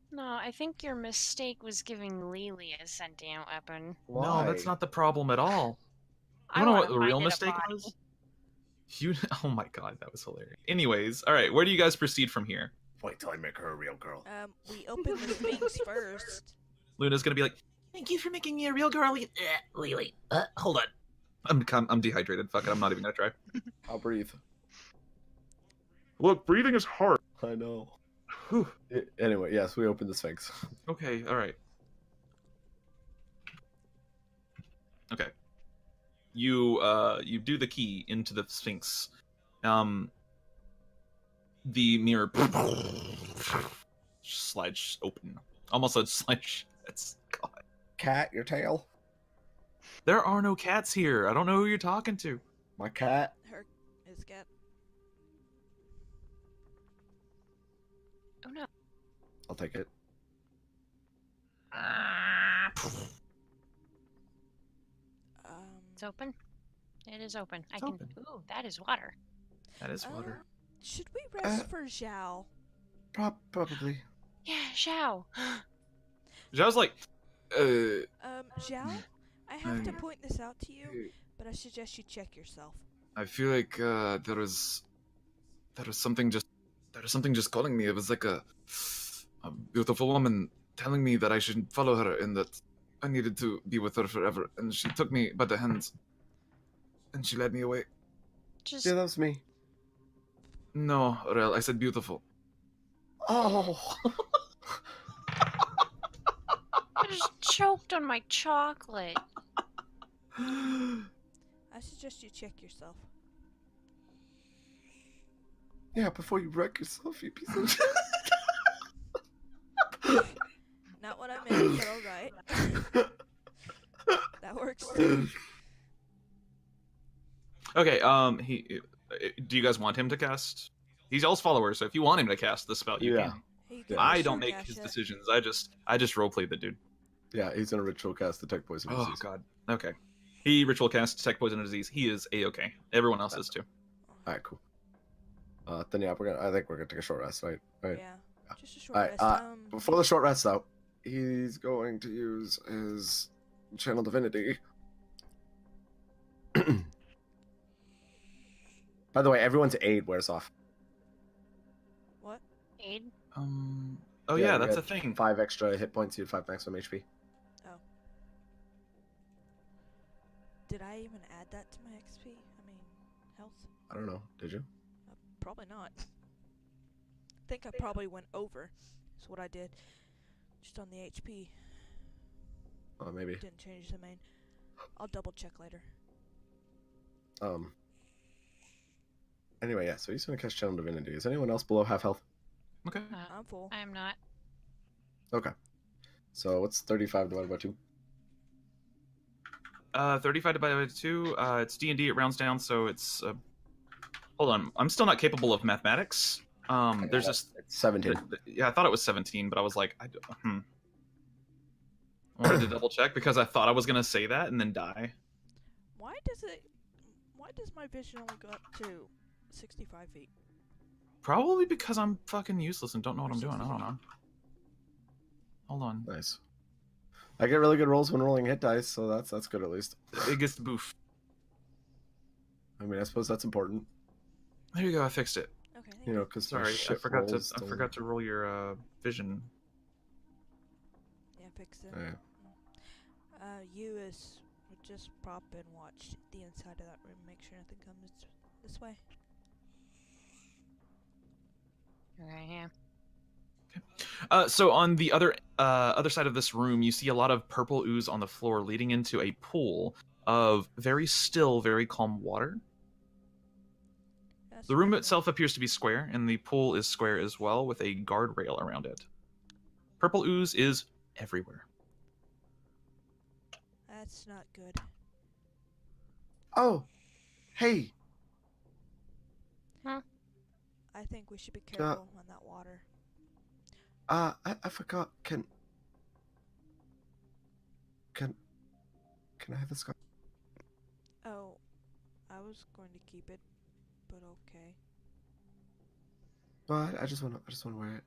No, I think your mistake was giving Lily a sentient weapon. No, that's not the problem at all. I You know what wanna the real find it a mistake body. was? You. Oh my god, that was hilarious. Anyways, all right, where do you guys proceed from here? Wait till I make her a real girl. We open the Sphinx first. Luna's gonna be like, "Thank you for making me a real girl." Lily, hold on. I'm dehydrated. Fuck it, I'm not even gonna try. I'll breathe. Look, breathing is hard. I know. Whew. Anyway, yes, we open the Sphinx. Okay, all right. Okay. You do the key into the Sphinx. The mirror slides open. Almost said slide shuts. God. Cat, your tail. There are no cats here. I don't know who you're talking to. My cat. Her is cat. Oh no. I'll take it. It's open? It is open. It's I can. open. Ooh, that is water. That is water. Should we rest for Zhao? Probably. Yeah, Xiao. I was like, Zhao, I have to point this out to you, but I suggest you check yourself. I feel like there was something just calling me. It was like a beautiful woman telling me that I should follow her and that I needed to be with her forever. And she took me by the hands and she led me away. Just Yeah, that was me. No, Rel, I said beautiful. Oh. I just choked on my chocolate. I suggest you check yourself. Yeah, before you wreck yourself, you piece of Not what I meant, but alright. That works too. okay. Do you guys want him to cast? He's y'all's follower, so if you want him to cast the spell, you Yeah. can. Hey, Yeah. I sure, don't make Gasha. his decisions. I just roleplay the dude. Yeah, he's in a ritual cast detect poison Oh disease. god. Okay. He ritual casts detect poison and disease. He is a-okay. Everyone else is too. Alright, cool. Then yeah, I think we're gonna take a short rest, right? Right. Yeah, just a short Alright, rest. Before the short rest though, he's going to use his channel divinity. By the way, everyone's aid wears off. What? Aid. Oh Yeah, yeah, you that's a get thing. 5 extra hit points, you have 5 maximum HP. Did I even add that to my XP? I mean, health? I don't know. Did you? Probably not. I think I probably went over. That's what I did. Just on the HP. Oh, maybe. Didn't change the main. I'll double check later. Anyway, yeah, so he's gonna cast channel divinity. Is anyone else below half health? Okay. I'm full. I am not. Okay. So what's 35 divided by 2? 35 divided by 2. It's D&D. It rounds down, so it's. Hold on. I'm still not capable of mathematics. There's this. It's 17. Yeah, I thought it was 17, but I was like, I wanted to double check because I thought I was gonna say that and then die. Why does my vision only go up to 65 feet? Probably because I'm fucking useless and don't know what I'm doing. I don't know. Hold on. Nice. I get really good rolls when rolling hit dice, so that's good at least. The biggest boof. I mean, I suppose that's important. There you go. I fixed it. Okay. Thank You know, because Sorry, I forgot to roll your vision. Yeah, fix it. Yeah. You would just prop and watch the inside of that room. Make sure nothing comes this way. Right here. So on the other side of this room, you see a lot of purple ooze on the floor, leading into a pool of very still, very calm water. That's The room pretty itself appears to be square, and the pool is square as well, with a guardrail around it. Purple ooze is everywhere. That's not good. Oh, hey. I think we should be careful on that water. I forgot. Can I have this scarf? Oh, I was going to keep it, but okay. Well, I just want to wear it.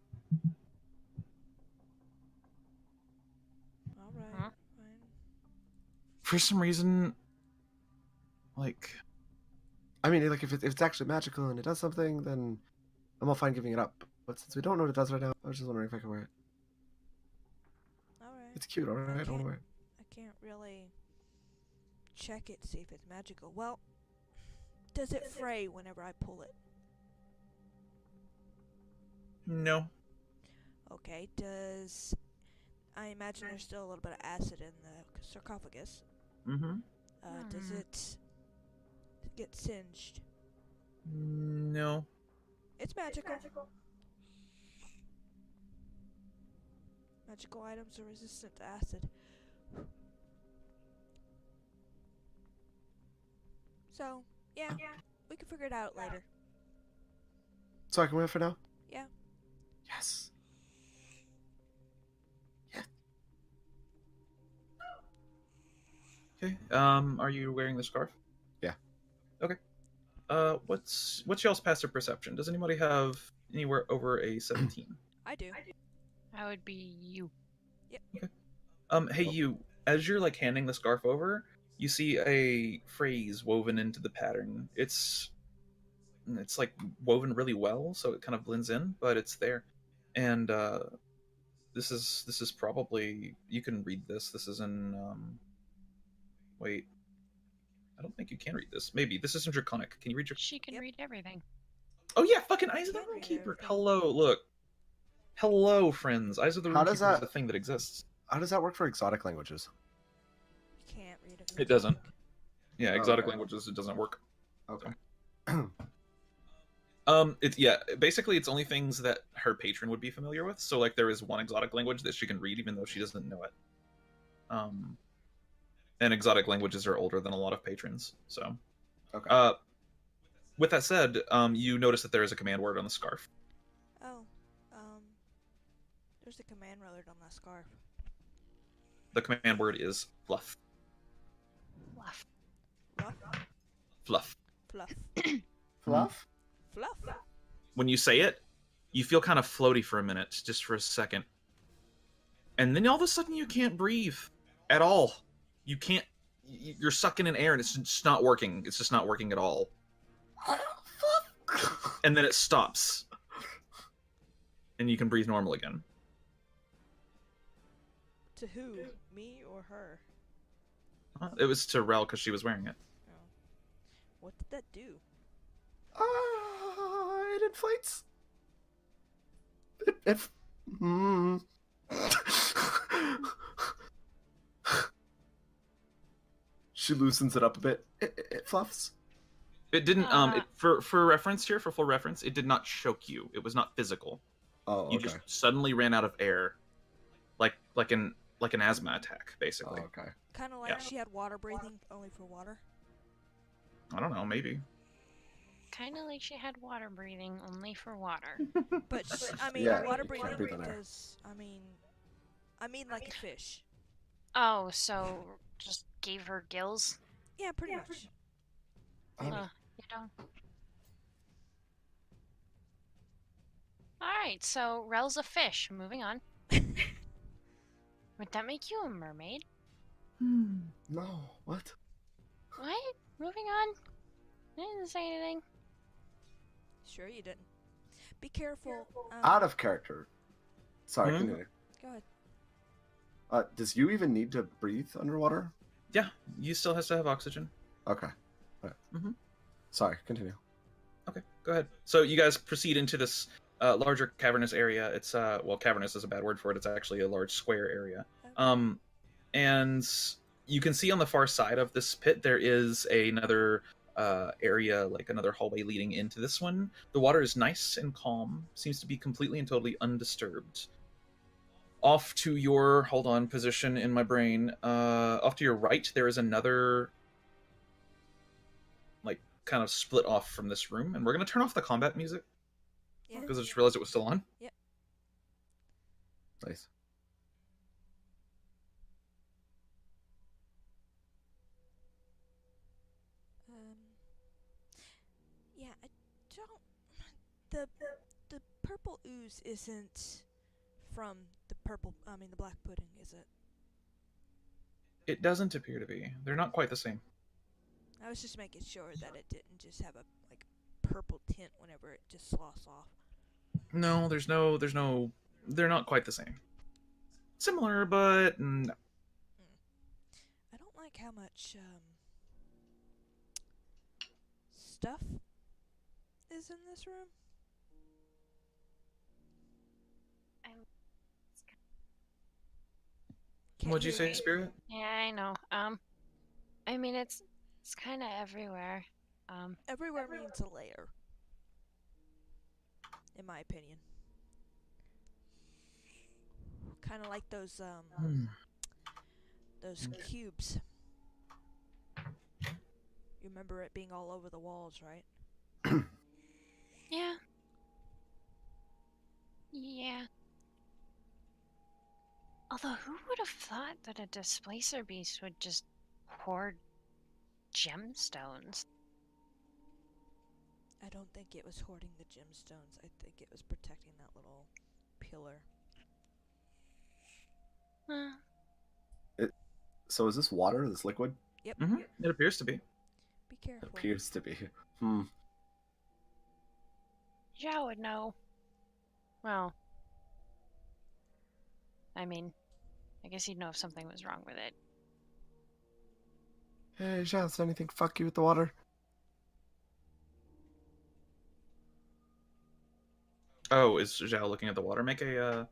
All right. Huh? Fine. For some reason, like, I mean, like if it's actually magical and it does something, then I'm all fine giving it up. But since we don't know what it does right now, I was just wondering if I can wear it. All right. It's cute, all right. I don't want to wear it. I can't really check it to see if it's magical. Well, does it fray whenever I pull it? no. Okay. Does I imagine there's still a little bit of acid in the sarcophagus? Mm-hmm. Does it get singed? No. It's magical. Magical items are resistant to acid. So, yeah, we can figure it out later. So I can wear it for now? Yeah. Yes. Yeah. Okay. Are you wearing the scarf? Yeah. Okay. What's y'all's passive perception? Does anybody have anywhere over a 17? I do. That would be you. Hey, you. As you're like handing the scarf over, you see a phrase woven into the pattern. It's like woven really well, so it kind of blends in, but it's there. And this is probably, you can read this. This is in wait. I don't think you can read this. Maybe this is in Draconic. Can you read Draconic? She can read everything. Oh yeah, fucking Eyes of the Can read Runekeeper. everything. Hello, look. Hello, friends. Eyes of the How does Runekeeper is that- a thing that exists. How does that work for exotic languages? You can't read it. It doesn't. Yeah, Oh, exotic okay. languages, it doesn't work. Okay. It's yeah, basically it's only things that her patron would be familiar with. So like there is one exotic language that she can read even though she doesn't know it. And exotic languages are older than a lot of patrons. So Okay. with that said, you notice that there is a command word on the scarf. Oh, there's a command word on that scarf. The command word is fluff. Fluff. Fluff. Fluff. Fluff. Fluff? Fluff. When you say it, you feel kind of floaty for a minute, just for a second. And then all of a sudden you can't breathe at all. You can't, you're sucking in air and it's just not working. It's just not working at all. And then it stops. And you can breathe normal again. To who? Me or her? It was to Rel because she was wearing it. Oh. What did that do? It inflates. She loosens it up a bit. It fluffs. It didn't, for reference here, for full reference, it did not choke you. It was not physical. Oh, okay. You just suddenly ran out of air. Like an asthma attack, Oh, basically. okay. Kind of like Yeah. she had water breathing, only for water. I don't know, maybe. Kind of like she had water breathing, only for water. But I mean, Yeah, water you can't breathing breathe on air. does. I mean like a fish. Oh, so just gave her gills? Yeah, pretty much. Um, You don't. right, so Rel's a fish. Moving on. Would that make you a mermaid? No, what? What? Moving on. I didn't say anything. Sure you didn't. Be careful. Out of character. Sorry, Hmm? continue. Go ahead. Does you even need to breathe underwater? Yeah, you still has to have oxygen. Okay. Right. Mhm. Sorry, continue. Okay, go ahead. So you guys proceed into this larger cavernous area. It's well, cavernous is a bad word for it. It's actually a large square area. Okay. And you can see on the far side of this pit there is another area, like another hallway leading into this one. The water is nice and calm, seems to be completely and totally undisturbed. Off to your position in my brain. Off to your right, there is another, like, kind of split off from this room, and we're gonna turn off the combat music Yeah. because I just realized it was still on. Nice. Yeah, I don't. The purple ooze isn't from the black pudding, is it? It doesn't appear to be. They're not quite the same. I was just making sure that it didn't just have a purple tint whenever it just sloughs off. No, they're not quite the same. Similar, but no. I don't like how much stuff is in this room. Can't What'd you hear say, Spirit? Yeah, I know. I mean, it's kind of everywhere. Everywhere means a layer, in my opinion. Kind of like those cubes. You remember it being all over the walls, right? Yeah. Yeah. Although, who would have thought that a displacer beast would just hoard gemstones? I don't think it was hoarding the gemstones. I think it was protecting that little pillar. So is this water, this liquid? Yep. It appears to be. Be careful. Appears to be. Zhao would know. Well, I mean, I guess he'd know if something was wrong with it. Hey, Zhao, does anything fuck you with the water? Oh, is Zhao looking at the water? Make a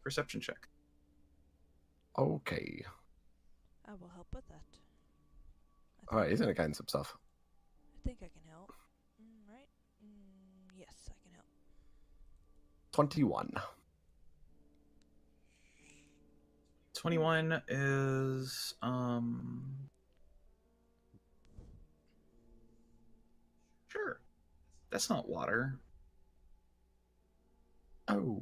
perception check. Okay. I will help with that. Alright, he's gonna guidance himself. I think I can help. Right? Yes, I can help. 21. 21 is sure. That's not water. Oh.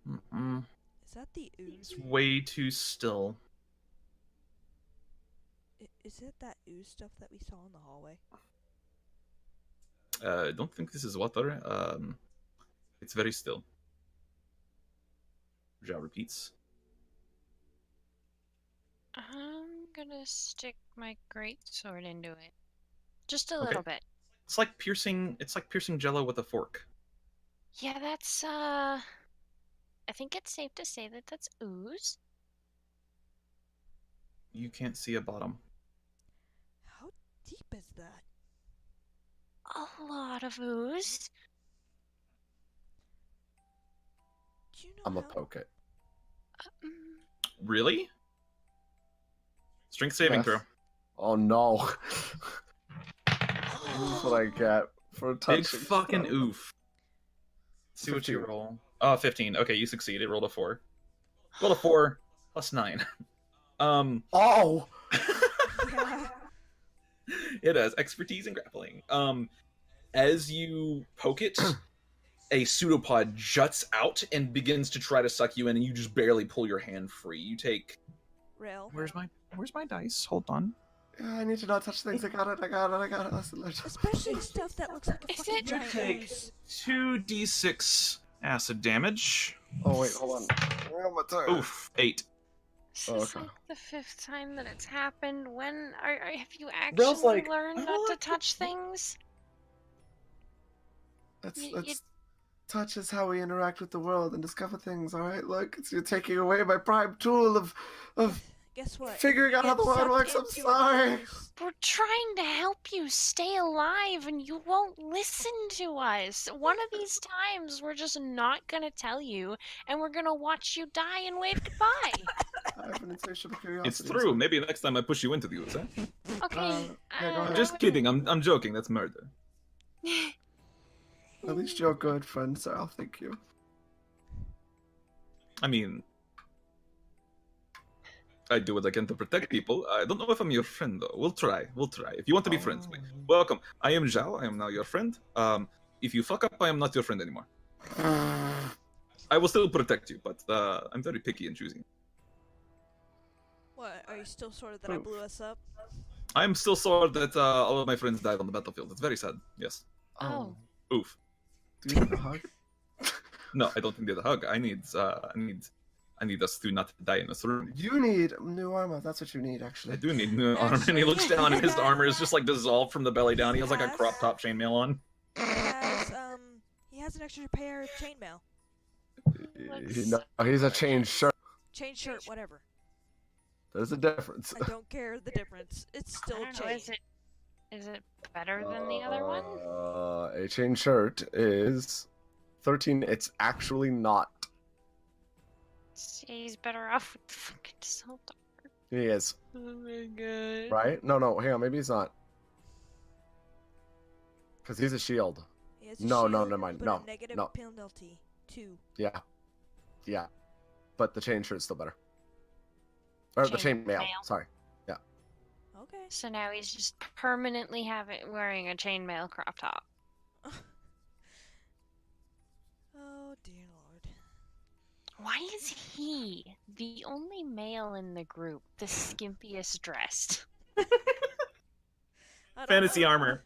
Is that the ooze? It's way too still. Is it that ooze stuff that we saw in the hallway? I don't think this is water. It's very still. Zhao repeats. I'm gonna stick my great sword into it. Just a little bit. It's like piercing jello with a fork. Yeah, that's, I think it's safe to say that that's ooze. You can't see a bottom. How deep is that? A lot of ooze. Do you know I'm how... gonna poke it. Really? Strength saving Yes. throw. Oh no. This is what I get for touching. Big fucking stuff. oof. See what you 15. roll. Oh, 15. Okay, you succeed. It rolled a 4. Rolled a 4 plus 9. Oh! Yeah. It has expertise in grappling. As you poke it, a pseudopod juts out and begins to try to suck you in, and you just barely pull your hand free. You take. Rail. Where's my dice? Hold on. Yeah, I need to not touch things. I got it. Listen. Especially stuff that looks like a Is fucking it- giant Take ooze. 2d6 acid damage. Oh wait, hold on. Where am I tired? Oof, 8. This Oh, is okay. like the 5th time that it's happened. When have you Rel's actually like, learned "I not to want touch things? That's touch is how we interact with the world and discover things. All right, look, you're taking away my prime tool of Guess what? figuring out how Get the world sucked works. I'm into sorry. another's- We're trying to help you stay alive and you won't listen to us. One of these times we're just not gonna tell you and we're gonna watch you die and wave goodbye. I have an insatiable curiosity. It's true. Maybe next time I push you into the ooze, eh? Okay. yeah, go ahead. Just kidding. I'm joking. That's murder. At least you're a good friend, sir. I'll thank you. I mean, I do what I can to protect people. I don't know if I'm your friend, though. We'll try. We'll try. If you want to be friends, please. Welcome. I am Zhao. I am now your friend. If you fuck up, I am not your friend anymore. I will still protect you, but I'm very picky and choosy. What? Are you still sort of that I blew us up? I am still sore that all of my friends died on the battlefield. It's very sad. Yes. Oh. Oof. Do you need a hug? No, I don't need a hug. I need us to not die in this room. You need new armor. That's what you need, I actually. do need new armor. And he looks down, and his armor is just like dissolved from the belly down. He has like a Yes. crop top chainmail on. He has an extra pair of chainmail. He's a chain shirt. Chain shirt, whatever. There's a difference. I don't care the difference. It's I still don't know, chain. is it better than the other one? A chain shirt is 13. It's actually not. He's better off with the fucking salt. He is. Oh my god. Right? No, hang on. Maybe he's not. Because he's a shield. He has a No, shield, never mind. but No, a negative no. penalty. 2. Yeah. But the chain shirt's still better. Or the chain mail. Chainmail. Sorry. Okay. So now he's just permanently wearing a chainmail crop top. Oh dear lord. Why is he the only male in the group, the skimpiest dressed? I don't Fantasy know. armor.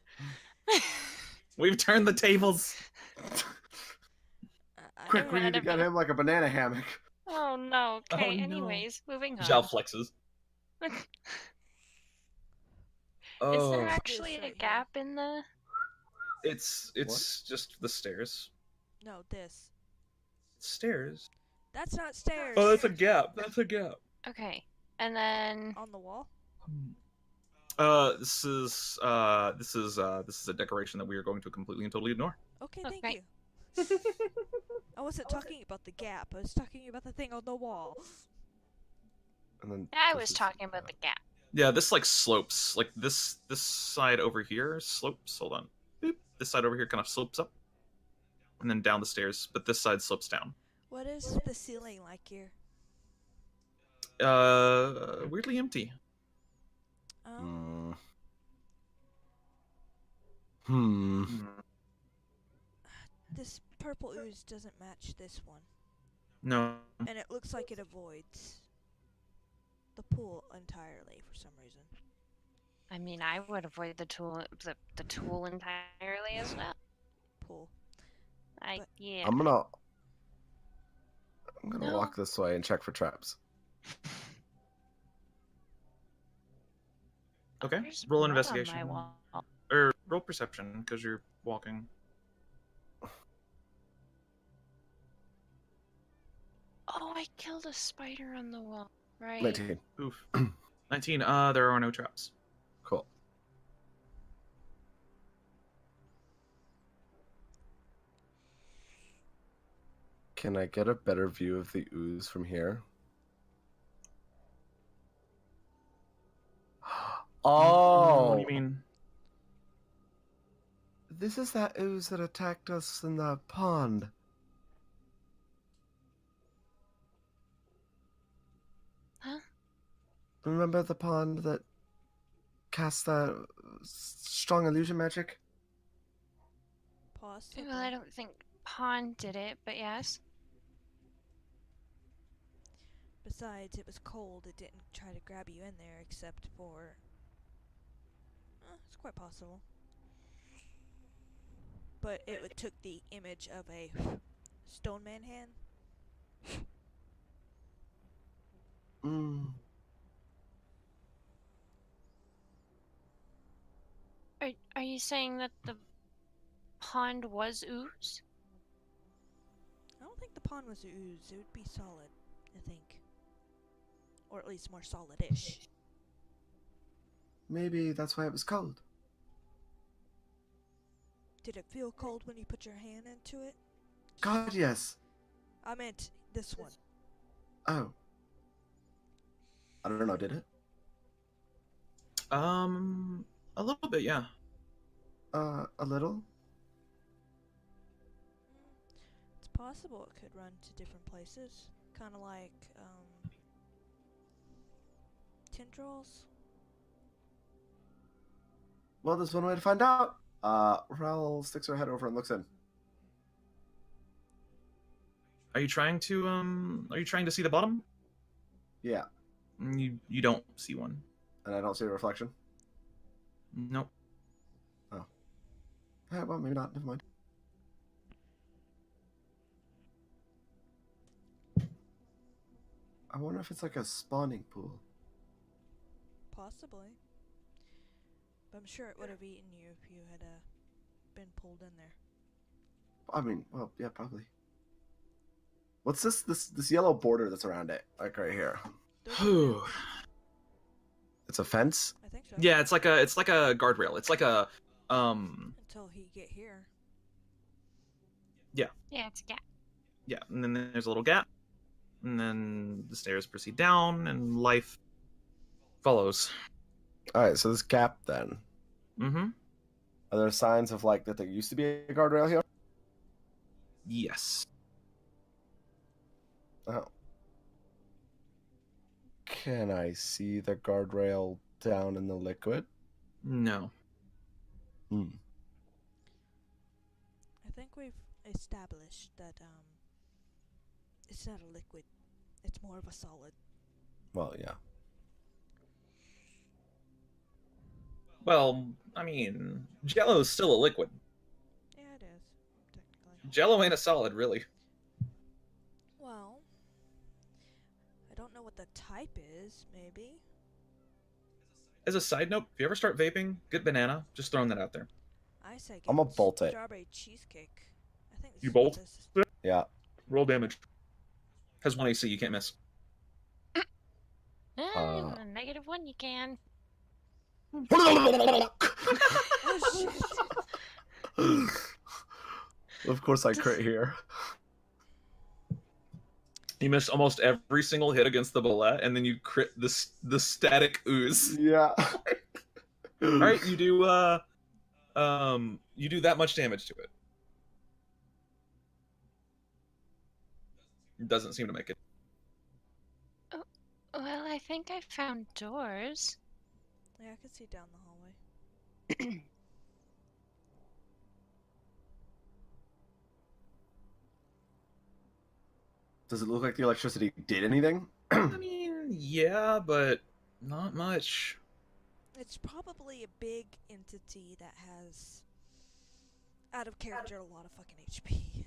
We've turned the tables. Quick, we need to get him like a banana hammock. Oh no. Okay. no. Anyways, moving on. Zhao flexes. Is Oh, there actually This a right gap in the? it's just the stairs. No, this. Stairs. That's not stairs. Oh, that's a gap. That's a gap. Okay, and then On the wall? This is a decoration that we are going to completely and totally ignore. Okay, Okay. thank you. I wasn't talking about the gap. I was talking about the thing on the wall. And then I this was is- talking about the gap. Yeah, this like slopes. Like this side over here slopes. Hold on. Boop. This side over here kind of slopes up, and then down the stairs. But this side slopes down. What is the ceiling like here? Weirdly empty. Um, Hmm. This purple ooze doesn't match this one. No. And it looks like it avoids the pool entirely for some reason. I mean, I would avoid the tool entirely as well. Pool. Yeah. I'm gonna No. walk this way and check for traps. Okay. There's Roll blood on my investigation. wall. Or roll perception because you're walking. Oh, I killed a spider on the wall. Right. 19. Oof. 19. There are no traps. Cool. Can I get a better view of the ooze from here? Oh! What do you mean? This is that ooze that attacked us in the pond. Huh? Remember the pond that cast that strong illusion magic? Possibly. Well, I don't think Pond did it, but yes. Besides, it was cold. It didn't try to grab you in there, except for... it's quite possible. But it took the image of a Stone man hand? Mm. Are you saying that the pond was ooze? I don't think the pond was ooze. It would be solid, I think. Or at least more solid-ish. Maybe that's why it was cold. Did it feel cold when you put your hand into it? God, yes. I meant this one. Oh. I don't know, did it? A little bit, yeah. A little? It's possible it could run to different places. Kind of like, tendrils. Well, there's one way to find out. Raoul sticks her head over and looks in. Are you trying to see the bottom? Yeah, You don't see one. and I don't see a reflection. Nope. Well, maybe not. Never mind. I wonder if it's like a spawning pool. Possibly. But I'm sure it would have eaten you if you had been pulled in there. I mean, well, yeah, probably. What's this yellow border that's around it? Like right here. Those are- It's a fence? I think so. Yeah, it's like a guardrail. It's like a Until he get here. Yeah, it's a gap. yeah, and then there's a little gap, and then the stairs proceed down, and life follows. Alright, so this gap then. Mm-hmm. Are there signs of like that there used to be a guardrail here? Yes. Oh. Can I see the guardrail down in the liquid? No. Hmm. I think we've established that it's not a liquid. It's more of a solid. Well, yeah. Well, I mean, Jello is still a liquid. Yeah, it is, technically. Jello ain't a solid, really. Well, I don't know what the type is, maybe. As a side note, if you ever start vaping, get banana. Just throwing that out there. I say get I'm a bolt it. strawberry cheesecake. I think You this bolt? is- Yeah. Roll damage. Has 1 AC, you can't miss. -1, you can. Oh shit! Of course I crit here. You missed almost every single hit against the bullette, and then you crit the static ooze. Yeah. Alright, you do that much damage to it. It doesn't seem to make it. Well, I think I found doors. Yeah, I can see down the hallway. Does it look like the electricity did anything? I mean, yeah, but not much. It's probably a big entity that has, out of character, a lot of fucking HP.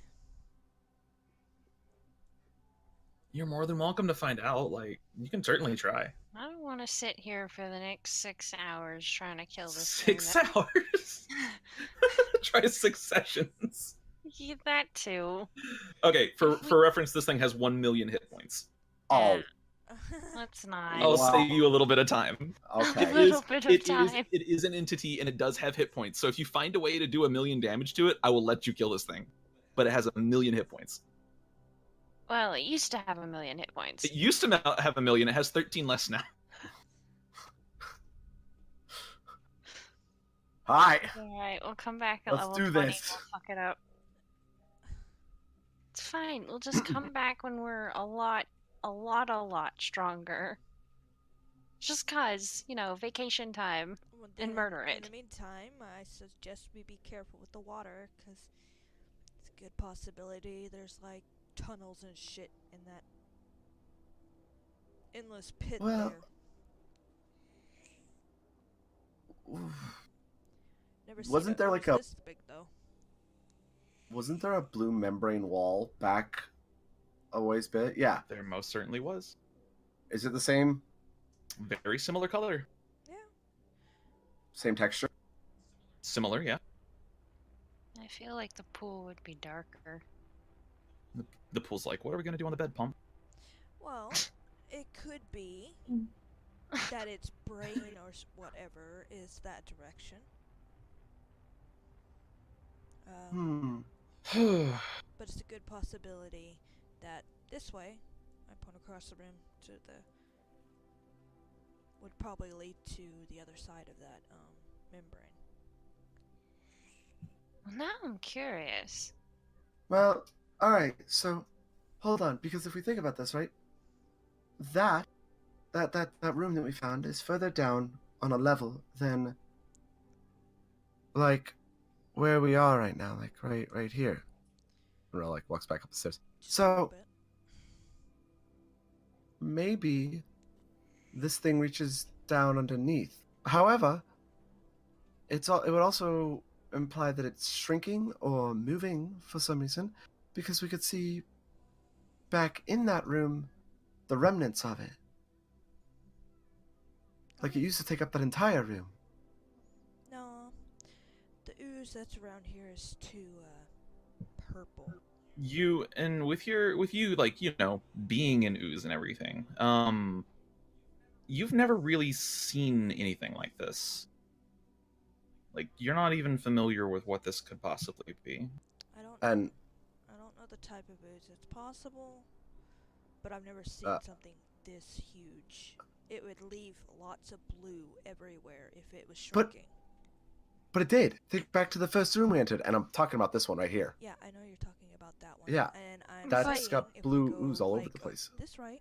You're more than welcome to find out. Like, you can certainly try. I don't want to sit here for the next 6 hours trying to kill this 6 thing. hours? Try 6 sessions. Yeah, that too. Okay, for reference, this thing has 1 million hit points. Oh, Let's not. I'll Wow. save you a little bit of time. okay. A little bit of It time. is an entity, and it does have hit points. So if you find a way to do 1 million damage to it, I will let you kill this thing. But it has 1 million hit points. Well, it used to have 1 million hit points. It used to have 1 million. It has 13 less now. Hi. Alright, we'll come back at Let's level do 20. this. We'll fuck it up. It's fine. We'll just come back when we're a lot stronger. Just cause, vacation time. Well, And then, murder In it. the meantime, I suggest we be careful with the water, because it's a good possibility there's, like, tunnels and shit in that endless pit Well- there. Never seen Wasn't it there, that like, was a- this big, though. wasn't there a blue membrane wall back a ways bit? Yeah. There most certainly was. Is it the same Very similar color. Yeah. same texture? Similar, yeah. I feel like the pool would be darker. The pool's like, what are we gonna do on the bed, Pump? Well, it could be that its brain or whatever is that direction. But it's a good possibility that this way, I point across the room to the, would probably lead to the other side of that membrane. Well, now I'm curious. Well, alright, so hold on, because if we think about this, right? That room that we found is further down on a level than like where we are right now, like right here. Ro like walks back up the stairs. Just a little So bit. maybe this thing reaches down underneath. However, it would also imply that it's shrinking or moving for some reason, because we could see back in that room the remnants of it. Like it used to take up that entire room. No, the ooze that's around here is too purple. You and with you like, you know, being an ooze and everything, you've never really seen anything like this. Like, you're not even familiar with what this could possibly be. I don't And know the type of ooze. It's possible, but I've never seen something this huge. It would leave lots of blue everywhere if it was shrinking. but it did. Think back to the first room we entered, and I'm talking about this one right here. Yeah, I know you're talking about that one. Yeah, and I'm that's saying got if blue we go, ooze all over like, the place. This right,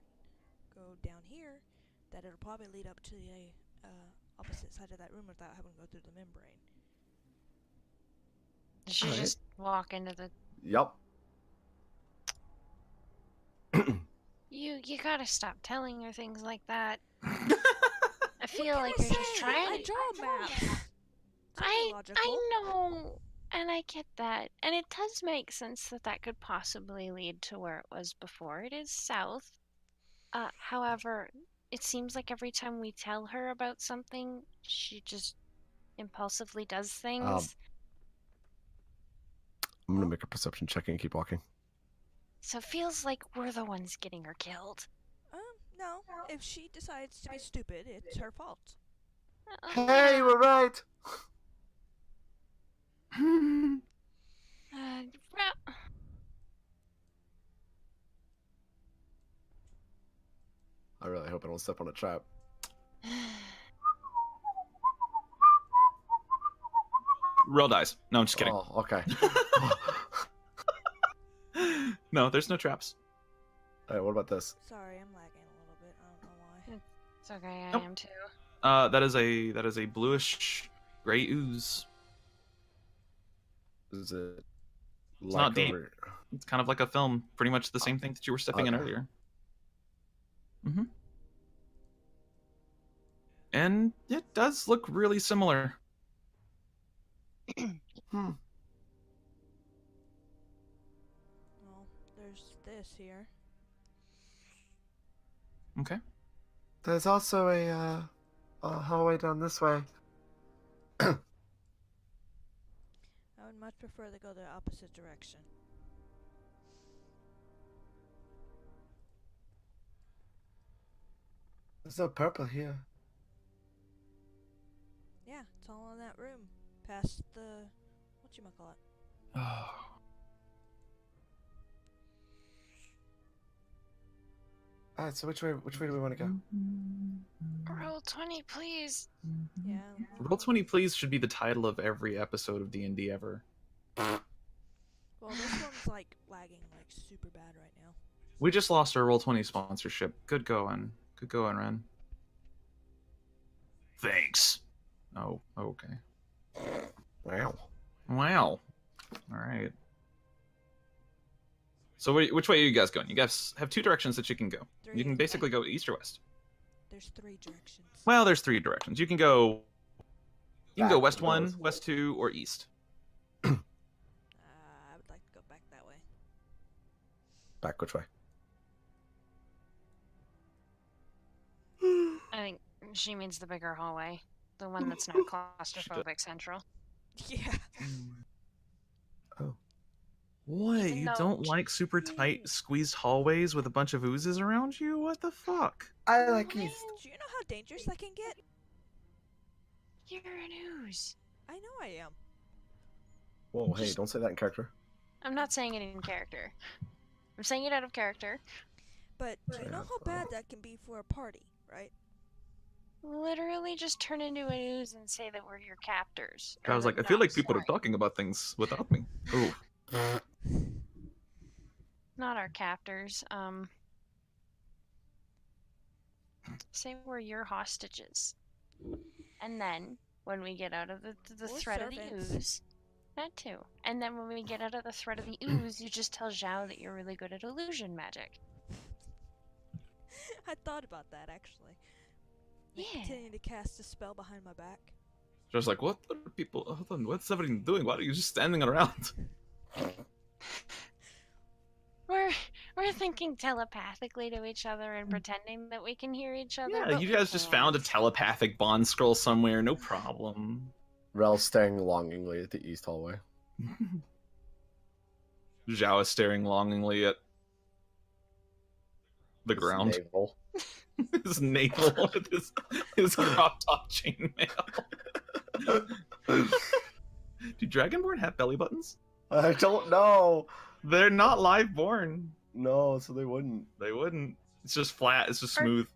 go down here, that it'll probably lead up to the opposite side of that room without having to go through the membrane. You should Alright. just walk into the. Yup. You gotta stop telling her things like that. I feel What like can you're I just say? trying I to. draw maps. I logical. know, and I get that, and it does make sense that that could possibly lead to where it was before. It is south. However, it seems like every time we tell her about something, she just impulsively does things. I'm gonna make a perception check and keep walking. So it feels like we're the ones getting her killed. No. If she decides to be stupid, it's her fault. Hey, you were right. I really hope I don't step on a trap. Roll dice. No, I'm just kidding. Oh, okay. No, there's no traps. Alright, what about this? Sorry, I'm lagging a little bit. I don't know why. It's okay, I Nope. am too. That is a bluish gray ooze. Is it It's not deep. over- It's kind of like a film, pretty much the same thing that you were stepping in Okay. earlier. Mm-hmm. And it does look really similar. Well, there's this here. Okay. There's also a hallway down this way. I would much prefer to go the opposite direction. There's no purple here. Yeah, it's all in that room. Past the... whatchamacallit. Alright, so which way do we want to go? Roll 20, please. Yeah. Roll 20 Please should be the title of every episode of D&D ever. Well, this one's like lagging like super bad right now. We just lost our Roll 20 sponsorship. Good going. Good going, Ren. Thanks. Oh, okay. Wow. Wow. All right. So which way are you guys going? You guys have two directions that you can go. Three. You can basically go east or west. There's 3 directions. Well, there's 3 directions. You can go Back west and 1, forth. west 2, or east. I would like to Back which way? I think she means the bigger hallway. The one that's not claustrophobic central. Yeah. Oh. What? Even You though- don't like super tight, squeezed hallways with a bunch of oozes around you? What the fuck? I like East. Do you know how dangerous that can get? You're an ooze. I know I am. Whoa, hey, don't say that in character. I'm not saying it in character. I'm saying it out of character. But do you know how bad that can be for a party, right? Literally just turn into an ooze and say that we're your captors. I Or was that- like, I feel no, like people are sorry, talking about things without me. Ooh. Not our captors. Say we're your hostages. And then, when we get out of the Or threat of the servants. ooze, that too. And then when we get out of the threat of the ooze, you just tell Zhao that you're really good at illusion magic. I thought about that actually. Like, Yeah. continuing to cast a spell behind my back. Just like, what are people? Hold on, what's everyone doing? Why are you just standing around? We're thinking telepathically to each other and pretending that we can hear each other. Yeah, but you we guys just found a can't. telepathic bond scroll somewhere. No problem. Rel staring longingly at the East hallway. Zhao is staring longingly at the ground. Navel. His navel with his crop top chainmail. Do Dragonborn have belly buttons? I don't know. They're not live born. No, so they wouldn't. They wouldn't. It's just flat. It's just Are- smooth.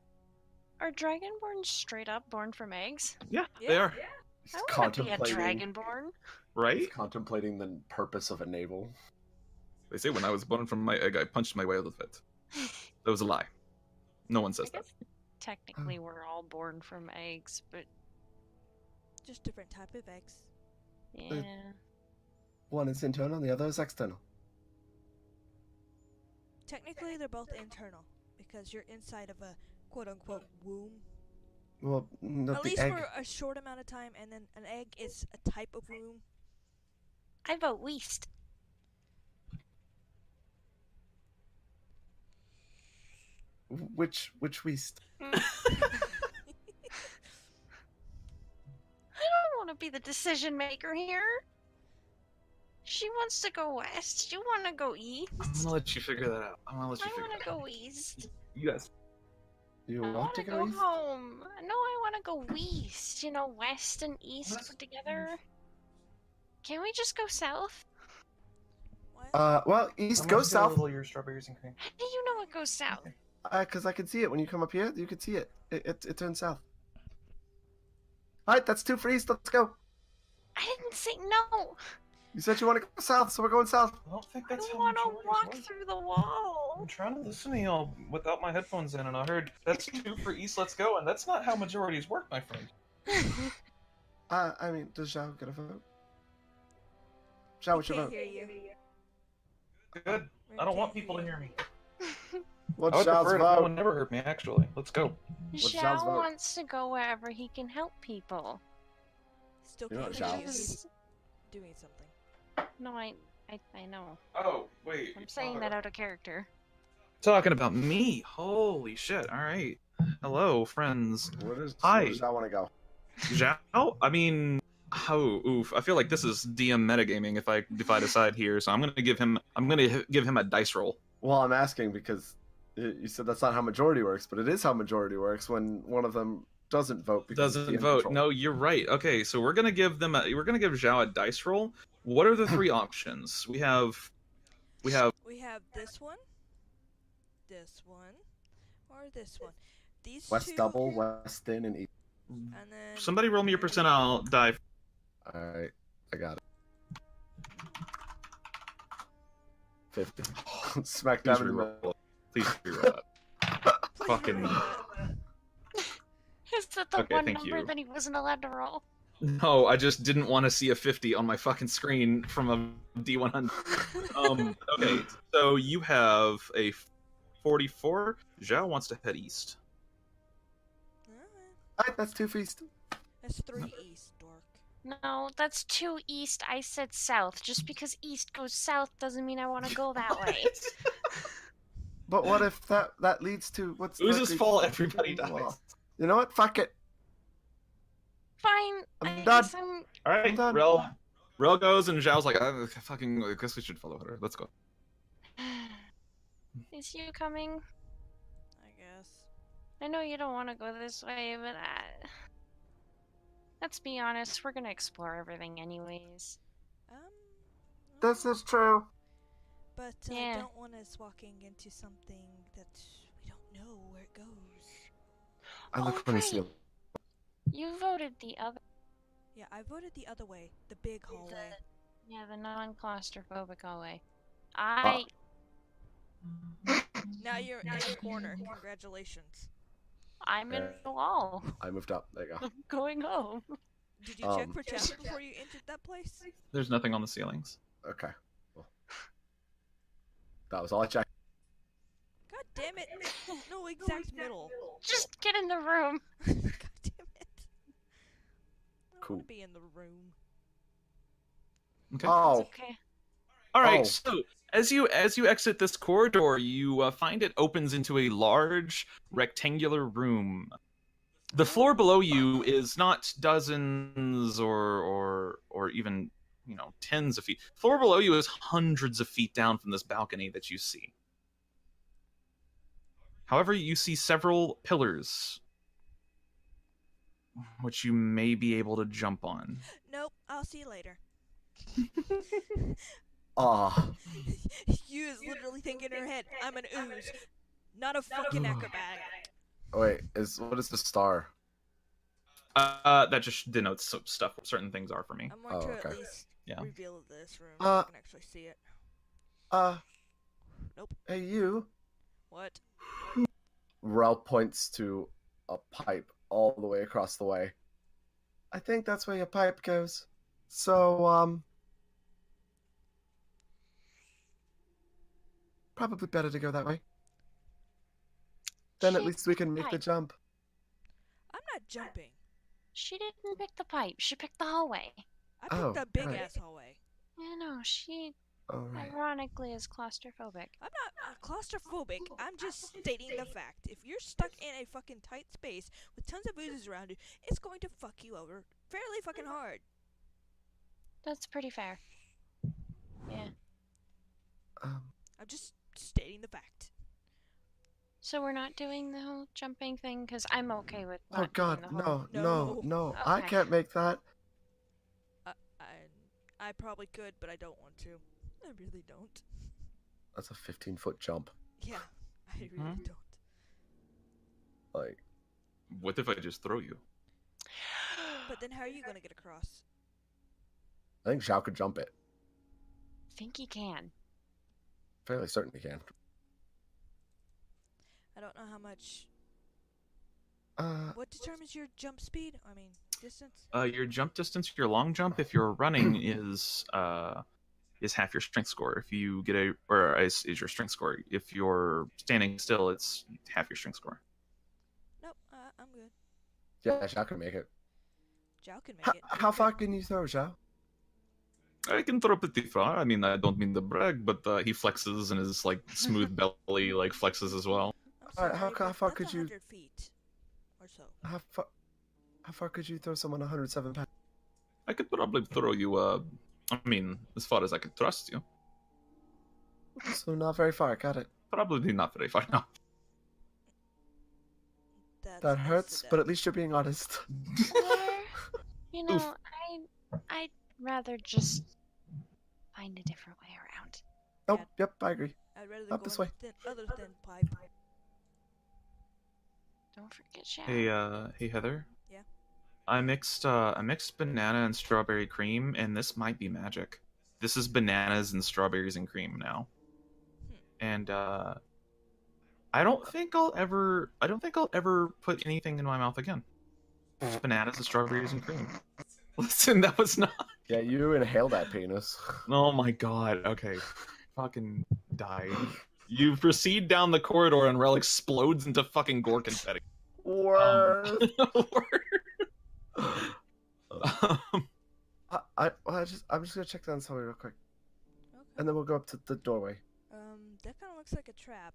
Are dragonborn straight up born from eggs? Yeah, they are. He's I want to be a contemplating. dragonborn. Right? He's contemplating the purpose of a navel. They say when I was born from my egg, I punched my way out of it. That was a lie. No one I says that. guess technically we're all born from eggs, but Just different type of eggs. yeah. One is internal, the other is external. Technically, they're both internal because you're inside of a quote-unquote womb. Well, not At the least egg. for a short amount of time, and then an egg is a type of womb. I vote Weast. Which Weast? I don't want to be the decision maker here. She wants to go west. You want to go east. I'm gonna let you figure that out. I'm gonna let you I figure want it to out. go east. You guys. You I want want to to go go East? home. No, I want to go west. You know, west and east That's- put together. Can we just go south? What? Well, East goes south. Your strawberries and cream. How do you know it goes south? Because I can see it when you come up here. You can see it. It turns south. All right, that's two for East. Let's go. I didn't say no. You said you want to go south, so we're going south. I don't think I that's how want to majorities walk work. through the wall. I'm trying to listen to y'all without my headphones in, and I heard that's 2 for East, let's go, and that's not how majorities work, my friend. I mean, does Zhao get a vote? Zhao, what's your Can't vote? hear you. Good. We I don't want can't people to hear hear me. What's I would Zhao's prefer it if no vote? one never hurt me, actually. Let's go. What's Zhao's Zhao vote? wants to go wherever he can help people. Still You know can't what, hear Zhao? you. He's doing something. No, I know. Oh, wait. I'm saying that out of character. Talking about me. Holy shit. All right. Hello, friends. Where does Hi. Zhao want to go? Zhao? I mean, oh, oof. I feel like this is DM metagaming if I decide here. So I'm gonna give him a dice roll. Well, I'm asking because you said that's not how majority works, but it is how majority works when one of them doesn't vote because of Doesn't DM vote. control. No, you're right. Okay, so we're gonna give Zhao a dice roll. What are the three options? We have We have this one, or this one. These West two, double, West thin, and East. and then somebody roll me your percentile die. All right, I got it. 50. Smack Please dab in the reroll. middle. Please reroll that. Please Fucking- reroll that. Is that the Okay, one thank number you. that he wasn't allowed to roll? No, I just didn't want to see a 50 on my fucking screen from a D100. Okay, so you have a 44. Zhao wants to head east. Alright. All right, that's two for East. That's 3 east, dork. No, that's 2 east. I said south. Just because east goes south doesn't mean I want to go that way. But what if that leads to what's Oozes likely- fall, everybody dies. Well, you know what? Fuck it. Fine. I'm I done. guess I'm. All right, done. Rel goes, and Zhao's like, I guess we should follow her. Let's go. Is you coming? I guess. I know you don't want to go this way, but let's be honest. We're gonna explore everything anyways. This is true. But Yeah. I don't want us walking into something that we don't know where it goes. I look Oh, when I right. see him. You voted the other. Yeah, I voted the other way, the big hallway. Yeah, the non-claustrophobic hallway. I. Now you're in the corner. Congratulations. I'm in the wall. I moved up. There you go. I'm going home. Did you check for traps before you entered that place? there's nothing on the ceilings. Okay. Well, that was all I checked. God damn it! No, exact middle. Just get in the room. God damn it! I Cool. want to be in the room. Okay. Oh, Okay. All right. Oh. So as you exit this corridor, you find it opens into a large rectangular room. The floor below you is not dozens or even tens of feet. The floor below you is hundreds of feet down from this balcony that you see. However, you see several pillars, which you may be able to jump on. Nope. I'll see you later. ah. You is literally thinking in her head, I'm an ooze, not a fucking acrobat. Wait, what is the star? That just denotes stuff. Certain things are for me. I'm going to okay. at least Yeah. reveal this room so I can actually see it. Nope. Hey, you. What? Rel points to a pipe all the way across the way. I think that's where your pipe goes. So, probably better to go that way. Then at Shit, least we can make the pipe. jump. I'm not jumping. She didn't pick the pipe. She picked the hallway. I picked Oh, the big right. ass hallway. Yeah, no, she All right. ironically is claustrophobic. I'm not claustrophobic. I'm just stating the fact. If you're stuck in a fucking tight space with tons of oozes around you, it's going to fuck you over fairly fucking hard. That's pretty fair. Yeah. I'm just stating the fact. So we're not doing the whole jumping thing because I'm okay with. Oh not God, doing the whole... no! I Okay. can't make that. I probably could, but I don't want to. I really don't. That's a 15-foot jump. Yeah, I really Mhm. don't. Like, What if I just throw you? But then how are you gonna get across? I think Zhao could jump it. think he can. Fairly certain he can. I don't know how much. Uh, What determines your jump speed? I mean, distance? Your jump distance, your long jump, if you're running, is half your strength score. If you get is your strength score. If you're standing still, it's half your strength score. Nope, I'm good. yeah, Zhao can make it. Zhao can make it. How far can you throw, Zhao? I can throw pretty far. I mean, I don't mean to brag, but he flexes and his like smooth belly like flexes as well. I'm Alright, how sorry, far but could that's you- 100 feet or so. How far could you throw someone 107 pounds? I could probably throw you. I mean, as far as I could trust you. So not very far. Got it. Probably not very far now. That's That nice hurts, to but know. at least you're being honest. You know, I'd rather just find a different way around. Oh, yep, I agree. I'd rather up go this on way. other than pipe. Don't forget Shadow. Hey Heather. Yeah? I mixed banana and strawberry cream, and this might be magic. This is bananas and strawberries and cream now. And I don't think I'll ever put anything in my mouth again. Just bananas and strawberries and cream. Listen, that was not. Yeah, you inhale that penis. Oh my god. Okay. Fucking die. You proceed down the corridor and Rel explodes into fucking gore confetti. Word. Um, I'm just gonna check down somewhere real quick, Okay. and then we'll go up to the doorway. That kind of looks like a trap.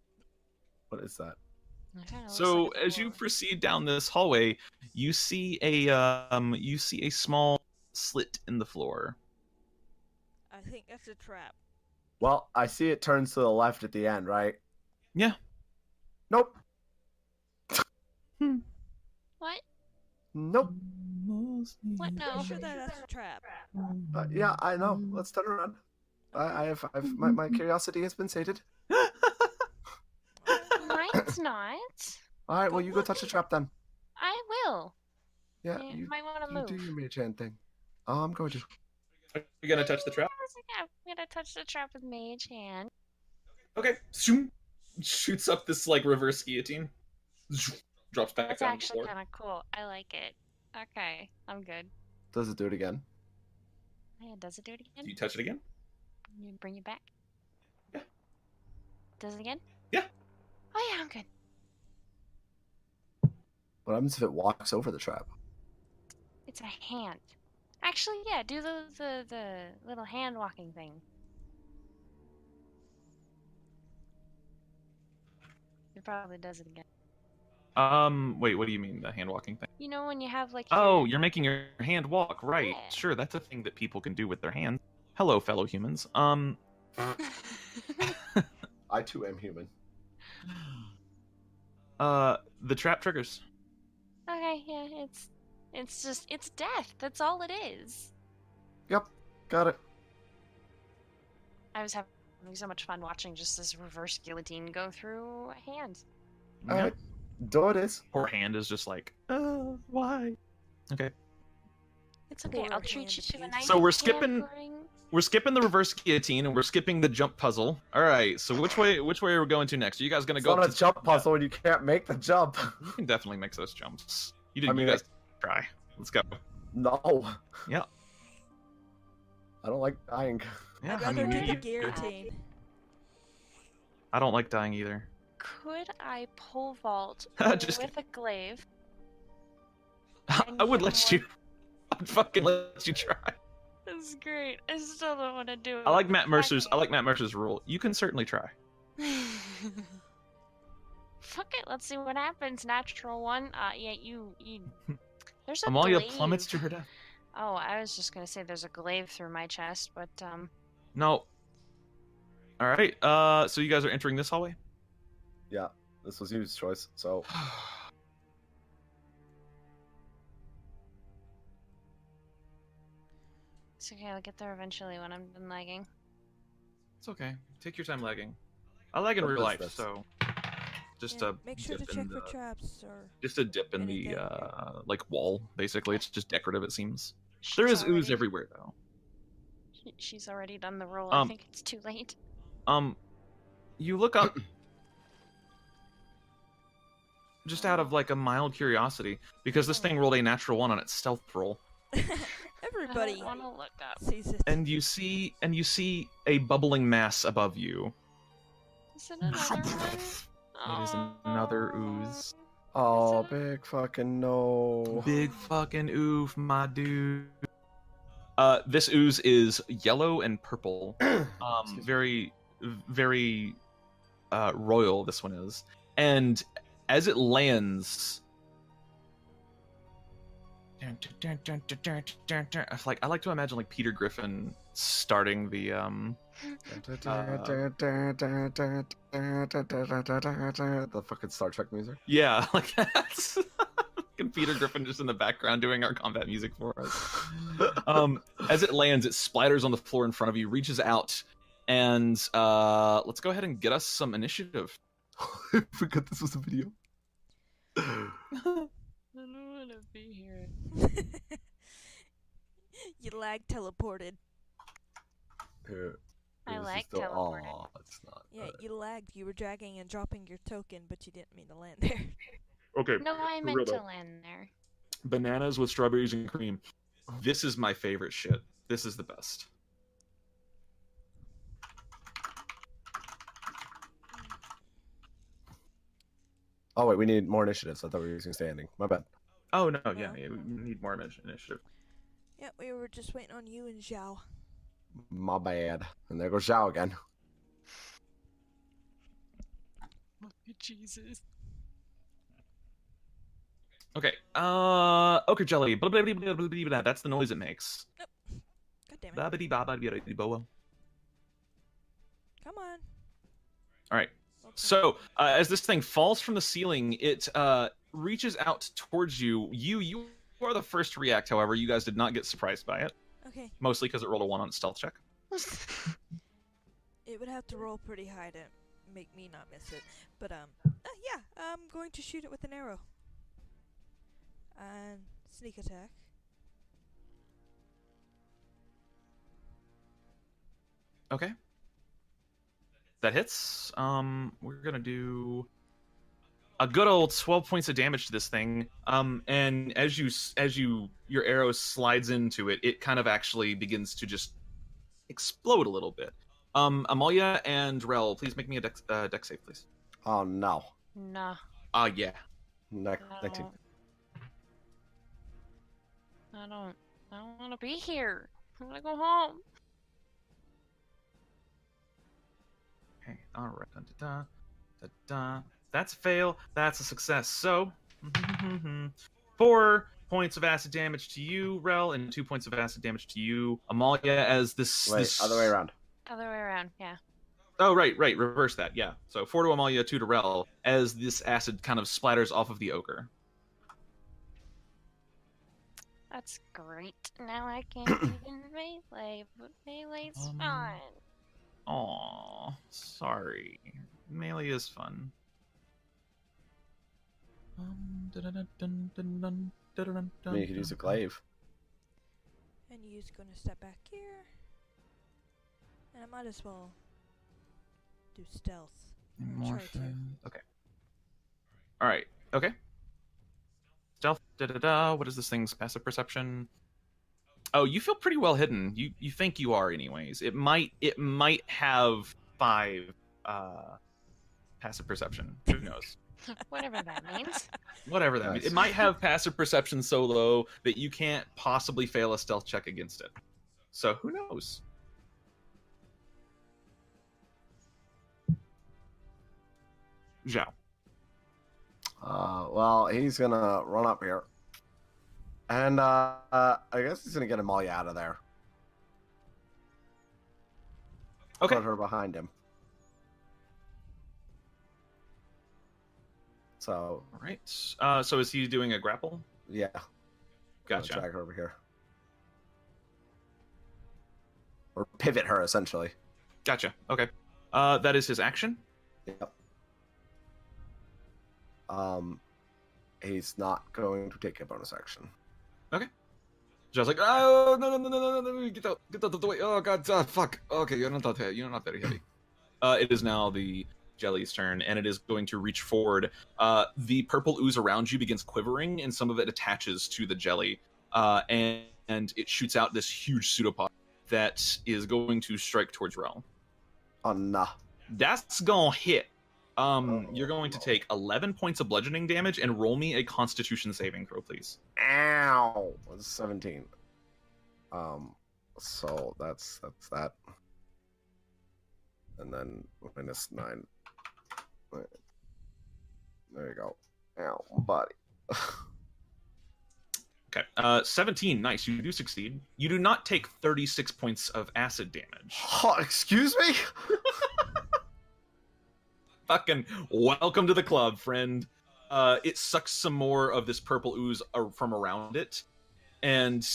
What is that? It kinda looks So like a as you door. proceed down this hallway, you see a small slit in the floor. I think that's a trap. Well, I see it turns to the left at the end, right? Yeah. Nope. What? Nope. What? No. Pretty sure that's a trap. Yeah, I know. Let's turn around. My curiosity has been sated. Mine's not. All right, well, Go you go touch the look. trap then. I will. Yeah, You you might want to you move. do your mage hand thing. Oh, I'm going to. Are you gonna touch the trap? Yeah, I'm gonna touch the trap with mage hand. Okay. Zoom. Shoots up this like reverse guillotine. Zoom. Drops back That's down the actually floor. kind of cool. I like it. Okay, I'm good. Does it do it again? Yeah, does it do it Do again? you touch it again? You bring it back. Yeah. Does it again? Yeah. Oh yeah, I'm good. What happens if it walks over the trap? It's a hand. Actually, yeah, do the little hand walking thing. It probably does it again. Wait, what do you mean, the hand walking thing? You know when you have like Oh, your... you're making your hand walk, right. Yeah. Sure, that's a thing that people can do with their hands. Hello, fellow humans. I too am human. The trap triggers. Okay, yeah, it's death. That's all it is. Yep, got it. I was having so much fun watching just this reverse guillotine go through a hand. All right, do it is. Poor hand is just like, why? Okay. It's okay. Poor I'll treat you to a hand nice So we're hand skipping- ring. We're skipping the reverse guillotine and we're skipping the jump puzzle. All right. So which way are we going to next? Are you guys gonna It's go not up a to jump puzzle and you can't make the jump. You can definitely make those jumps. You I mean, you guys try. Let's go. No. Yeah. I don't like dying. Yeah. I'd I rather mean, do we- the guillotine. I don't like dying either. Could I pole vault Just- with a glaive? I would let you. I'd fucking let you try. This is great. I still don't want to do it. I like Matt Mercer's rule. You can certainly try. Fuck it. Let's see what happens. Natural one. Yeah, you. There's a Amalia glaive. plummets to her death. Oh, I was just gonna say there's a glaive through my chest, but No. All right. So you guys are entering this hallway. Yeah, this was Yu's choice, so. it's okay. I'll get there eventually when I'm done lagging. It's okay. Take your time lagging. I lag in What real is life, this? so just Yeah, a make sure to dip check in for the traps or just a dip in the anything. like wall. Basically, it's just decorative. It seems She's there is ooze already- everywhere though. She's already done the roll. I think it's too late. You look up just out of like a mild curiosity because this thing rolled a natural 1 on its stealth roll, everybody I want to look up. sees it. and you see a bubbling mass above you. Is it another one? It is another ooze. Oh, Is it- big fucking no. Big fucking oof, my dude. This ooze is yellow and purple. Very, very royal. This one is, and as it lands, like I like to imagine like Peter Griffin starting the The fucking Star Trek music. yeah, like that's fucking Peter Griffin just in the background doing our combat music for us. As it lands, it splatters on the floor in front of you, reaches out, and let's go ahead and get us some initiative. I forgot this was a video. I don't want to be here. You lag teleported. Here, I this is like still- teleported. Oh, it's not. Yeah, you lagged. You were dragging and dropping your token, but you didn't mean to land there. Okay. No, I For meant real to though. land there. Bananas with strawberries and cream. This is my favorite shit. This is the best. Oh wait, we need more initiatives. I thought we were using standing. My bad. Oh no, yeah, No. yeah, we need more initiative. Yeah, we were just waiting on you and Zhao. My bad. And there goes Zhao again. Look at Jesus. Okay. Ochre jelly. Blah, blah, blah, blah, blah, blah, blah. That's the noise it makes. God damn it. Babidi babidi boa. Come on. All right. Okay. So, as this thing falls from the ceiling, it reaches out towards you. You are the first to react. However, you guys did not get surprised by it, Okay. mostly because it rolled a 1 on its stealth check. It would have to roll pretty high to make me not miss it. But, yeah, I'm going to shoot it with an arrow. And sneak attack. Okay. That hits. We're gonna do a good old 12 points of damage to this thing. And as your arrow slides into it, it kind of actually begins to just explode a little bit. Amalia and Rel, please make me a dex save, please. Oh no. Nah. Yeah. I 19. don't want to be here. I want to go home. Okay, all right. Da, da, da. That's a fail. That's a success. So, 4 points of acid damage to you, Rel, and 2 points of acid damage to you, Amalia. As this, Wait, other way around. Other way around, yeah. Oh, right. Reverse that. Yeah. So 4 to Amalia, 2 to Rel, as this acid kind of splatters off of the ogre. That's great. Now I can't even melee, but melee's fun. Aw, sorry. Melee is fun. I mean, you could use a glaive. And you's gonna step back here. And I might as well do stealth. Try to. Okay. All right. Okay. Stealth. What is this thing's passive perception? Oh, you feel pretty well hidden. You think you are, anyways. It might have 5 passive perception. Who knows? Whatever that means. Whatever that means. It might have passive perception so low that you can't possibly fail a stealth check against it. So who knows? Zhao. Well, he's gonna run up here. And, I guess he's gonna get Amalia out of there. Okay. Put her behind him. So. All right. So is he doing a grapple? Yeah. Gotcha. Drag her over here. Or pivot her, essentially. Gotcha. Okay. That is his action. Yep. He's not going to take a bonus action. Okay. Just like, oh no, get out of the way. Oh god, fuck. Okay, you're not very heavy. It is now the jelly's turn, and it is going to reach forward. The purple ooze around you begins quivering, and some of it attaches to the jelly, and it shoots out this huge pseudopod that is going to strike towards Rel. Oh, nah. That's gonna hit. You're going to take 11 points of bludgeoning damage, and roll me a Constitution saving throw, please. Ow! It's 17. So that's that. And then -9. There you go. Ow, body. Okay. 17. Nice. You do succeed. You do not take 36 points of acid damage. Oh, excuse me? Fucking welcome to the club, friend. It sucks some more of this purple ooze from around it, and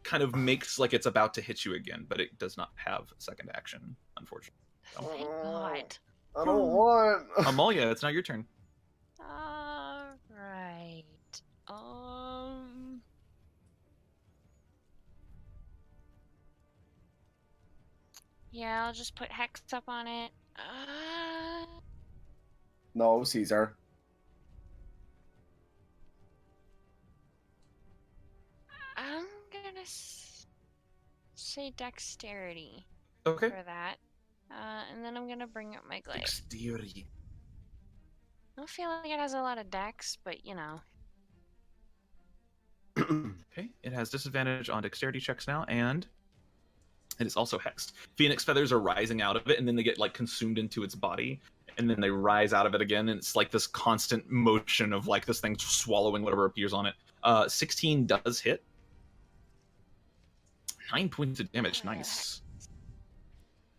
kind of makes like it's about to hit you again, but it does not have second action, unfortunately. Thank God. I don't want. Amalia, it's now your turn. Alright. Yeah, I'll just put Hex up on it. No, Caesar. I'm gonna say Dexterity Okay. for that. And then I'm gonna bring up my glaive. Dexterity. I don't feel like it has a lot of dex, but you know. Okay. It has disadvantage on dexterity checks now, and it is also hexed. Phoenix feathers are rising out of it, and then they get like consumed into its body, and then they rise out of it again, and it's like this constant motion of like this thing swallowing whatever appears on it. 16 does hit. 9 points of damage, nice.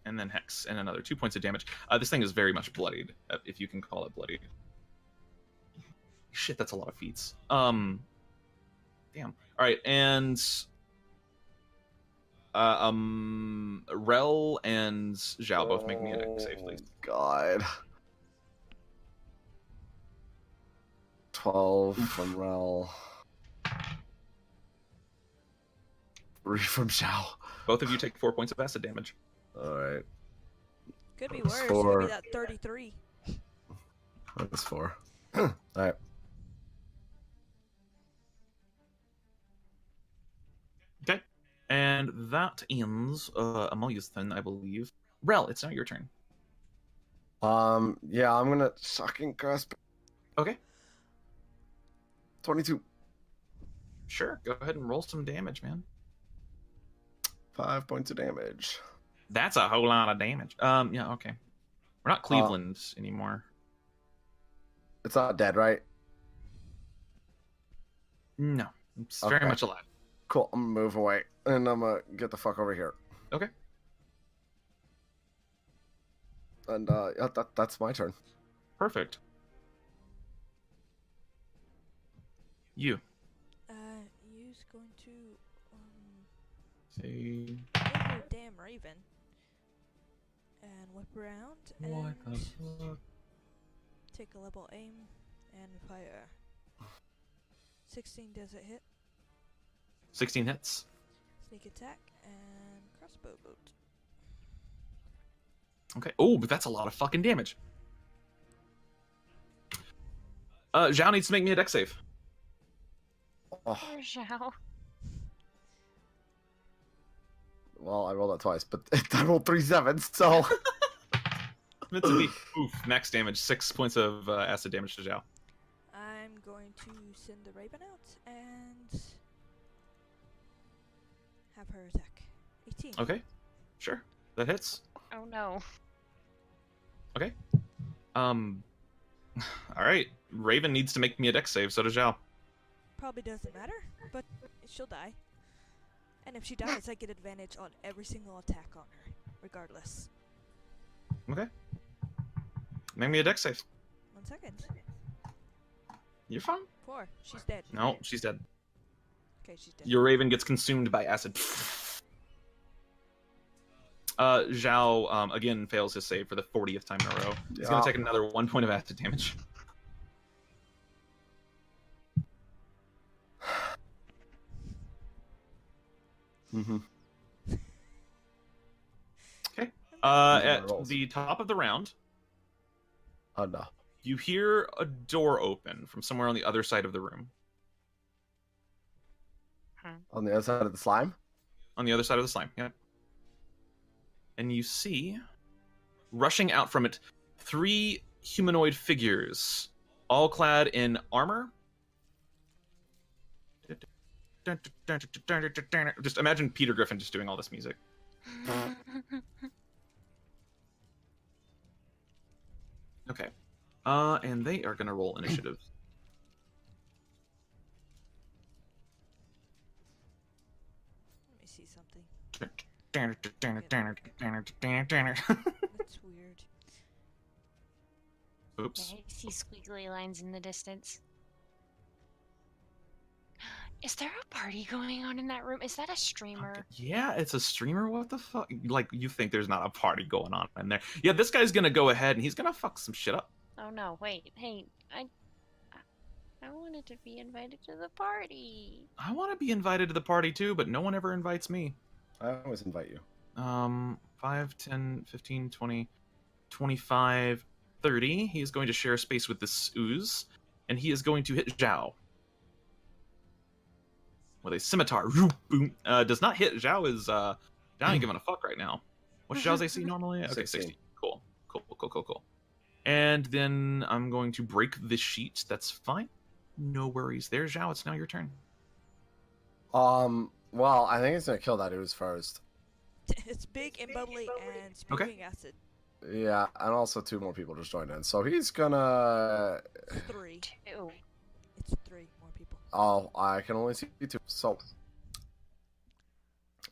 And then Hex, and another 2 points of damage. This thing is very much bloodied, if you can call it bloodied. Shit, that's a lot of feats. Damn. All right, and Rel and Zhao both make me a dex save, please. God. 12 from Rel. 3 from Zhao. Both of you take 4 points of acid damage. Alright. Could be That's worse. four. Maybe that 33. That's 4. Alright. Okay. And that ends Amalia's turn, I believe. Rel, it's now your turn. Yeah, I'm gonna shocking grasp. Okay. 22. Sure, go ahead and roll some damage, man. 5 points of damage. That's a whole lot of damage. Yeah, okay. We're not Cleveland anymore. It's not dead, right? No, it's very Okay. much alive. Cool. I'm gonna move away, and I'm gonna get the fuck over here. Okay. And yeah, that's my turn. Perfect. You. You's going to Say kill your damn raven and whip around and fuck? take a level aim and fire. 16 does it hit? 16 hits. Sneak attack and crossbow bolt. Okay. Oh, but that's a lot of fucking damage. Zhao needs to make me a dex save. Oh, Poor Zhao. well, I rolled that twice, but I rolled 3 7s, so. Meant to be. Oof. Max damage. 6 points of acid damage to Zhao. I'm going to send the raven out and have her attack. 18. Okay. Sure. That hits. Oh no. Okay. All right. Raven needs to make me a dex save. So does Zhao. Probably doesn't matter, but she'll die. And if she dies, I get advantage on every single attack on her, regardless. Okay. Make me a dex save. 1 second. You're fine. 4. She's dead. No, she's dead. Okay, she's dead. Your raven gets consumed by acid. Zhao again fails his save for the 40th time in a row. He's gonna take another 1 point of acid damage. Mm-hmm. Okay. These are At my rolls. the top of the round, Oh no. you hear a door open from somewhere on the other side of the room. On the other side of the slime? On the other side of the slime, yep. And you see, rushing out from it, 3 humanoid figures, all clad in armor. Just imagine Peter Griffin just doing all this music. Okay. And they are gonna roll initiative. Let me see something. Oops. That's weird. I see squiggly lines in the distance. Is there a party going on in that room? Is that a streamer? Yeah, it's a streamer. What the fuck? Like, you think there's not a party going on in there? Yeah, this guy's gonna go ahead and he's gonna fuck some shit up. Oh no, wait, hey, I wanted to be invited to the party. I want to be invited to the party too, but no one ever invites me. I always invite you. 5, 10, 15, 20, 25, 30. He is going to share space with this ooze, and he is going to hit Zhao with a scimitar. Boom. Does not hit. Zhao is Zhao ain't giving a fuck right now. What's Zhao's AC normally? Okay, 16. Cool. And then I'm going to break this sheet. That's fine. No worries there, Zhao. It's now your turn. Well, I think it's gonna kill that ooze first. It's big and bubbly and spewing acid. Yeah, and also 2 more people just joined in. So he's gonna... 3. 2. It's 3 more people. Oh, I can only see 2. So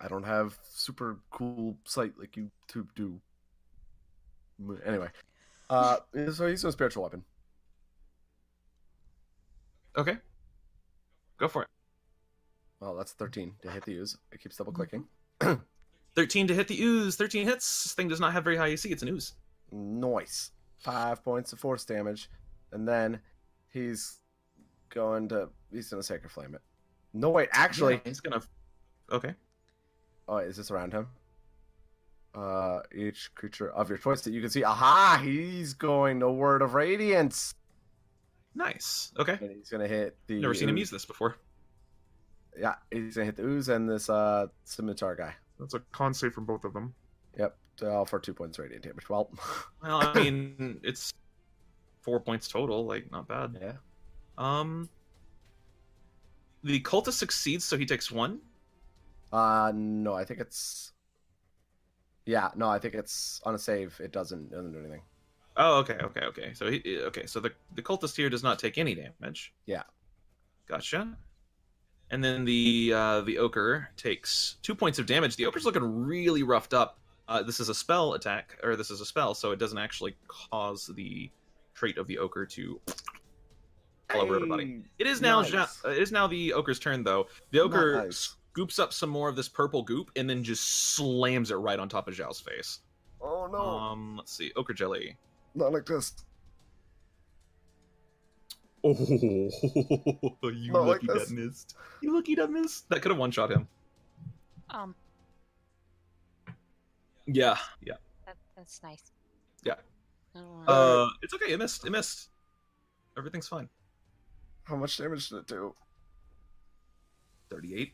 I don't have super cool sight like you 2 do. Anyway, so he's a spiritual weapon. Okay. Go for it. Well, that's 13 to hit the ooze. It keeps double clicking. 13 to hit the ooze. 13 hits. This thing does not have very high AC. It's an ooze. Nice. 5 points of force damage, and then he's gonna sacred flame it. No, wait, actually, Yeah, he's gonna. Okay. oh, is this around him? Each creature of your choice that you can see. Aha! He's going to Word of Radiance. Nice. Okay. And he's gonna hit the. Never seen him ooze. use this before. Yeah, he's gonna hit the ooze and this scimitar guy. That's a con save from both of them. Yep, all for 2 points radiant damage. Well, Well, I mean, it's 4 points total. Like, not bad. yeah. The cultist succeeds, so he takes 1. No, I think it's. Yeah, no, I think it's on a save. It doesn't do anything. Oh, okay. So so the cultist here does not take any damage. Yeah. Gotcha. And then the ochre takes 2 points of damage. The ochre's looking really roughed up. This is a spell attack, or this is a spell, so it doesn't actually cause the trait of the ochre to all over everybody. It is now nice. it is now the ochre's turn, though. The ochre Nice. scoops up some more of this purple goop and then just slams it right on top of Zhao's face. Oh no! Let's see, ochre jelly. Not like this. Oh, you Not like lucky this. that missed. You lucky that missed. That could have one-shot him. Yeah. That's nice. Yeah. I don't wanna- It's okay. It missed. It missed. Everything's fine. How much damage did it do? 38.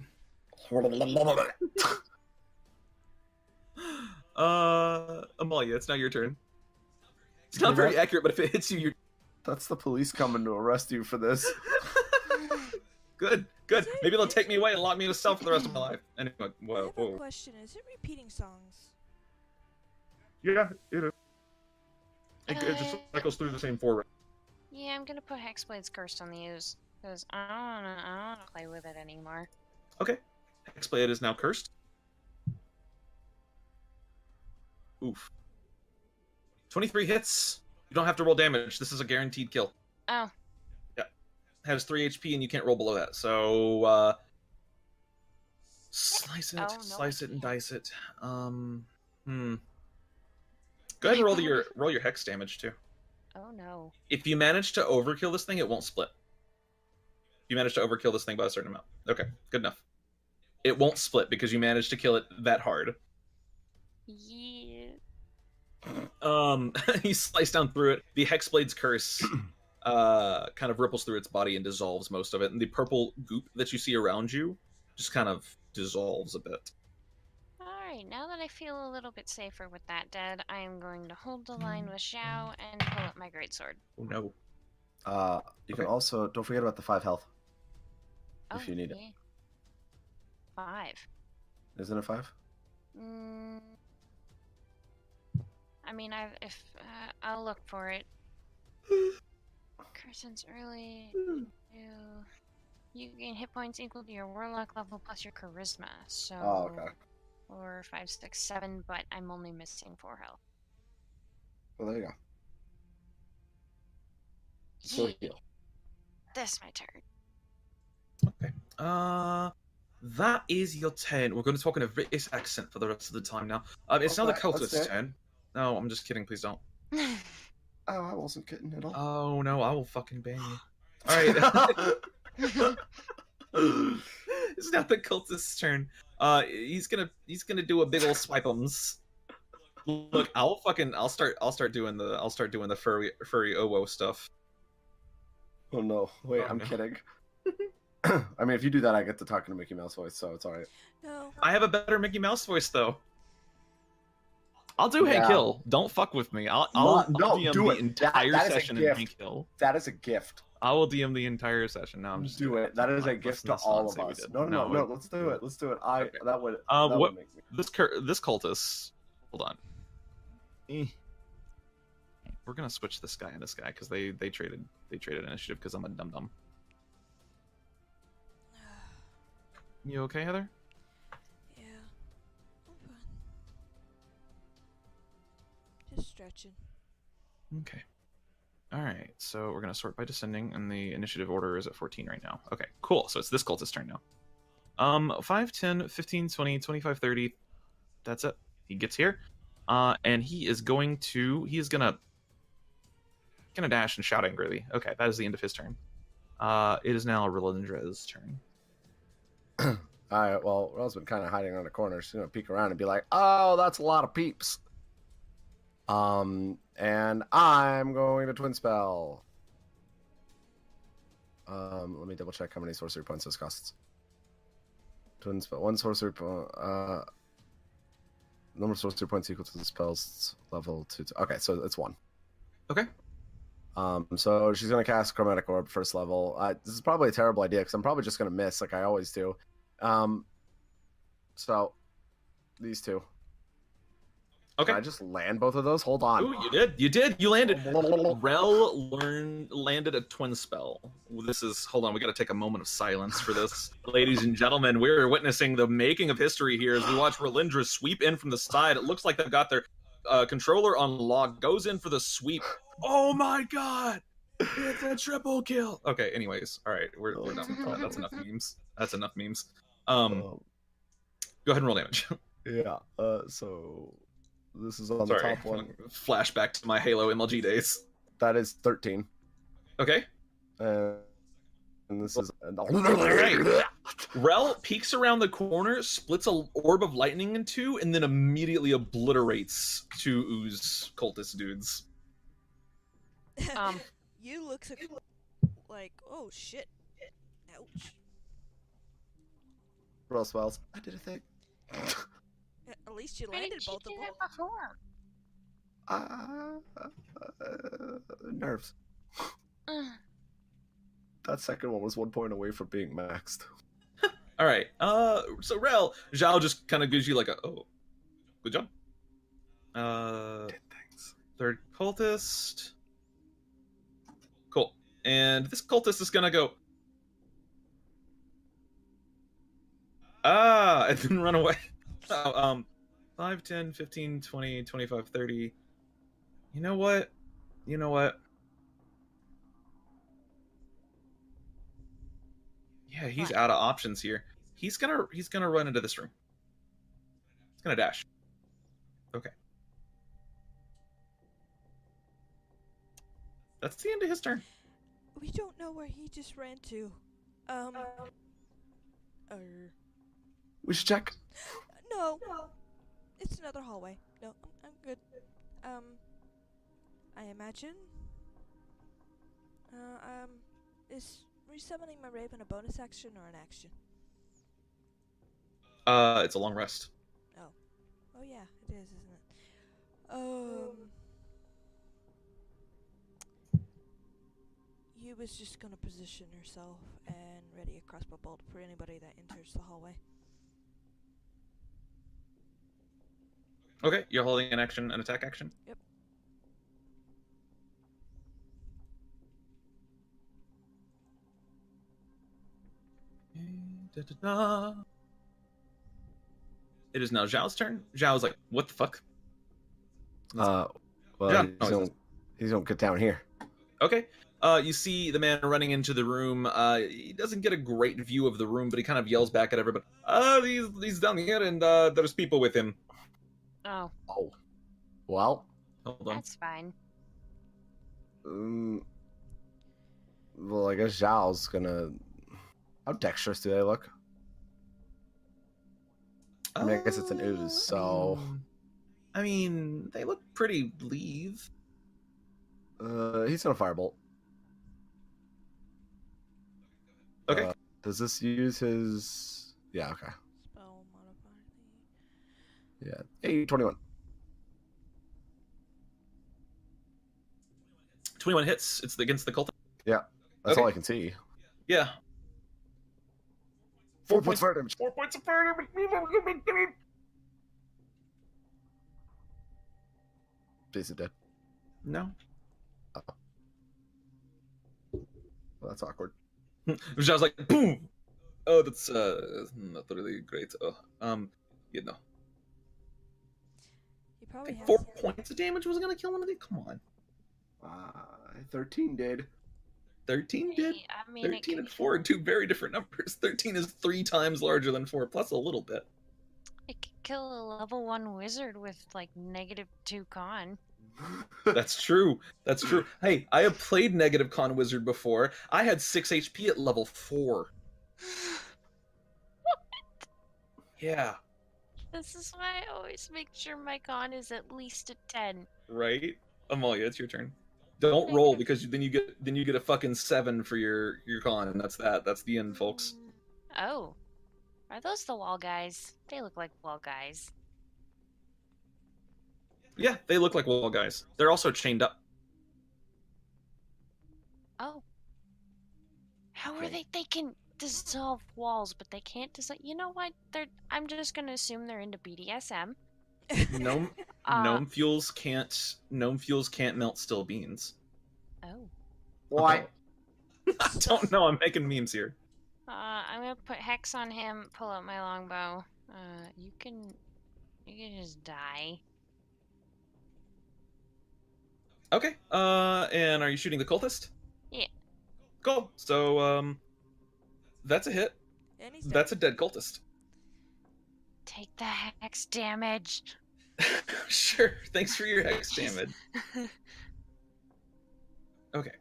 Amalia, it's now your turn. It's not very accurate, but if it hits you, you're That's the police coming to arrest you for this. good. Good. Maybe they'll take me away and lock me in a cell for the rest of my life. Anyway, I whoa, have a whoa. question. Is it repeating songs? Yeah, it is. It just cycles through the same 4 rounds. Yeah, I'm gonna put Hexblade's Cursed on the ooze because I don't wanna play with it anymore. Okay. Hexblade is now cursed. Oof. 23 hits. You don't have to roll damage. This is a guaranteed kill. Oh, Has 3 HP and you can't roll below that. So slice it, Oh, no, slice I it, and can't. dice it. Go ahead and roll your hex damage too. oh no. If you manage to overkill this thing, it won't split. If you manage to overkill this thing by a certain amount. Okay, good enough. It won't split because you managed to kill it that hard. Yeah. You slice down through it. The Hexblade's curse kind of ripples through its body and dissolves most of it, and the purple goop that you see around you just kind of dissolves a bit. Alright, now that I feel a little bit safer with that dead, I am going to hold the line with Xiao and pull up my greatsword. Oh no. You can Okay. also don't forget about the 5 health. Oh, If you need it. yeah. 5. Isn't it 5? I mean, I'll look for it. Curson's early. You gain hit points equal to your warlock level plus your charisma. So, Oh, okay. 4, 5, 6, 7, but I'm only missing 4 health. Well, there you go. So Yeah. heal. That's my turn. Okay. That is your turn. We're going to talk in a British accent for the rest of the time now. It's now the Okay, that's cultist's it. turn. No, I'm just kidding. Please don't. Oh, I wasn't kidding at all. Oh no, I will fucking ban you. All right. It's now the cultist's turn. He's gonna do a big ol' swipe'ems. Look, I'll start doing the furry owo stuff. Oh no! Wait, Oh, I'm no. kidding. I mean, if you do that, I get to talk in a Mickey Mouse voice, so it's alright. No. I have a better Mickey Mouse voice though. I'll do Hey Yeah. Kill. Don't fuck with me. I'll No, DM do the it. entire That is a session in gift. Hey Kill. That is a gift. I will DM the entire session. No, I'm just Do kidding. it. That is a Let's gift to not all say of we us. did. No. Let's do it. Let's do it. Okay. That would. What- make me. This cultist. Hold on. We're gonna switch this guy and this guy because they traded initiative because I'm a dum dum. You okay, Heather? Yeah, I'm fine. Just stretching. Okay. All right. So we're gonna sort by descending, and the initiative order is at 14 right now. Okay, cool. So it's this cultist's turn now. 5, 10, 15, 20, 25, 30. That's it. He gets here. And he is gonna dash and shout angrily. Okay, that is the end of his turn. It is now Relindra's turn. All right. Well, Rel's been kind of hiding around the corner. She's gonna peek around and be like, "Oh, that's a lot of peeps." And I'm going to twin spell. Let me double check how many sorcery points this costs. Twin spell, 1 sorcery point. Number of sorcery points equal to the spell's level 2. Okay, so it's 1. Okay. So she's gonna cast Chromatic Orb first level. This is probably a terrible idea because I'm probably just gonna miss like I always do. So these two. Okay. Can I just land both of those? Hold on. Ooh, you did. You did. You landed. Rel landed a twin spell. This is. Hold on. We got to take a moment of silence for this, ladies and gentlemen. We're witnessing the making of history here as we watch Relindra sweep in from the side. It looks like they've got their controller on lock. Goes in for the sweep. Oh my god! It's a triple kill. Okay. Anyways, all right. We're done. That's enough memes. That's enough memes. Go ahead and roll damage. Yeah. So. This is on Sorry, the top one. Flashback to my Halo MLG days. That is 13. Okay. And this is... Alright. Rel peeks around the corner, splits a orb of lightning in two, and then immediately obliterates two ooze cultist dudes. You look like, oh shit. Ouch. Roll spells. I did a thing. At least you Why landed didn't you both do of them. that before? Nerves. That second one was 1 point away from being maxed. All right. So Rel, Zhao just kind of gives you like a good job. Did things. Third cultist. Cool. And this cultist is gonna go. And then run away. 5, 10, 15, 20, 25, 30. You know what? Yeah, he's out of options here. He's gonna run into this room. He's gonna dash. Okay. That's the end of his turn. We don't know where he just ran to. We should check. No. It's another hallway. No, I'm good. I imagine. Is resummoning my raven a bonus action or an action? It's a long rest. Oh yeah, it is, isn't it? You was just gonna position yourself and ready a crossbow bolt for anybody that enters the hallway. Okay, you're holding an action, an attack action? Yep. It is now Zhao's turn. Zhao's like, what the fuck? Well, Yeah, he's gonna get down here. Okay. You see the man running into the room. He doesn't get a great view of the room, but he kind of yells back at everybody. He's down here, and there's people with him. Oh, Oh. Well. Hold on. that's fine. Well, I guess Zhao's gonna... How dexterous do they look? I mean, I guess it's an ooze, so... I mean, they look pretty leave. He's gonna firebolt. Okay. Does this use his... Yeah, okay. Spell modifier. Yeah. Hey, 21. 21 hits. It's against the cult. Yeah. That's Okay. all I can see. Yeah. 4 points fire damage. 4 points of fire damage. Is it dead? No. Well, that's awkward. Which I was like, boom. Oh, that's not really great. Oh, you know, He I probably think has. 4 points of damage was gonna kill one of these. Come on, 13 did. 13 did. Hey, I mean, it 13 could and 4 are two very different numbers. 13 is 3 times larger than 4, plus a little bit. It could kill a level 1 wizard with like -2 con. That's true. That's true. Hey, I have played negative con wizard before. I had 6 HP at level 4. Yeah, This is why I always make sure my con is at least a 10. right. Amalia, it's your turn. Don't roll because then you get a fucking 7 for your con, and that's that. That's the end, folks. Oh. Are those the wall guys? They look like wall guys. Yeah, they look like wall guys. They're also chained up. Oh. How are they? They can dissolve walls, but they can't dissolve. You know what? I'm just gonna assume they're into BDSM. Gnome gnome fuels can't melt steel beans. Oh. Why? I don't know. I'm making memes here. I'm gonna put hex on him. Pull out my longbow. You can just die. Okay. And are you shooting the cultist? Yeah. Cool. So that's a hit. And he's dead. That's a dead cultist. Take the hex damage. Sure. Thanks for your hex damage. Okay.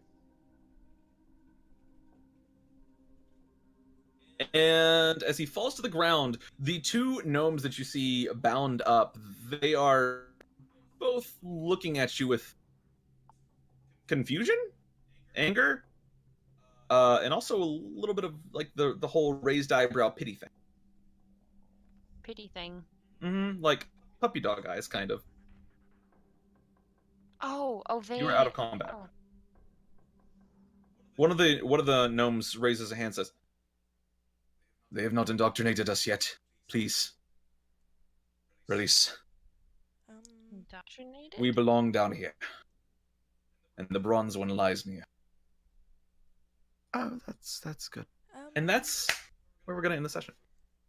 And as he falls to the ground, the 2 gnomes that you see bound up, they are both looking at you with confusion, anger, and also a little bit of like the whole raised eyebrow pity thing. Pity thing. Like puppy dog eyes, kind of. Oh, they. You are out of combat. Oh. One of the gnomes raises a hand and says, "They have not indoctrinated us yet. Please, release. Indoctrinated? We belong down here, and the bronze one lies near." Oh, that's good. And that's where we're gonna end the session.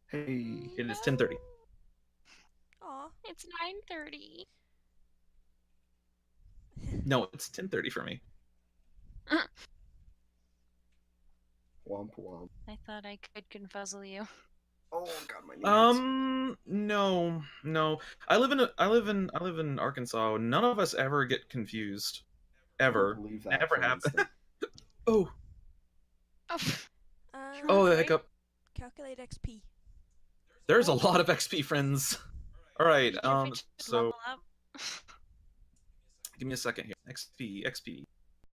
Hey. It is 10:30. Aw. It's 9:30. No, it's 10:30 for me. Womp womp. I thought I could confuzzle you. Oh god, my knees. No. I live in Arkansas. None of us ever get confused. Ever. I don't believe that Never for an happened. instant. Oh. Um, Oh, the hiccup. Calculate XP. There's a lot of XP, friends. All right. Even if it just So level up. give me a second here. XP.